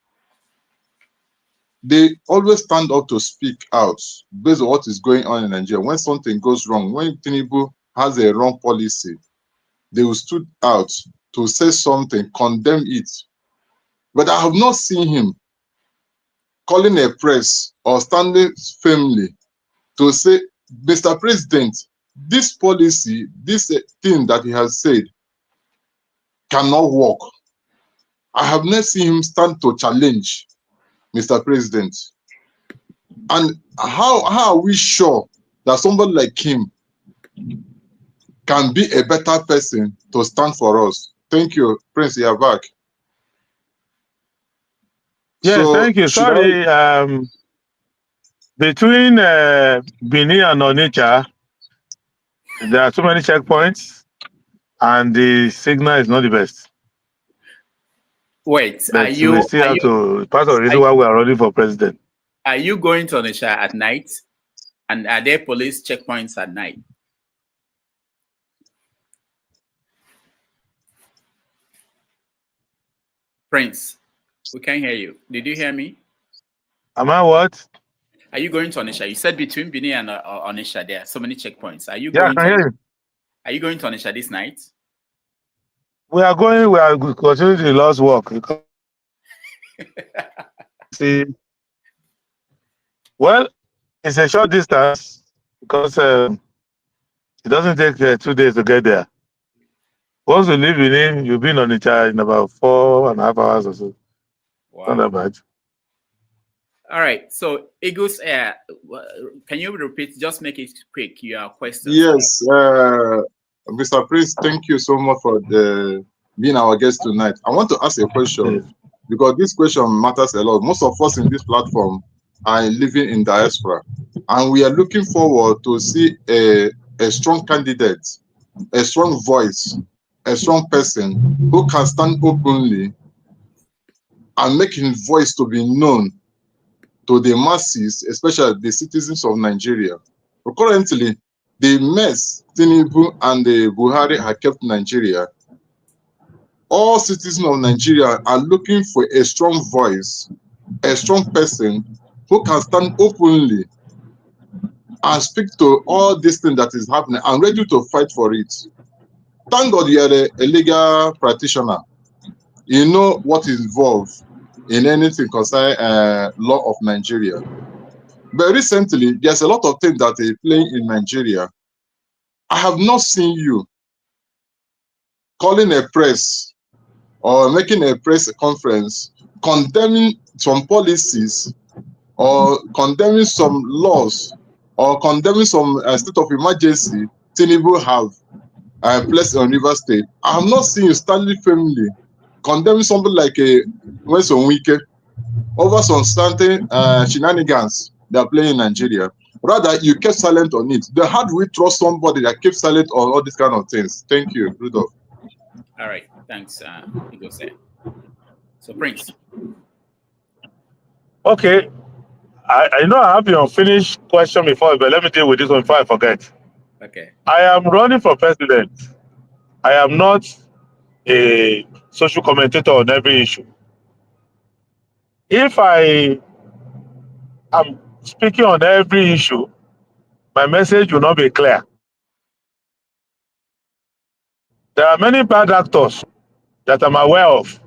they always stand up to speak out based on what is going on in Nigeria. When something goes wrong, when Tinubu has a wrong policy, they will stood out to say something, condemn it. But I have not seen him calling a press or standing firmly to say, Mr. President, this policy, this thing that he has said cannot work. I have not seen him stand to challenge Mr. President. And how are we sure that somebody like him can be a better person to stand for us? Thank you, Prince, you're back. Yes, So, thank you. Sorry, between Bini and Onitsha, there are too many checkpoints, and the signal is not the best. Wait, But we still have to, part of the reason why we are running for president. Are you going to Onitsha at night? And are there police checkpoints at night? Prince, we can't hear you. Did you hear me? Am I what? Are you going to Onitsha? You said between Bini and Onitsha, there are so many checkpoints. Are you Yeah, going I can hear you. Are you going to Onitsha this night? We are continuing the Lord's work. See, well, it's a short distance because it doesn't take 2 days to get there. Once you leave Benin, you'll be in Onitsha in about 4.5 hours or so. Wow. Not that bad. All right. So, Eagles Air, can you repeat? Just make it quick. Your question. Yes, Mr. Prince, thank you so much for being our guest tonight. I want to ask a question because this question matters a lot. Most of us in this platform are living in diaspora, and we are looking forward to see a strong candidate, a strong voice, a strong person who can stand openly and make his voice to be known to the masses, especially the citizens of Nigeria. But currently, the mess Tinubu and the Buhari have kept Nigeria. All citizens of Nigeria are looking for a strong voice, a strong person who can stand openly and speak to all this thing that is happening and ready to fight for it. Thank God you are a legal practitioner. You know what is involved in anything concerning law of Nigeria. But recently, there's a lot of things that are playing in Nigeria. I have not seen you calling a press or making a press conference condemning some policies or condemning some laws or condemning some state of emergency Tinubu have placed on River State. I have not seen you standing firmly condemning something like a Weston Wike over some certain shenanigans they are playing in Nigeria. Rather, you kept silent on it. Then how do we trust somebody that keeps silent on all these kind of things? Thank you, Rudolph. All right, thanks, Eagles Air. So, Prince. Okay. I know I have your unfinished question before, but let me deal with this one before I forget. Okay. I am running for president. I am not a social commentator on every issue. If I am speaking on every issue, my message will not be clear. There are many bad actors that I'm aware of.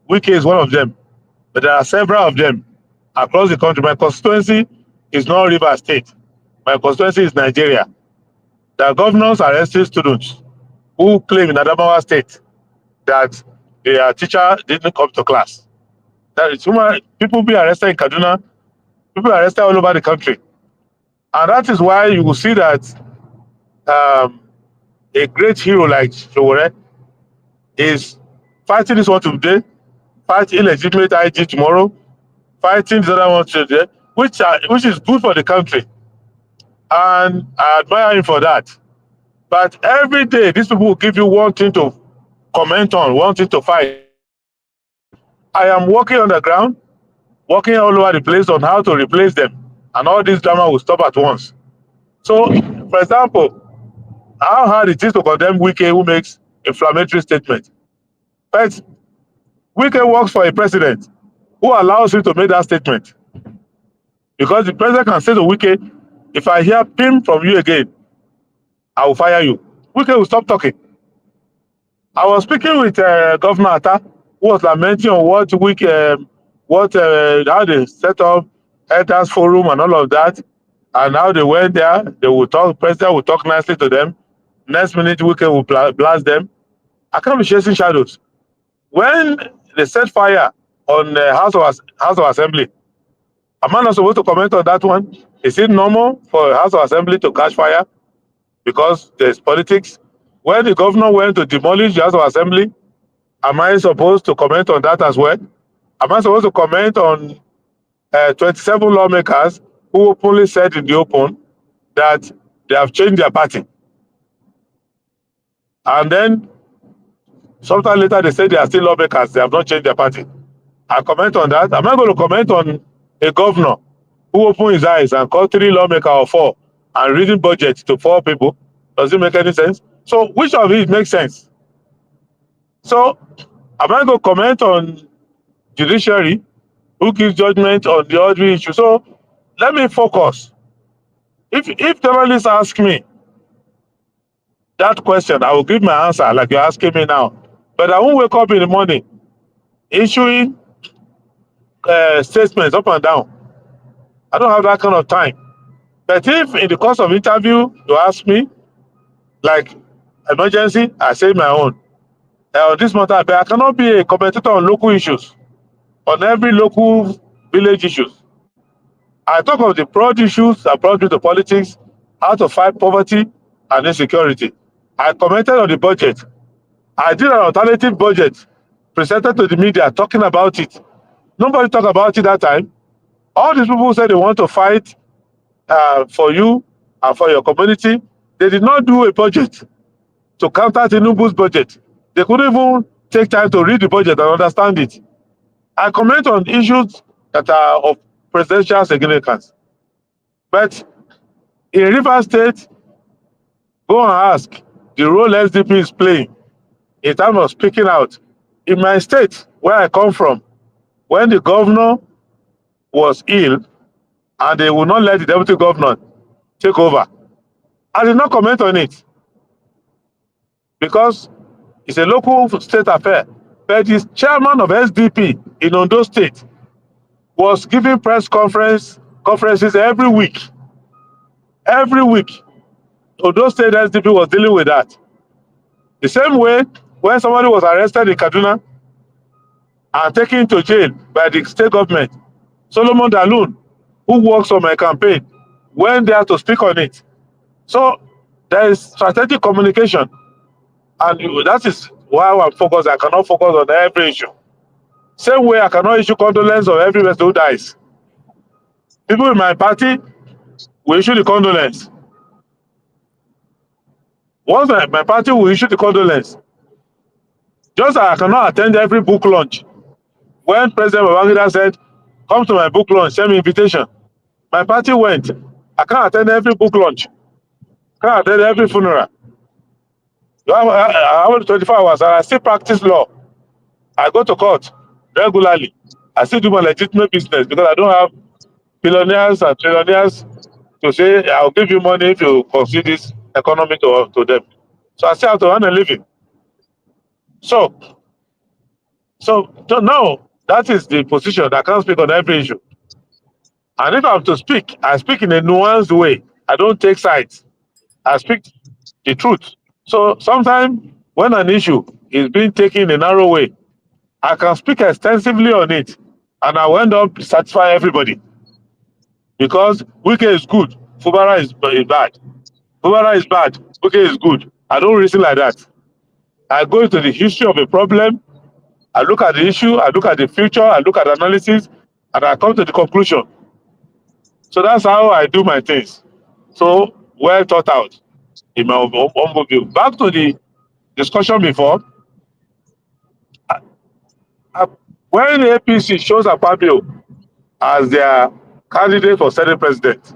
Wike is one of them, but there are several of them across the country. My constituency is not River State. My constituency is Nigeria. There are governors arresting students who claim in Adamawa State that their teacher didn't come to class. That is human. People be arrested in Kaduna. People are arrested all over the country. And that is why you will see that a great hero like Showore is fighting this one today, fight illegitimate IG tomorrow, fighting the other one today, which is good for the country. And I admire him for that. But every day, these people will give you one thing to comment on, one thing to fight. I am working on the ground, working all over the place on how to replace them. And all this drama will stop at once. So, for example, how hard it is to condemn Wike who makes inflammatory statements. But Wike works for a president who allows him to make that statement. Because the president can say to Wike, if I hear PIM from you again, I will fire you. Wike will stop talking. I was speaking with Governor Atta, who was lamenting on what how they set up Elders Forum and all of that, and how they went there. They will talk. President will talk nicely to them. Next minute, Wike will blast them. I can't be chasing shadows. When they set fire on the House of Assembly, am I not supposed to comment on that one? Is it normal for a House of Assembly to catch fire because there's politics? When the governor went to demolish the House of Assembly, am I supposed to comment on that as well? Am I supposed to comment on 27 lawmakers who openly said in the open that they have changed their party? And then sometime later they say they are still lawmakers, they have not changed their party. I comment on that. Am I going to comment on a governor who opened his eyes and called 3 lawmakers or 4 and reading budget to 4 people? Does it make any sense? So which of it makes sense? So am I going to comment on judiciary who gives judgment on the other issue? So let me focus. If journalists ask me that question, I will give my answer like you're asking me now. But I won't wake up in the morning issuing statements up and down. I don't have that kind of time. But if in the course of interview you ask me, like emergency, I say my own. On this matter, but I cannot be a commentator on local issues, on every local village issues. I talk of the broad issues that brought me to politics, how to fight poverty and insecurity. I commented on the budget. I did an alternative budget, presented to the media, talking about it. Nobody talked about it that time. All these people said they want to fight for you and for your community. They did not do a budget to counter Tinubu's budget. They couldn't even take time to read the budget and understand it. I comment on issues that are of presidential significance. But in Rivers State, go and ask the role SDP is playing in terms of speaking out. In my state, where I come from, when the governor was ill and they would not let the deputy governor take over, I did not comment on it because it's a local state affair. But the chairman of SDP in Ondo State was giving press conferences every week. Every week, Ondo State SDP was dealing with that. The same way, when somebody was arrested in Kaduna and taken to jail by the state government, Solomon Dalun, who works on my campaign, went there to speak on it. So there is strategic communication, and that is why I'm focused. I cannot focus on every issue. Same way I cannot issue condolence on every person who dies. People in my party will issue the condolence. Once my party will issue the condolence, just as I cannot attend every book launch. When President Babangida said, come to my book launch, send me invitation, my party went. I can't attend every book launch. I can't attend every funeral. I have 24 hours and I still practice law. I go to court regularly. I still do my legitimate business because I don't have billionaires and trillionaires to say, I'll give you money if you concede this economy to them. So I still have to earn a living. So now that is the position. I can't speak on every issue. And if I have to speak, I speak in a nuanced way. I don't take sides. I speak the truth. So sometimes when an issue is being taken in a narrow way, I can speak extensively on it and I will end up satisfy everybody. Because Wike is good, Fubara is bad. Fubara is bad, Wike is good. I don't reason like that. I go into the history of a problem I look at the issue, I look at the future, I look at the analysis, and I come to the conclusion. So that's how I do my things. So well thought out in my humble view. Back to the discussion before. When the APC shows Akpabio as their candidate for Senate President,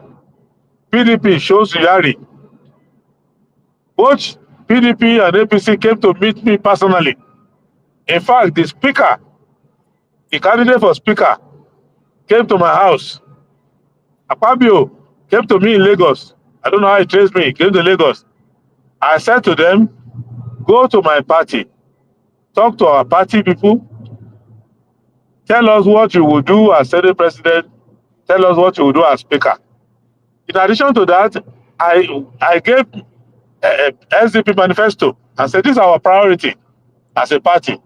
PDP shows Yari. Both PDP and APC came to meet me personally. In fact, the speaker, the candidate for speaker, came to my house. Akpabio came to me in Lagos. I don't know how he traced me. He came to Lagos. I said to them, go to my party, talk to our party people, tell us what you will do as Senate President, tell us what you will do as Speaker. In addition to that, I gave a SDP manifesto and said this is our priority as a party.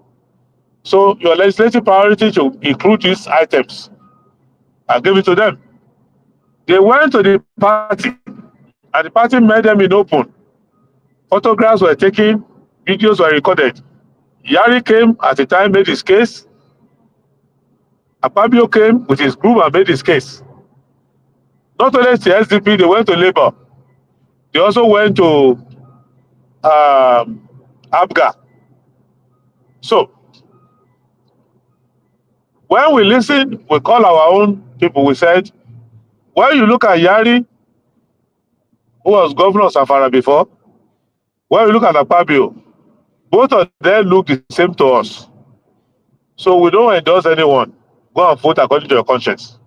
So your legislative priority should include these items. I gave it to them. They went to the party and the party met them in open. Photographs were taken, videos were recorded. Yari came at the time, made his case. Akpabio came with his group and made his case. Not only to SDP, they went to Labour. They also went to ABGA. So, when we listen, we call our own people, we said, when you look at Yari, who was governor of Safara before, when we look at Akpabio, both of them look the same to us. So we don't endorse anyone. Go and vote according to your conscience,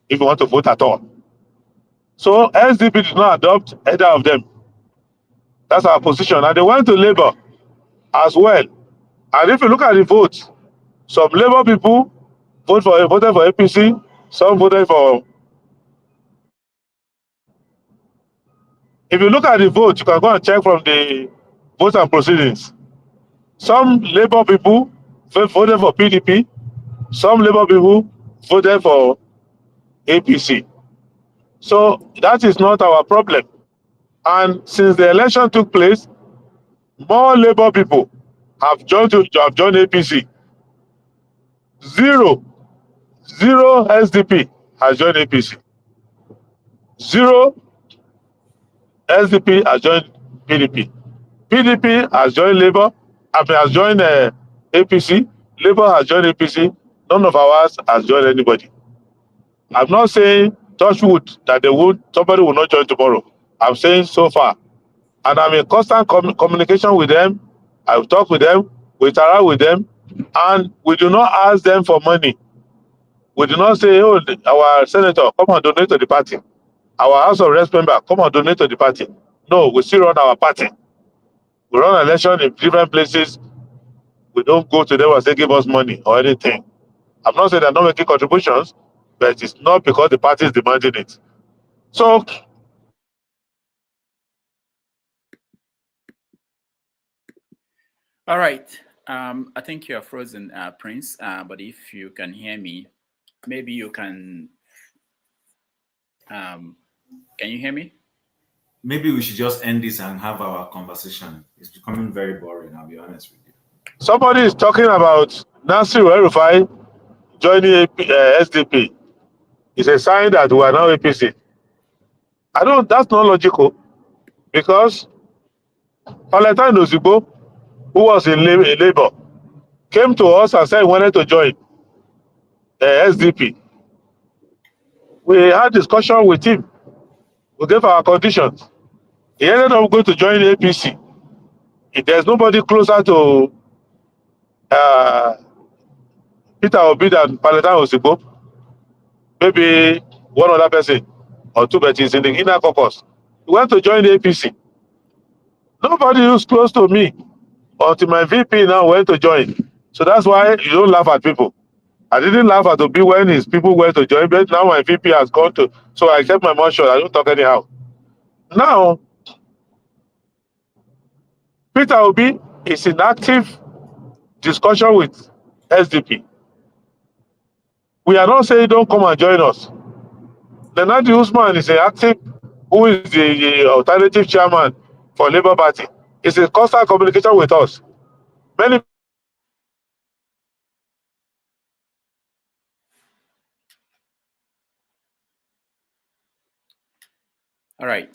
if you want to vote at all. So SDP did not adopt either of them. That's our position. And they went to Labour as well. And if you look at the votes, some Labour people voted for APC, some voted for... If you look at the vote, you can go and check from the votes and proceedings. Some Labour people voted for PDP, some Labour people voted for APC. So that is not our problem. And since the election took place, more Labour people have joined APC. Zero SDP has joined APC. Zero SDP has joined PDP. PDP has joined Labour, has joined APC. Labour has joined APC. None of ours has joined anybody. I'm not saying, touch wood, that somebody will not join tomorrow. I'm saying so far. And I'm in constant communication with them. I will talk with them, we interact with them, and we do not ask them for money. We do not say, oh, our senator, come and donate to the party. Our House of Reps member, come and donate to the party. No, we still run our party. We run election in different places. We don't go to them and say, give us money or anything. I'm not saying they're not making contributions, but it's not because the party is demanding it. So, all right. I think you're frozen, Prince, but if you can hear me, maybe you can you hear me? Maybe we should just end this and have our conversation. It's becoming very boring, I'll be honest with you. Somebody is talking about Nasir el-Rufai joining SDP. It's a sign that we are now APC. That's not logical, because Valentine Ozigbo, who was in Labour, came to us and said he wanted to join SDP. We had discussion with him. We gave our conditions. He ended up going to join the APC. If there's nobody closer to Peter Obi than Valentine Ozigbo, maybe one other person or two, but he's in the inner caucus. He went to join the APC. Nobody who's close to me until my VP now went to join. So that's why you don't laugh at people. I didn't laugh at Obi when his people went to join, but now my VP has gone to, so I kept my mouth shut. I don't talk anyhow. Now, Peter Obi is in active discussion with SDP. We are not saying don't come and join us. Nenadi Usman is an active, who is the alternative chairman for Labour Party. It's in constant communication with us. Many All right.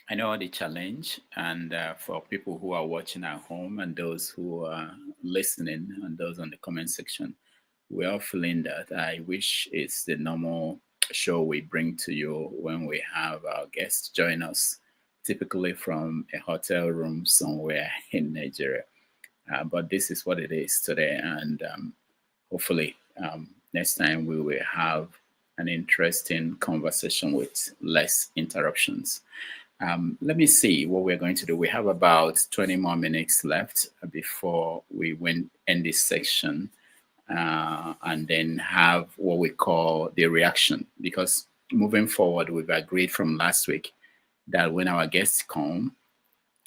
I know the challenge, and for people who are watching at home and those who are listening and those on the comment section, we are feeling that. I wish it's the normal show we bring to you when we have our guests join us, typically from a hotel room somewhere in Nigeria. But this is what it is today, and hopefully next time we will have an interesting conversation with less interruptions. Let me see what we're going to do. We have about 20 more minutes left before we end this section, and then have what we call the reaction. Because moving forward, we've agreed from last week that when our guests come,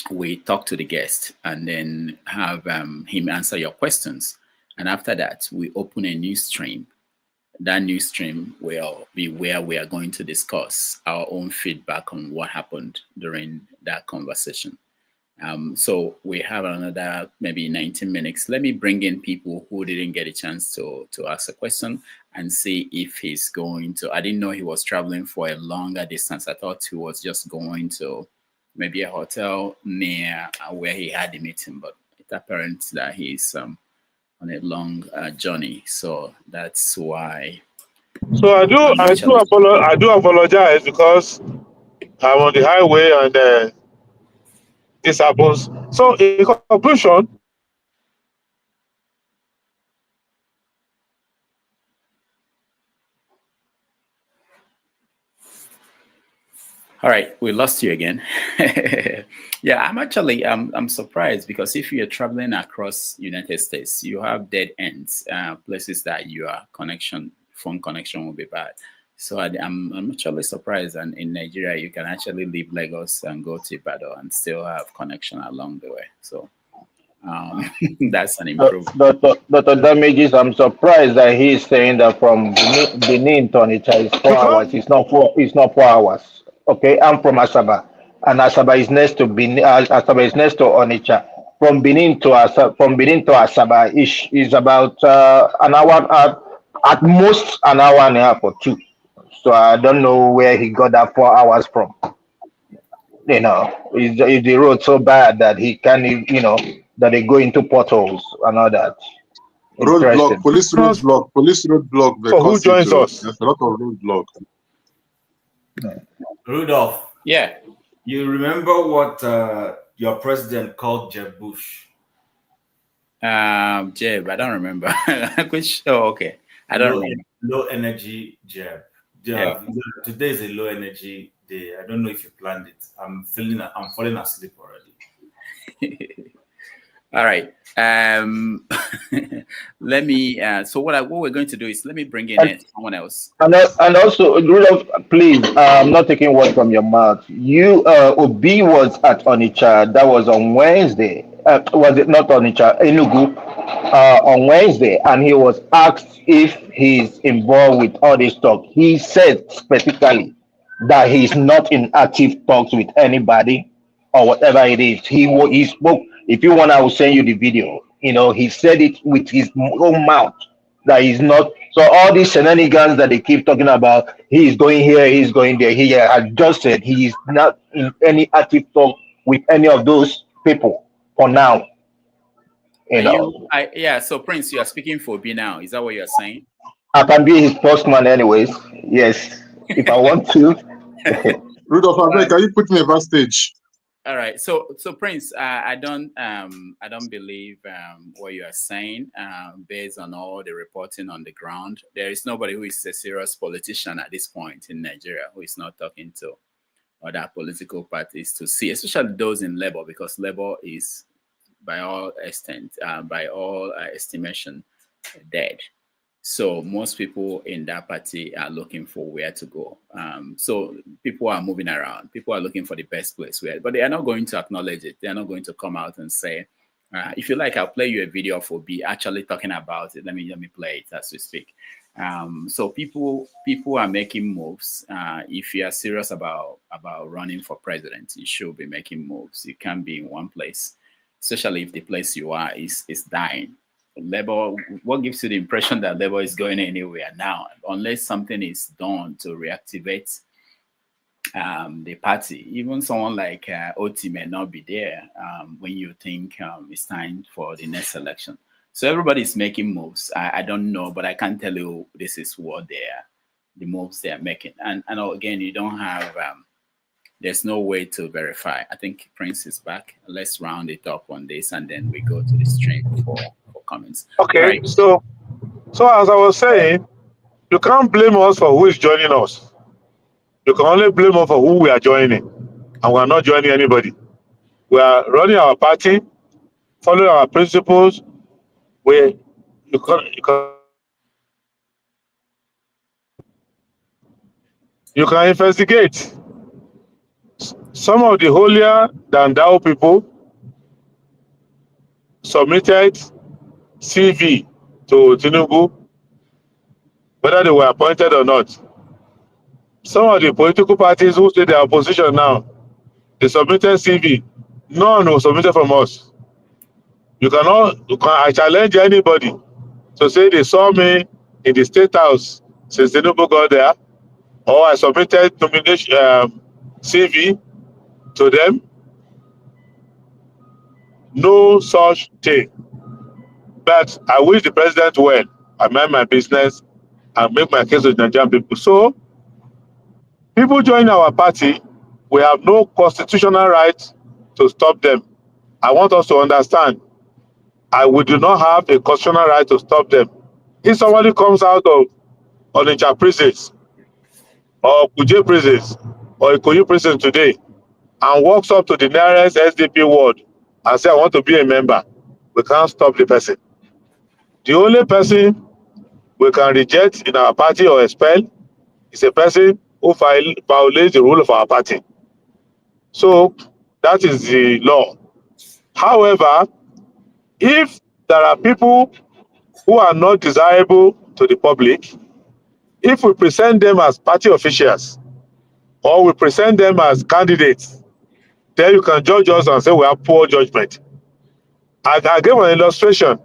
we talk to the guest and then have him answer your questions. And after that, we open a new stream. That new stream will be where we are going to discuss our own feedback on what happened during that conversation. So we have another maybe 19 minutes. Let me bring in people who didn't get a chance to ask a question and see if he's going to. I didn't know he was traveling for a longer distance. I thought he was just going to maybe a hotel near where he had the meeting, but it's apparent that he's on a long journey. So that's why. So I do apologize because I'm on the highway and this happens. So in conclusion, all right, we lost you again. Yeah, I'm surprised because if you're traveling across United States, you have dead ends, places that your phone connection will be bad. So I'm actually surprised. And in Nigeria, you can actually leave Lagos and go to Ibadan and still have connection along the way. So that's an improvement. Dr. Damages, I'm surprised that he's saying that from Benin to Onitsha is 4 hours. It's not 4 hours. Okay, I'm from Asaba, and Asaba is next to Benin. Asaba is next to Onitsha. From Benin to Asaba is about an hour, at most an hour and a half or two. So I don't know where he got that 4 hours from. Is the road so bad that he can't, that they go into potholes and all that? Roadblock, police roadblock. So who joins us? There's a lot of roadblock. Rudolph. Yeah. You remember what your president called Jeb Bush? Jeb, I don't remember. Which? Oh, okay. I don't remember. Low energy Jeb. Yeah. Today is a low energy day. I don't know if you planned it. I'm falling asleep already. All right. Let me. So what we're going to do is let me bring in someone else. And also, Rudolph, please, I'm not taking words from your mouth. Obi was at Onitsha. That was on Wednesday. Was it not Onitsha? Enugu on Wednesday, and he was asked if he's involved with all this talk. He said specifically that he's not in active talks with anybody or whatever it is. He spoke. If you want, I will send you the video. He said it with his own mouth that he's not. So all these shenanigans that they keep talking about, he's going here, he's going there. He has just said he is not in any active talk with any of those people for now. So Prince, you are speaking for B now. Is that what you are saying? I can be his postman anyways. Yes, if I want to. Rudolph, can you put me on stage? All right. So Prince, I don't believe what you are saying based on all the reporting on the ground. There is nobody who is a serious politician at this point in Nigeria who is not talking to other political parties to see, especially those in Labour, because Labour is, by all estimation, dead. So most people in that party are looking for where to go. So people are moving around. People are looking for the best place but they are not going to acknowledge it. They are not going to come out and say, if you like, I'll play you a video for B actually talking about it. Let me play it as we speak. So people are making moves. If you are serious about running for president, you should be making moves. You can't be in one place, especially if the place you are is dying. Labour, what gives you the impression that Labour is going anywhere now, unless something is done to reactivate the party. Even someone like Oti may not be there when you think it's time for the next election. So everybody's making moves. I don't know, but I can tell you this is what the moves they are making. And again, you don't have, there's no way to verify. I think Prince is back. Let's round it up on this and then we go to the stream for comments. Okay, Right. so as I was saying, you can't blame us for who is joining us. You can only blame us for who we are joining, and we are not joining anybody. We are running our party, following our principles. You can investigate. Some of the holier than thou people submitted CV to Tinubu, whether they were appointed or not. Some of the political parties who say they are opposition now, they submitted CV. None was submitted from us. I challenge anybody to say they saw me in the State House since Tinubu got there, or I submitted nomination CV to them. No such thing. But I wish the president well. I mind my business and make my case with Nigerian people. So, people join our party, we have no constitutional right to stop them. I want us to understand, we do not have a constitutional right to stop them. If somebody comes out of Onitsha prisons, or Kuje prisons, or Ikoyi prison today, and walks up to the nearest SDP ward and say, I want to be a member, we can't stop the person. The only person we can reject in our party or expel is a person who violates the rule of our party. So that is the law. However, if there are people who are not desirable to the public, if we present them as party officials or we present them as candidates, then you can judge us and say we have poor judgment. I gave an illustration.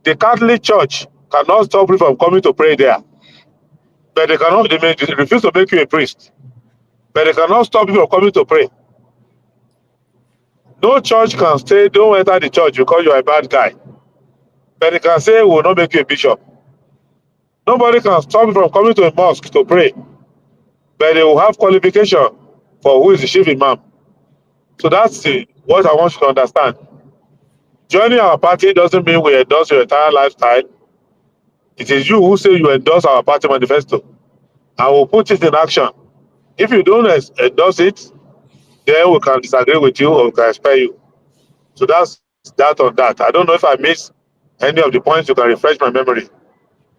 The Catholic Church cannot stop you from coming to pray there, but they refuse to make you a priest, but they cannot stop you from coming to pray. No church can say, don't enter the church because you are a bad guy, but they can say, we will not make you a bishop. Nobody can stop you from coming to a mosque to pray, but they will have qualification for who is the chief imam. So that's what I want you to understand. Joining our party doesn't mean we endorse your entire lifestyle. It is you who say you endorse our party manifesto, and we'll put it in action. If you don't endorse it, then we can disagree with you or we can expel you. So that's that on that. I don't know if I missed any of the points. You can refresh my memory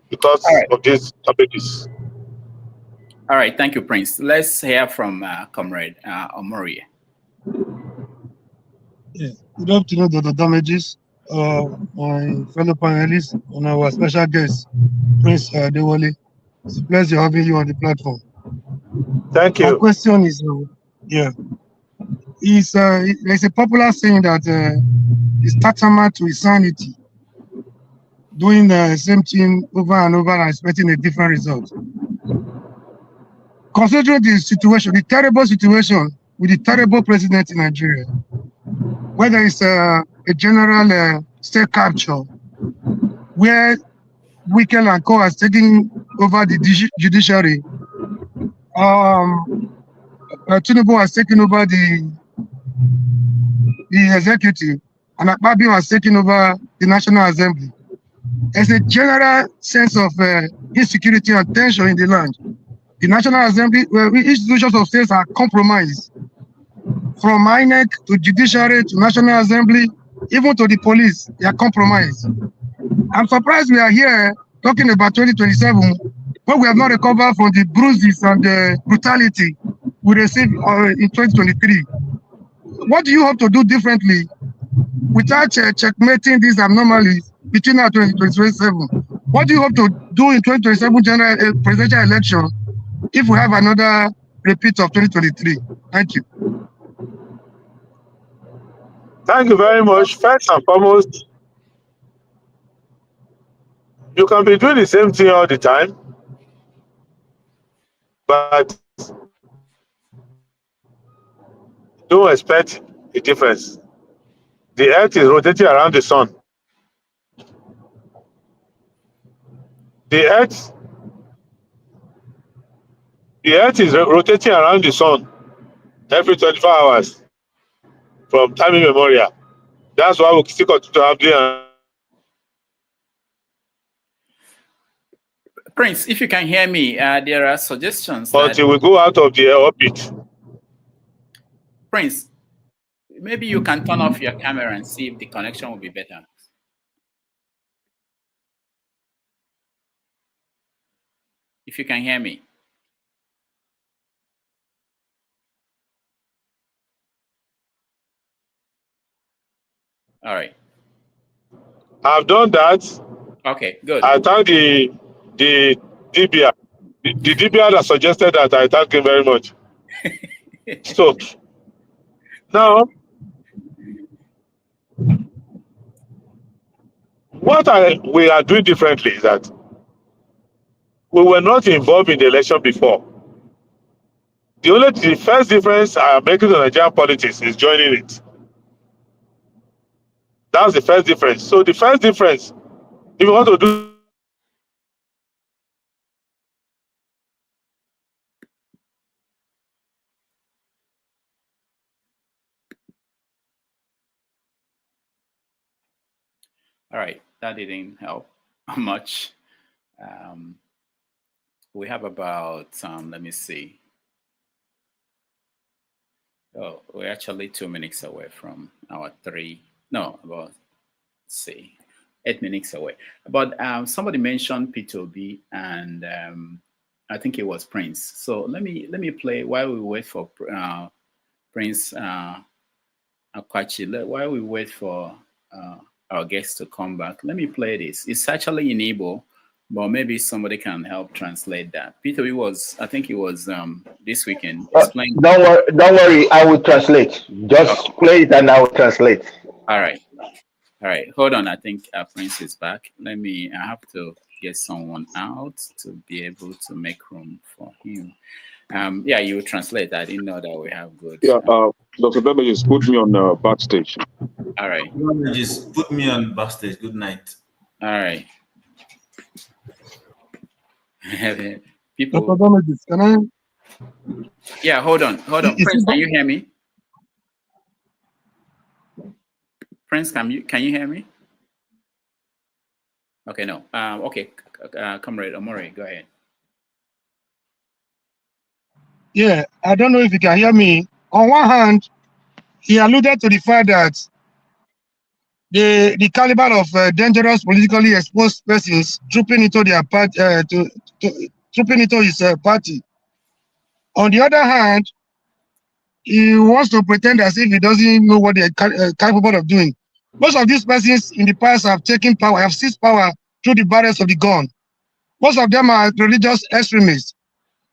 because of this topic. All right, thank you, Prince. Let's hear from Comrade Omori. Yeah. Good afternoon, Dr. Damages, my fellow panelists, and our special guest, Prince Adewole. It's a pleasure having you on the platform. Thank you. My question is, there's a popular saying that it's tantamount to insanity, doing the same thing over and over and expecting a different result. Considering the situation, the terrible situation with the terrible president in Nigeria, whether it's a general state capture, where Wike and Co has taken over the judiciary, Tinubu has taken over the executive, and Akpabio has taken over the National Assembly. There's a general sense of insecurity and tension in the land. The National Assembly, institutions of states are compromised. From INEC to judiciary to National Assembly, even to the police, they are compromised. I'm surprised we are here talking about 2027, but we have not recovered from the bruises and the brutality we received in 2023. What do you hope to do differently without checkmating these anomalies between now and 2027? What do you hope to do in 2027 general presidential election if we have another repeat of 2023? Thank you. Thank you very much. First and foremost, you can be doing the same thing all the time, but don't expect a difference. The Earth is rotating around the sun. The Earth is rotating around the sun every 24 hours from time immemorial. That's why we still continue to have the. Prince, if you can hear me, there are suggestions. Until we go out of the orbit. Prince, maybe you can turn off your camera and see if the connection will be better. If you can hear me. All right. I've done that. Okay, good. I thank the DBR. The DBR that suggested that. I thank him very much. So now, what we are doing differently is that we were not involved in the election before. The first difference I am making to Nigerian politics is joining it. That's the first difference. So the first difference, if you want to do. All right, that didn't help much. We have about, let me see. Oh, we're actually 2 minutes away from our about, let's see, 8 minutes away. But somebody mentioned P2B, and I think it was Prince. So let me play while we wait for Prince Akwachi. While we wait for our guests to come back, let me play this. It's actually in Igbo, but maybe somebody can help translate that. P2B was, I think it was this weekend. Don't worry, I will translate. Just play it and I will translate. All right. Hold on. I think Prince is back. I have to get someone out to be able to make room for him. Yeah, you will translate. I didn't know that we have good. Yeah, Dr. Bebe, just put me on backstage. All right. Just put me on backstage. Good night. All right. People. Can I? Yeah, hold on. Prince, can you hear me? Prince, can you hear me? Okay, no. Okay, Comrade Omori, go ahead. Yeah, I don't know if you can hear me. On one hand, he alluded to the fact that the caliber of dangerous politically exposed persons trooping into their party, trooping into his party. On the other hand, he wants to pretend as if he doesn't know what they're capable of doing. Most of these persons in the past have taken power, have seized power through the barrels of the gun. Most of them are religious extremists.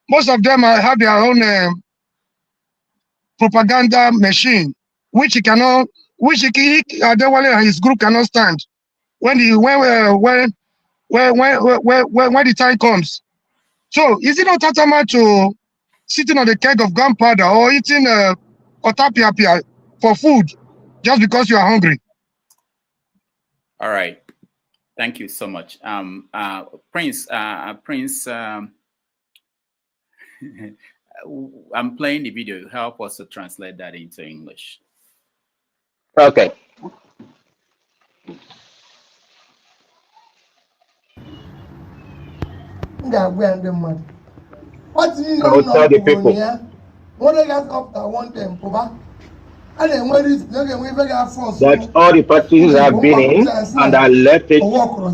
Most of them have their own propaganda machine, which Adewale and his group cannot stand. When the time comes. So is it not tantamount to sitting on the keg of gunpowder or eating otapia for food just because you are hungry? All right. Thank you so much. Prince, I'm playing the video. Help us to translate that into English. Okay. What do you I will tell the people. That all the parties have been in and I left it, for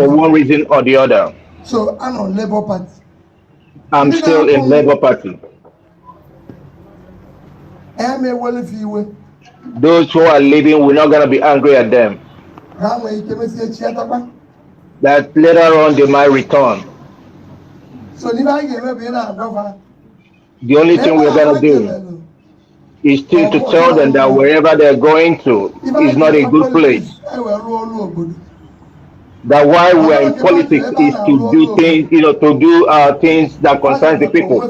one reason or the other. So I'm on Labour Party. I'm still in Labour Party. Those who are leaving, we're not going to be angry at them. That later on they might return. The only thing we're going to do is still to tell them that wherever they're going to is not a good place. That why we're in politics is to do things, to do things that concern the people.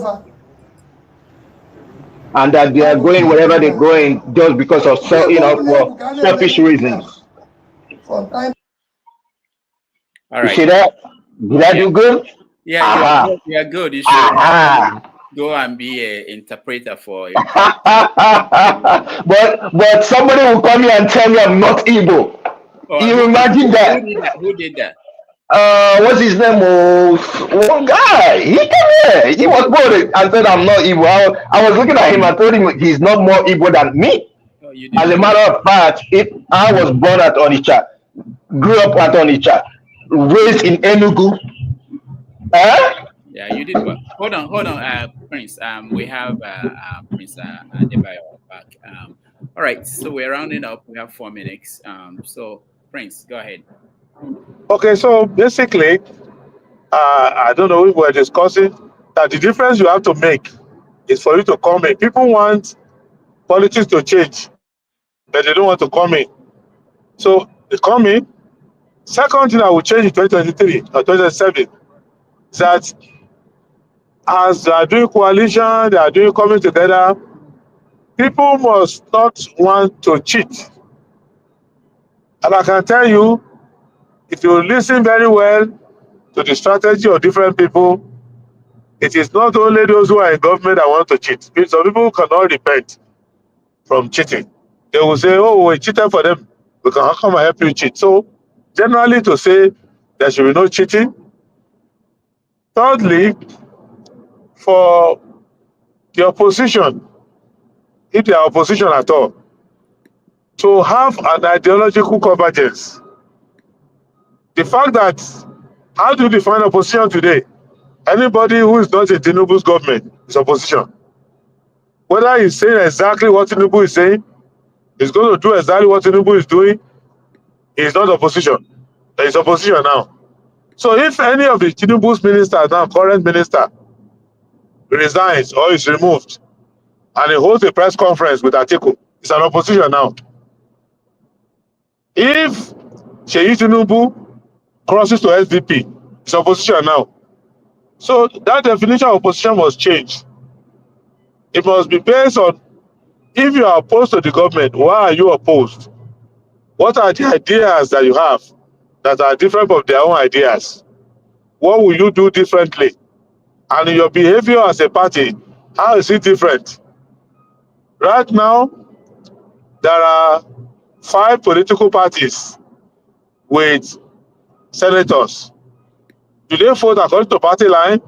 and that they are going wherever they're going just because of for selfish reasons. All You right. see that? Did I do good? Yeah, you're good. You should go and be an interpreter for your but somebody will come here and tell me I'm not Igbo. You imagine that? Who did that? What's his name? Oh, one guy. He came here. He was born and said I'm not Igbo. I was looking at him and told him he's not more Igbo than me. As a matter of fact, I was born at Onitsha, grew up at Onitsha, raised in Enugu. Yeah, you did well. Hold on, Prince. We have Prince Adewale back. All right, so we're rounding up. We have 4 minutes. So Prince, go ahead. Okay, so basically, I don't know if we're discussing that the difference you have to make is for you to come in. People want politics to change, but they don't want to come in. So they come in. Second thing I will change in 2023 or 2027 is that as they are doing coalition, they are doing coming together, people must not want to cheat. And I can tell you, if you listen very well to the strategy of different people, it is not only those who are in government that want to cheat. Some people cannot repent from cheating. They will say, oh, we cheated for them. We can come and help you cheat. So generally to say there should be no cheating. Thirdly, for the opposition, if they are opposition at all, to have an ideological convergence. The fact that, how do you define opposition today? Anybody who is not in Tinubu's government is opposition. Whether he's saying exactly what Tinubu is saying, he's going to do exactly what Tinubu is doing, he's not opposition. He's opposition now. So if any of the Tinubu's ministers now, current minister, resigns or is removed, and he holds a press conference with Atiku, it's an opposition now. If Sheyi Tinubu crosses to SDP, it's opposition now. So that definition of opposition must change. It must be based on, if you are opposed to the government, why are you opposed? What are the ideas that you have that are different from their own ideas? What will you do differently? And your behavior as a party, how is it different? Right now, there are 5 political parties with senators. Do they vote according to party line?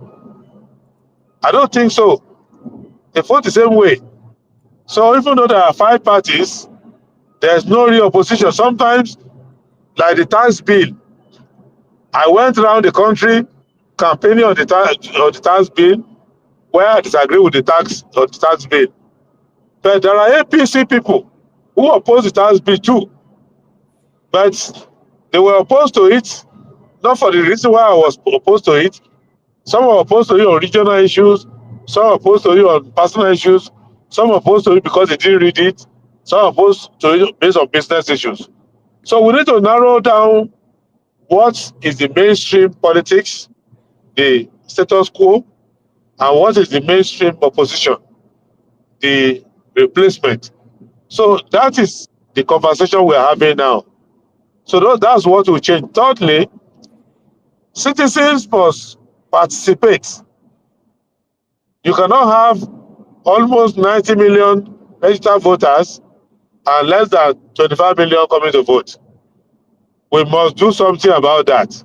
I don't think so. They vote the same way. So even though there are 5 parties, there's no real opposition. Sometimes, like the tax bill, I went around the country campaigning on the tax bill, where I disagree with the tax bill. But there are APC people who oppose the tax bill too. But they were opposed to it, not for the reason why I was opposed to it. Some were opposed to it on regional issues, some were opposed to it on personal issues, some were opposed to it because they didn't read it, some were opposed to it based on business issues. So we need to narrow down what is the mainstream politics, the status quo, and what is the mainstream opposition, the replacement. So that is the conversation we're having now. So that's what will change. Thirdly, citizens must participate. You cannot have almost 90 million registered voters and less than 25 million coming to vote. We must do something about that.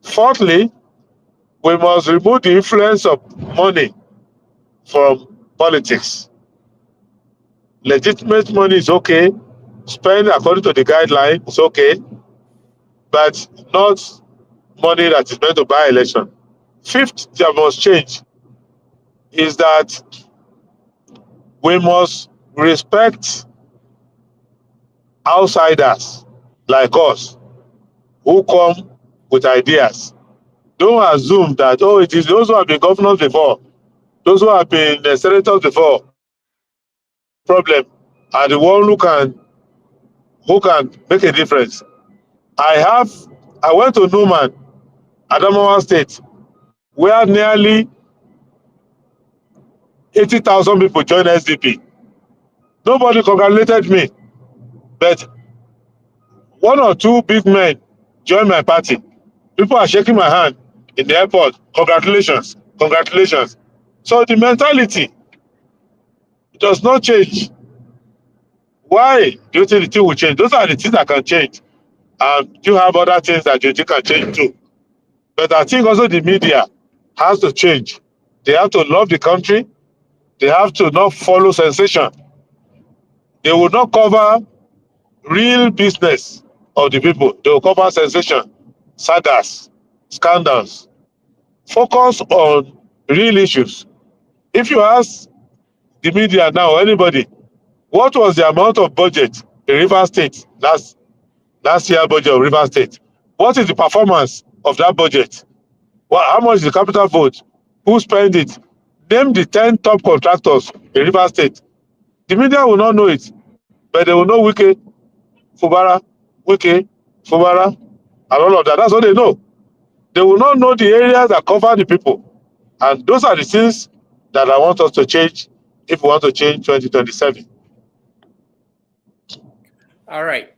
Fourthly, we must remove the influence of money from politics. Legitimate money is okay, spend according to the guideline is okay, but not money that is meant to buy election. Fifth, that must change is that we must respect outsiders like us who come with ideas. Don't assume that, oh, it is those who have been governors before, those who have been senators before, problem, are the one who can make a difference. I went to Numan, Adamawa State, where nearly 80,000 people joined SDP. Nobody congratulated me, but one or two big men joined my party. People are shaking my hand in the airport. Congratulations, congratulations. So the mentality does not change. Why do you think the thing will change? Those are the things that can change. You have other things that you think can change too. But I think also the media has to change. They have to love the country. They have to not follow sensation. They will not cover real business of the people. They will cover sensation, sagas, scandals. Focus on real issues. If you ask the media now, anybody, what was the amount of budget in Rivers State last year budget of Rivers State? What is the performance of that budget? How much is the capital vote? Who spent it? Name the 10 top contractors in Rivers State. The media will not know it, but they will know Wike, Fubara, and all of that. That's what they know. They will not know the areas that cover the people. And those are the things that I want us to change if we want to change 2027. All right.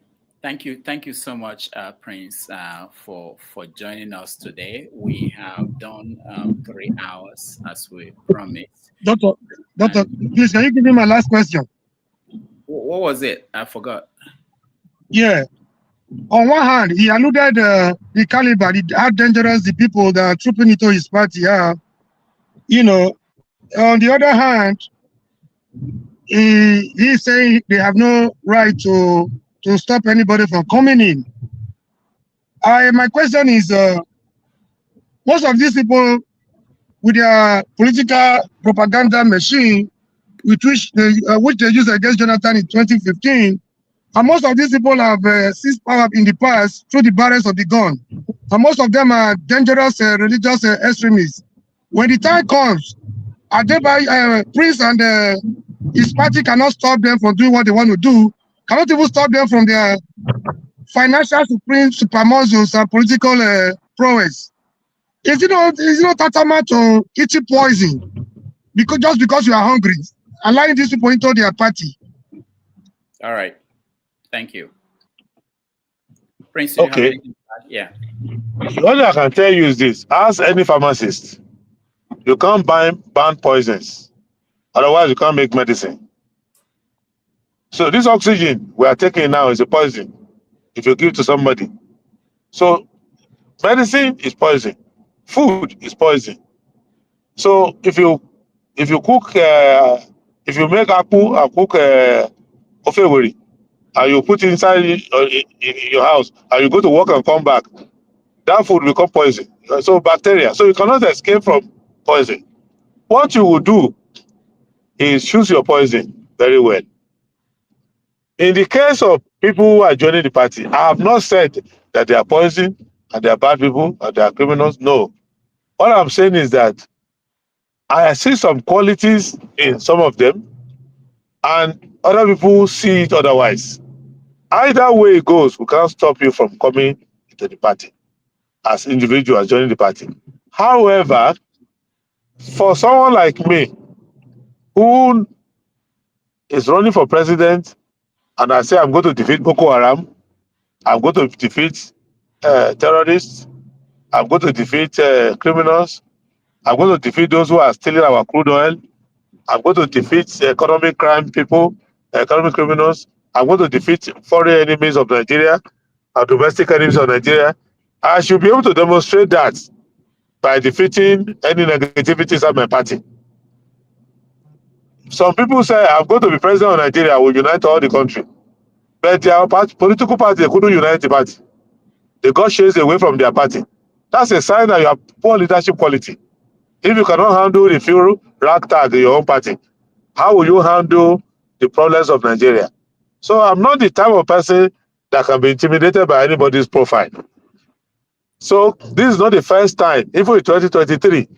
Thank you so much, Prince, for joining us today. We have done 3 hours as we promised. Doctor, please, can you give me my last question? What was it? I forgot. Yeah. On one hand, he alluded the caliber, how dangerous the people that are trooping into his party are. On the other hand, he's saying they have no right to stop anybody from coming in. My question is, most of these people with their political propaganda machine, which they used against Jonathan in 2015, and most of these people have seized power in the past through the barrels of the gun. And most of them are dangerous religious extremists. When the time comes, Prince and his party cannot stop them from doing what they want to do, cannot even stop them from their financial supermuscles and political prowess. Is it not tantamount to eating poison just because you are hungry, allowing these people into their party? All right. Thank you. Prince, okay. Yeah. What I can tell you is this. Ask any pharmacist. You can't ban poisons. Otherwise, you can't make medicine. So this oxygen we are taking now is a poison if you give to somebody. So medicine is poison. Food is poison. So if you cook, if you make apple and cook ofeweri, and you put it inside in your house, and you go to work and come back, that food will become poison. So bacteria. So you cannot escape from poison. What you will do is choose your poison very well. In the case of people who are joining the party, I have not said that they are poison and they are bad people and they are criminals. No. What I'm saying is that I see some qualities in some of them and other people see it otherwise. Either way it goes, we can't stop you from coming into the party as individuals joining the party. However, for someone like me who is running for president and I say I'm going to defeat Boko Haram, I'm going to defeat terrorists, I'm going to defeat criminals, I'm going to defeat those who are stealing our crude oil, I'm going to defeat economic crime people, economic criminals, I'm going to defeat foreign enemies of Nigeria, and domestic enemies of Nigeria. I should be able to demonstrate that by defeating any negativity inside my party. Some people say, I'm going to be president of Nigeria, I will unite all the country. But their political party, they couldn't unite the party. They got chased away from their party. That's a sign that you have poor leadership quality. If you cannot handle the few ragtag in your own party, how will you handle the problems of Nigeria? So I'm not the type of person that can be intimidated by anybody's profile. So this is not the first time. Even in 2023,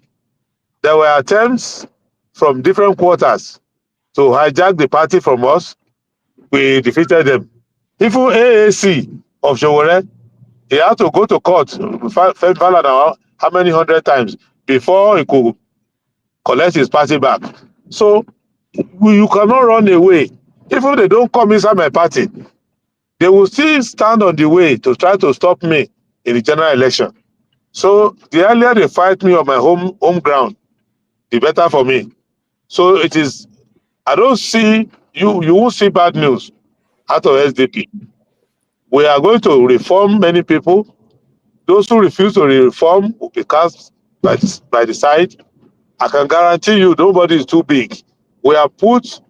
there were attempts from different quarters to hijack the party from us. We defeated them. Even AAC of Showore, he had to go to court, how many 100 times before he could collect his party back. So you cannot run away. Even if they don't come inside my party, they will still stand on the way to try to stop me in the general election. So the earlier they fight me on my home ground, the better for me. So it is, I don't see, you won't see bad news out of SDP. We are going to reform many people. Those who refuse to reform will be cast by the side. I can guarantee you nobody is too big. We have put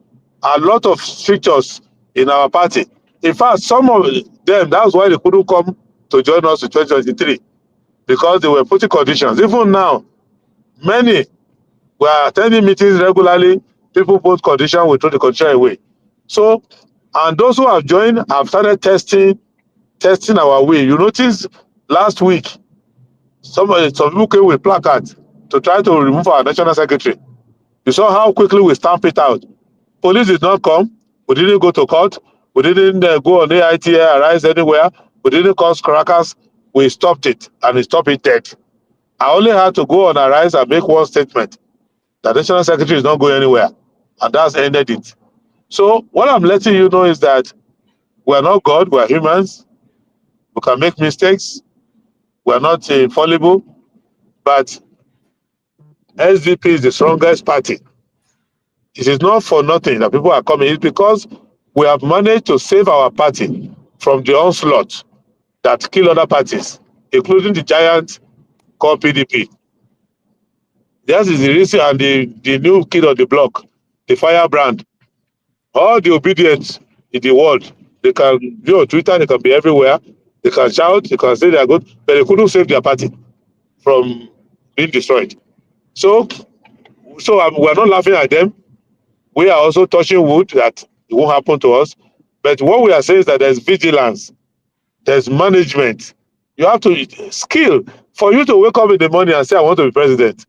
a lot of strictures in our party. In fact, some of them, that's why they couldn't come to join us in 2023, because they were putting conditions. Even now, many were attending meetings regularly. People put conditions, we throw the condition away. So, and those who have joined have started testing our way. You notice last week, some people came with placards to try to remove our national secretary. You saw how quickly we stamped it out. Police did not come. We didn't go to court. We didn't go on AITA, arise anywhere. We didn't cause crackers. We stopped it, and we stopped it dead. I only had to go on arise and make one statement. The national secretary is not going anywhere, and that's ended it. So what I'm letting you know is that we're not God, we're humans. We can make mistakes. We're not infallible, but SDP is the strongest party. It is not for nothing that people are coming. It's because we have managed to save our party from the onslaught that kill other parties, including the giant called PDP. That is the reason, and the new kid on the block, the firebrand. All the obedience in the world, they can be on Twitter, they can be everywhere, they can shout, they can say they are good, but they couldn't save their party from being destroyed. So we're not laughing at them. We are also touching wood that it won't happen to us. But what we are saying is that there's vigilance, there's management. You have to skill. For you to wake up in the morning and say, I want to be president,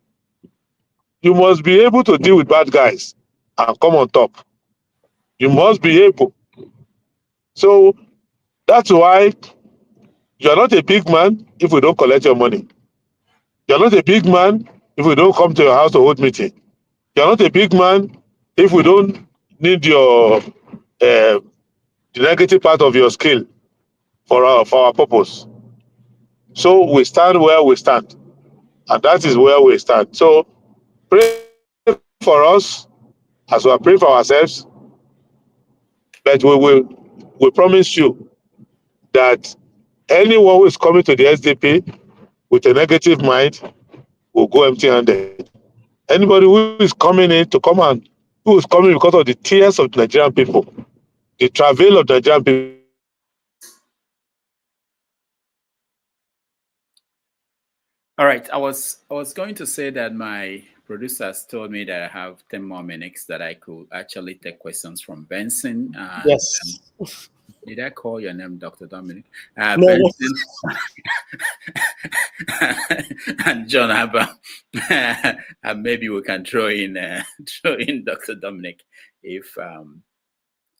you must be able to deal with bad guys and come on top. You must be able. So that's why you're not a big man if we don't collect your money. You're not a big man if we don't come to your house to hold meeting. You're not a big man if we don't need your the negative part of your skill for our purpose. So we stand where we stand, and that is where we stand. So pray for us as we are praying for ourselves, but we promise you that anyone who is coming to the SDP with a negative mind will go empty-handed. Anybody who is coming in to come and who is coming because of the tears of the Nigerian people, the travail of the Nigerian people. All right, I was going to say that my producers told me that I have 10 more minutes that I could actually take questions from Benson. Yes. Did I call your name, Dr. Dominic? No. Benson and John Abba. And maybe we can throw in Dr. Dominic if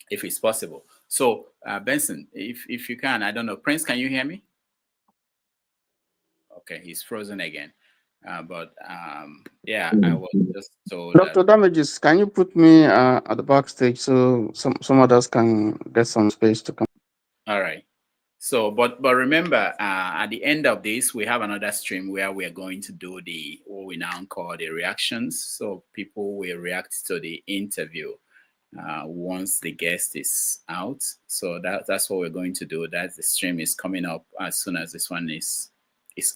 it's possible. So Benson, if you can, I don't know, Prince, can you hear me? Okay, he's frozen again. Yeah, I was just told. Dr. Damages, can you put me at the backstage so some others can get some space to come? All right. So, but remember, at the end of this, we have another stream where we are going to do what we now call the reactions. So people will react to the interview once the guest is out. So that's what we're going to do. That the stream is coming up as soon as this one is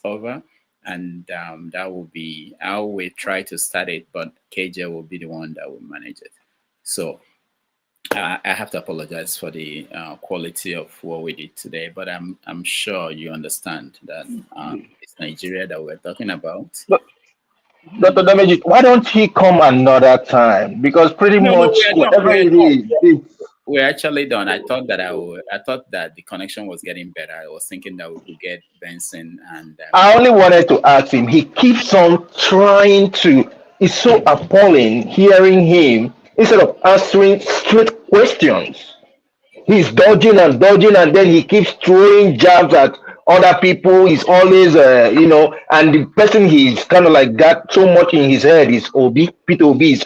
over, and that will be, I will try to start it, but KJ will be the one that will manage it. So I have to apologize for the quality of what we did today, but I'm sure you understand that it's Nigeria that we're talking about. Dr. Damage, why don't he come another time? Because pretty much whatever it is, we're actually done. I thought that the connection was getting better. I was thinking that we could get Benson and. I only wanted to ask him. He keeps on trying to. It's so appalling hearing him instead of answering straight questions. He's dodging and dodging, and then he keeps throwing jabs at other people. Is always, and the person he's kind of like got so much in his head is Obi. Peter Obi is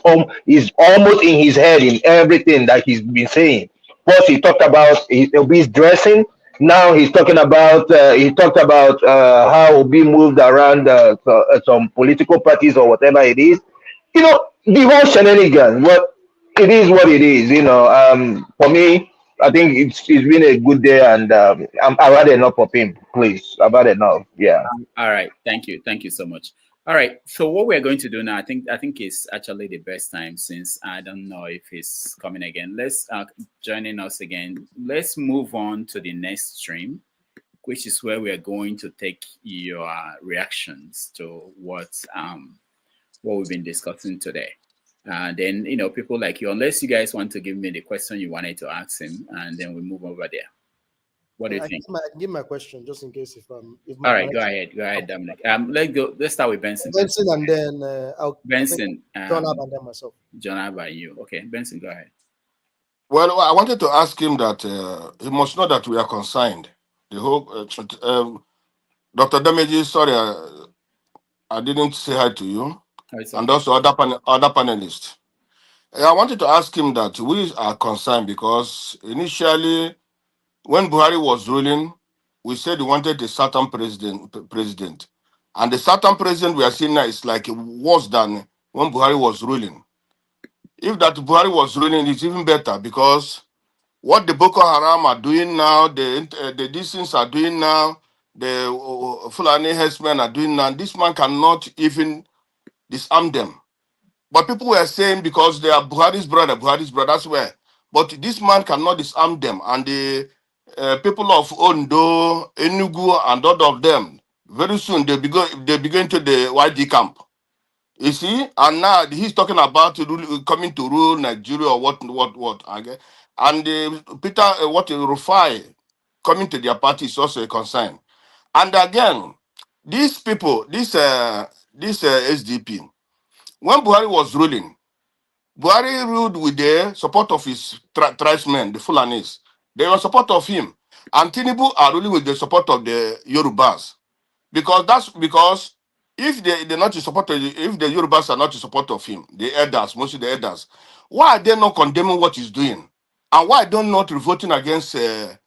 almost in his head in everything that he's been saying. First, he talked about Obi's dressing. Now he's talking about how Obi moved around some political parties or whatever it is. The whole shenanigans. But it is what it is. For me, I think it's been a good day, and I've had enough of him. Please, I've had enough. Yeah. All right. Thank you so much. All right. So what we're going to do now, I think it's actually the best time, since I don't know if he's coming again. Let's joining us again. Let's move on to the next stream, which is where we are going to take your reactions to what we've been discussing today. Then people like you, unless you guys want to give me the question you wanted to ask him, and then we move over there. What do you think? I can give my question just in case if all right, go ahead, Dominic. Let's start with Benson. Benson, and then Benson, John Ab, and then myself. John Ab and you. Okay, Benson, go ahead. Well, I wanted to ask him that he must know that we are concerned. The whole Dr. Dameji, sorry, I didn't say hi to you, and also other panelists. I wanted to ask him that we are concerned because initially, when Buhari was ruling, we said we wanted a certain president. And the certain president we are seeing now is like worse than when Buhari was ruling. If that Buhari was ruling, it's even better, because what the Boko Haram are doing now, the these things are doing now, the Fulani herdsmen are doing now, this man cannot even disarm them. But people were saying because they are Buhari's brother, that's where. But this man cannot disarm them. And the people of Ondo, Enugu, and all of them, very soon they begin to the YG camp. You see? And now he's talking about coming to rule Nigeria or what. Okay? And Peter, el-Rufai coming to their party is also a concern. And again, these people, this SDP, when Buhari was ruling, Buhari ruled with the support of his tribesmen, the Fulanis. They were support of him. And Tinubu are ruling with the support of the Yorubas. Because if they're not in support of, if the Yorubas are not in support of him, the elders, mostly the elders, why are they not condemning what he's doing? And why they not voting against or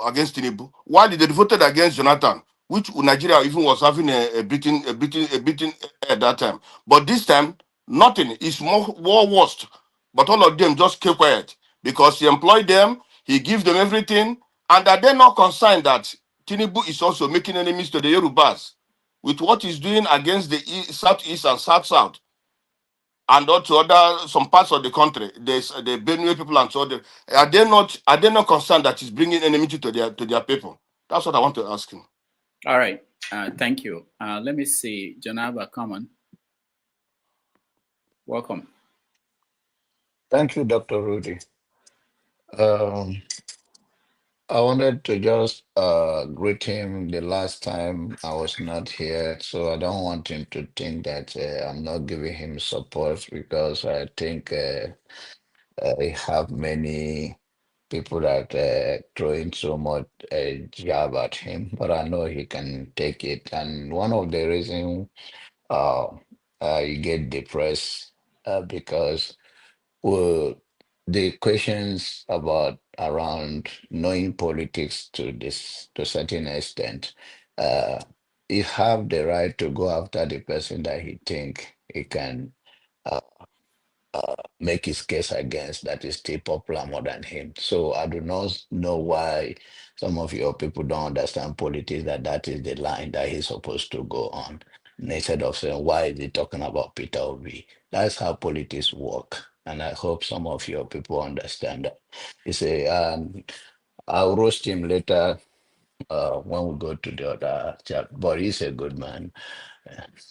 against Tinubu? Why did they voted against Jonathan, which Nigeria even was having a beating at that time? But this time, nothing. It's more worst. But all of them just keep quiet because he employed them, he gives them everything, and are they not concerned that Tinubu is also making enemies to the Yorubas with what he's doing against the southeast and south, and also some parts of the country. There's the Benue people and so on. Are they not concerned that he's bringing enmity to their people? That's what I want to ask him. All right, thank you. Let me see, Janaba, come on. Welcome. Thank you, Dr. Rudy. I wanted to just greet him the last time I was not here, so I don't want him to think that I'm not giving him support, because I think I have many people that throwing so much jab at him, but I know he can take it. And one of the reasons you get depressed because well, the questions about around knowing politics to a certain extent, uh, you have the right to go after the person that he think he can uh, make his case against that is still popular more than him. So I do not know why some of your people don't understand politics, that is the line that he's supposed to go on. Instead of saying, why is he talking about Peter Obi? That's how politics work. And I hope some of your people understand that. You say, I'll roast him later when we go to the other chat, but he's a good man.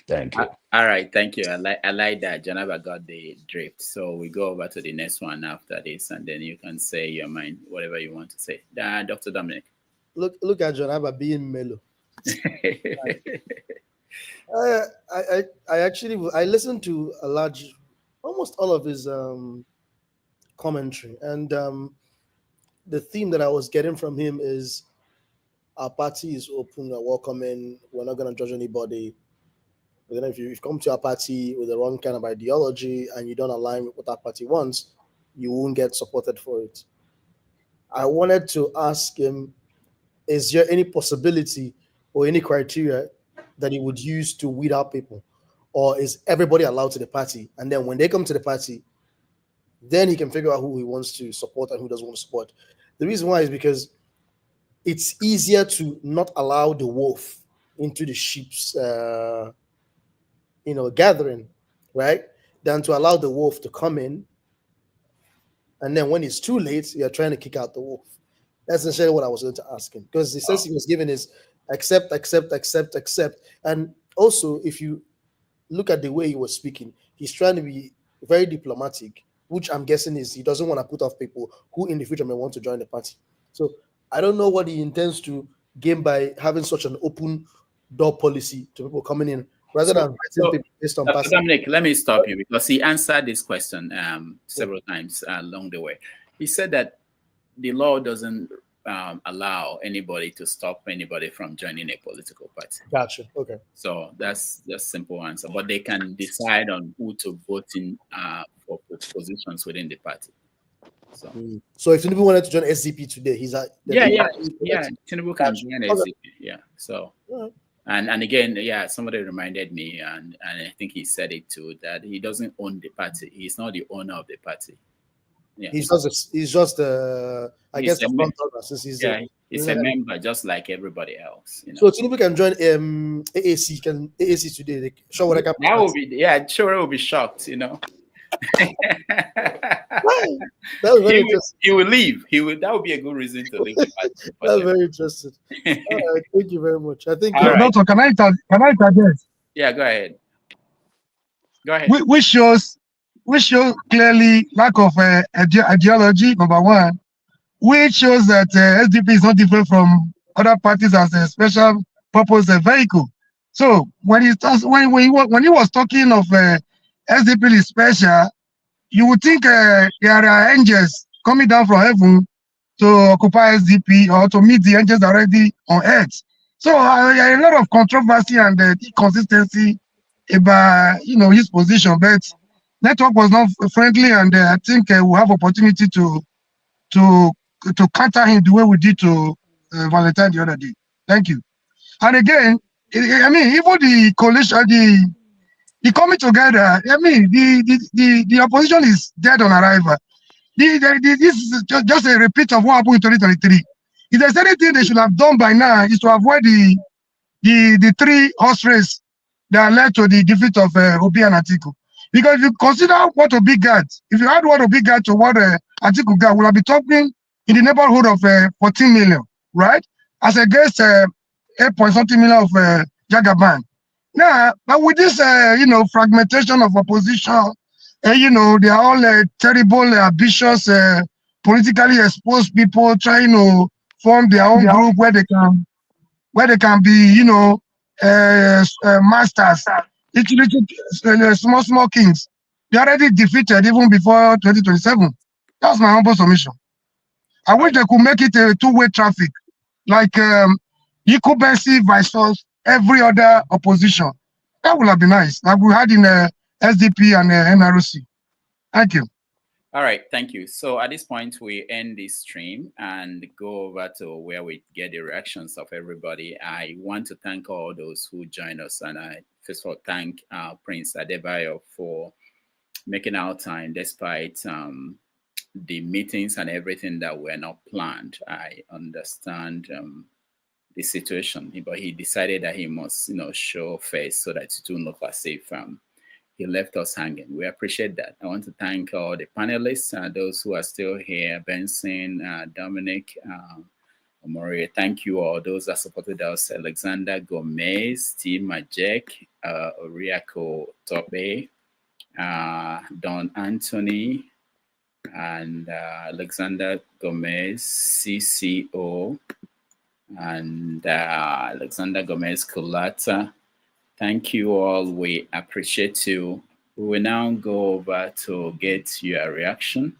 Thank you. All right, thank you. I like that. Janaba got the drift. So we go over to the next one after this, and then you can say your mind, whatever you want to say. Dr. Dominic. Look at Janaba being mellow. I listened to almost all of his commentary, and the theme that I was getting from him is our party is open and welcoming. We're not going to judge anybody. But then if you come to our party with the wrong kind of ideology and you don't align with what our party wants, you won't get supported for it. I wanted to ask him, is there any possibility or any criteria that he would use to weed out people? Or is everybody allowed to the party? And then when they come to the party, then he can figure out who he wants to support and who doesn't want to support. The reason why is because it's easier to not allow the wolf into the sheep's gathering, right? Than to allow the wolf to come in. And then when it's too late, you're trying to kick out the wolf. That's essentially what I was going to ask him. Because the sense he was given is accept. And also, if you look at the way he was speaking, he's trying to be very diplomatic, which I'm guessing is he doesn't want to put off people who in the future may want to join the party. So I don't know what he intends to gain by having such an open door policy to people coming in, rather than inviting people based on past. Dominic, let me stop you because he answered this question several times along the way. He said that the law doesn't allow anybody to stop anybody from joining a political party. Gotcha. Okay. So that's the simple answer. But they can decide on who to vote in for positions within the party. So if Tinubu wanted to join SDP today, he's at Tinubu can join SDP. Yeah. So and again, somebody reminded me, and I think he said it too, that he doesn't own the party. He's not the owner of the party. Yeah. He's just a front runner, since he's a member just like everybody else. So Tinubu can join AAC. Can AAC today? Sure will be shocked. That was very interesting. He will leave. That would be a good reason to leave the party. That's very interesting. All right, thank you very much. I think. Doctor, can I interject? Yeah, go ahead. Which shows clearly lack of ideology, number one, which shows that SDP is not different from other parties as a special purpose vehicle. So when he was talking of SDP is special, you would think there are angels coming down from heaven to occupy SDP or to meet the angels already on earth. So a lot of controversy and inconsistency about his position, but network was not friendly, and I think we'll have opportunity to counter him the way we did to Valentine the other day. Thank you. And again, I mean, even the coalition, the coming together, I mean, the opposition is dead on arrival. This is just a repeat of what happened in 2023. If there's anything they should have done by now, is to avoid the three horse race that led to the defeat of Obi and Atiku. Because if you consider what Obi got, if you add what Obi got to what Atiku got, we'll be talking in the neighborhood of 14 million, right? As against 8-point-something million of Jagaban. Now, but with this, fragmentation of opposition, they are all terrible, ambitious, politically exposed people trying to form their own group where they can be, masters. Small kings. They already defeated even before 2027. That's my humble submission. I wish they could make it a two-way traffic, like incumbency versus every other opposition. That would have been nice, like we had in SDP and NRC. Thank you. All right, thank you. So at this point, we end this stream and go over to where we get the reactions of everybody. I want to thank all those who joined us, and I first of all thank Prince Adewole for making our time despite the meetings and everything that were not planned. I understand the situation, but he decided that he must, show face so that it will look as if he left us hanging. We appreciate that. I want to thank all the panelists, those who are still here, Benson, Dominic, Omori. Thank you all. Those that supported us, Alexander Gomez, Steve Majek, Oriako Tobe, Don Anthony, and Alexander Gomez, CCO, and Alexander Gomez Kulata. Thank you all. We appreciate you. We will now go over to get your reaction.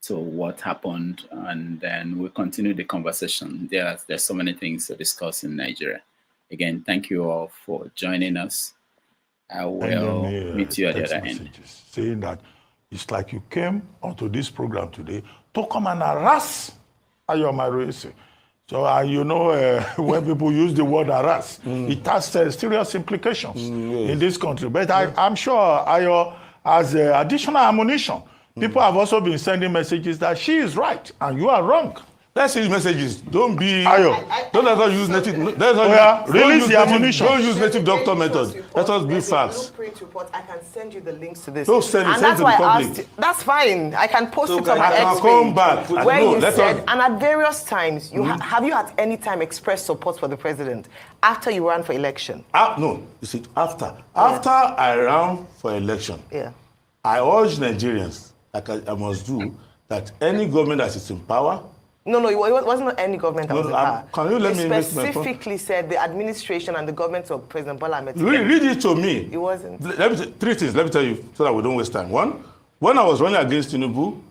to what happened, and then we'll continue the conversation. There's so many things to discuss in Nigeria. Again, thank you all for joining us. I will meet you at the other end. Saying that it's like you came onto this program today to come and harass Ayo Maruese. So, you know, when people use the word harass, it has serious implications in this country. But I'm sure Ayo has additional ammunition. People have also been sending messages that she is right and you are wrong. Let's see messages. Don't be Ayo. Don't let us use native. Release the ammunition. Don't use native doctor method. Let us be facts. Blueprint report. I can send you the links to this. Don't send it. And that's why I asked. That's fine. I can post it on my X come back. Where you said, and at various times, you have you at any time expressed support for the president after you ran for election? No, you see, after I ran for election, I urge Nigerians, like I must do, that any government that is in power. No, it wasn't any government that was in power. Can you let me make my point? Specifically said the administration and the government of President Bola Tinubu. Read it to me. It wasn't. Three things. Let me tell you so that we don't waste time. One, when I was running against Tinubu,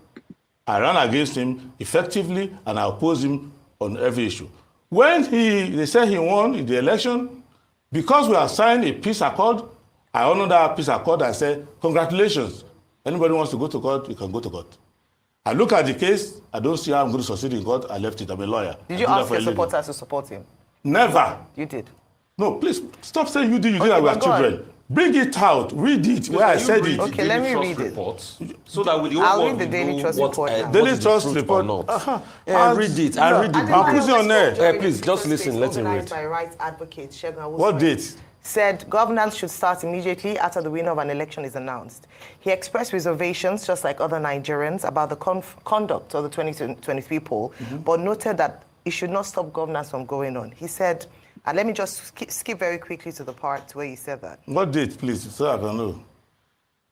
I ran against him effectively and I opposed him on every issue. When they said he won in the election, because we have signed a peace accord, I honored that peace accord. I said, congratulations. Anybody wants to go to court, you can go to court. I look at the case, I don't see how I'm going to succeed in court, I left it, I'm a lawyer. Did you ask your supporters to support him? Never. You did? No, please, stop saying you did that we are children. Bring it out, read it, where I said it. Okay, let me read it. So that with the I'll read the Daily Trust report now. Daily Trust report? Read it, I read it. I'll put it on there. Please, just listen, let him read. By rights advocate Shegun. What date? Said governance should start immediately after the winner of an election is announced. He expressed reservations, just like other Nigerians, about the conduct of the 2023 poll, but noted that it should not stop governance from going on. He said, and let me just skip very quickly to the part where he said that. What date, please, so I can know?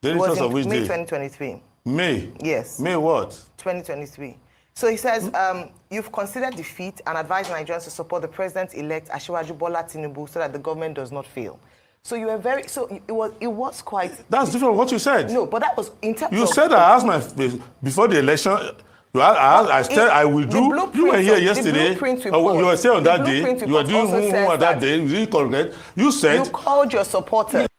It was in May 2023. May? Yes. May what? 2023. So he says, you've considered defeat and advised Nigerians to support the president-elect Asiwaju Bola Tinubu so that the government does not fail. So you were very, so it was quite... That's different from what you said. No, but that was in terms You of... said I asked before the election, I said I will do. You were here yesterday. You were saying on that day, you were doing on that day, you didn't correct. You said... You called your supporters.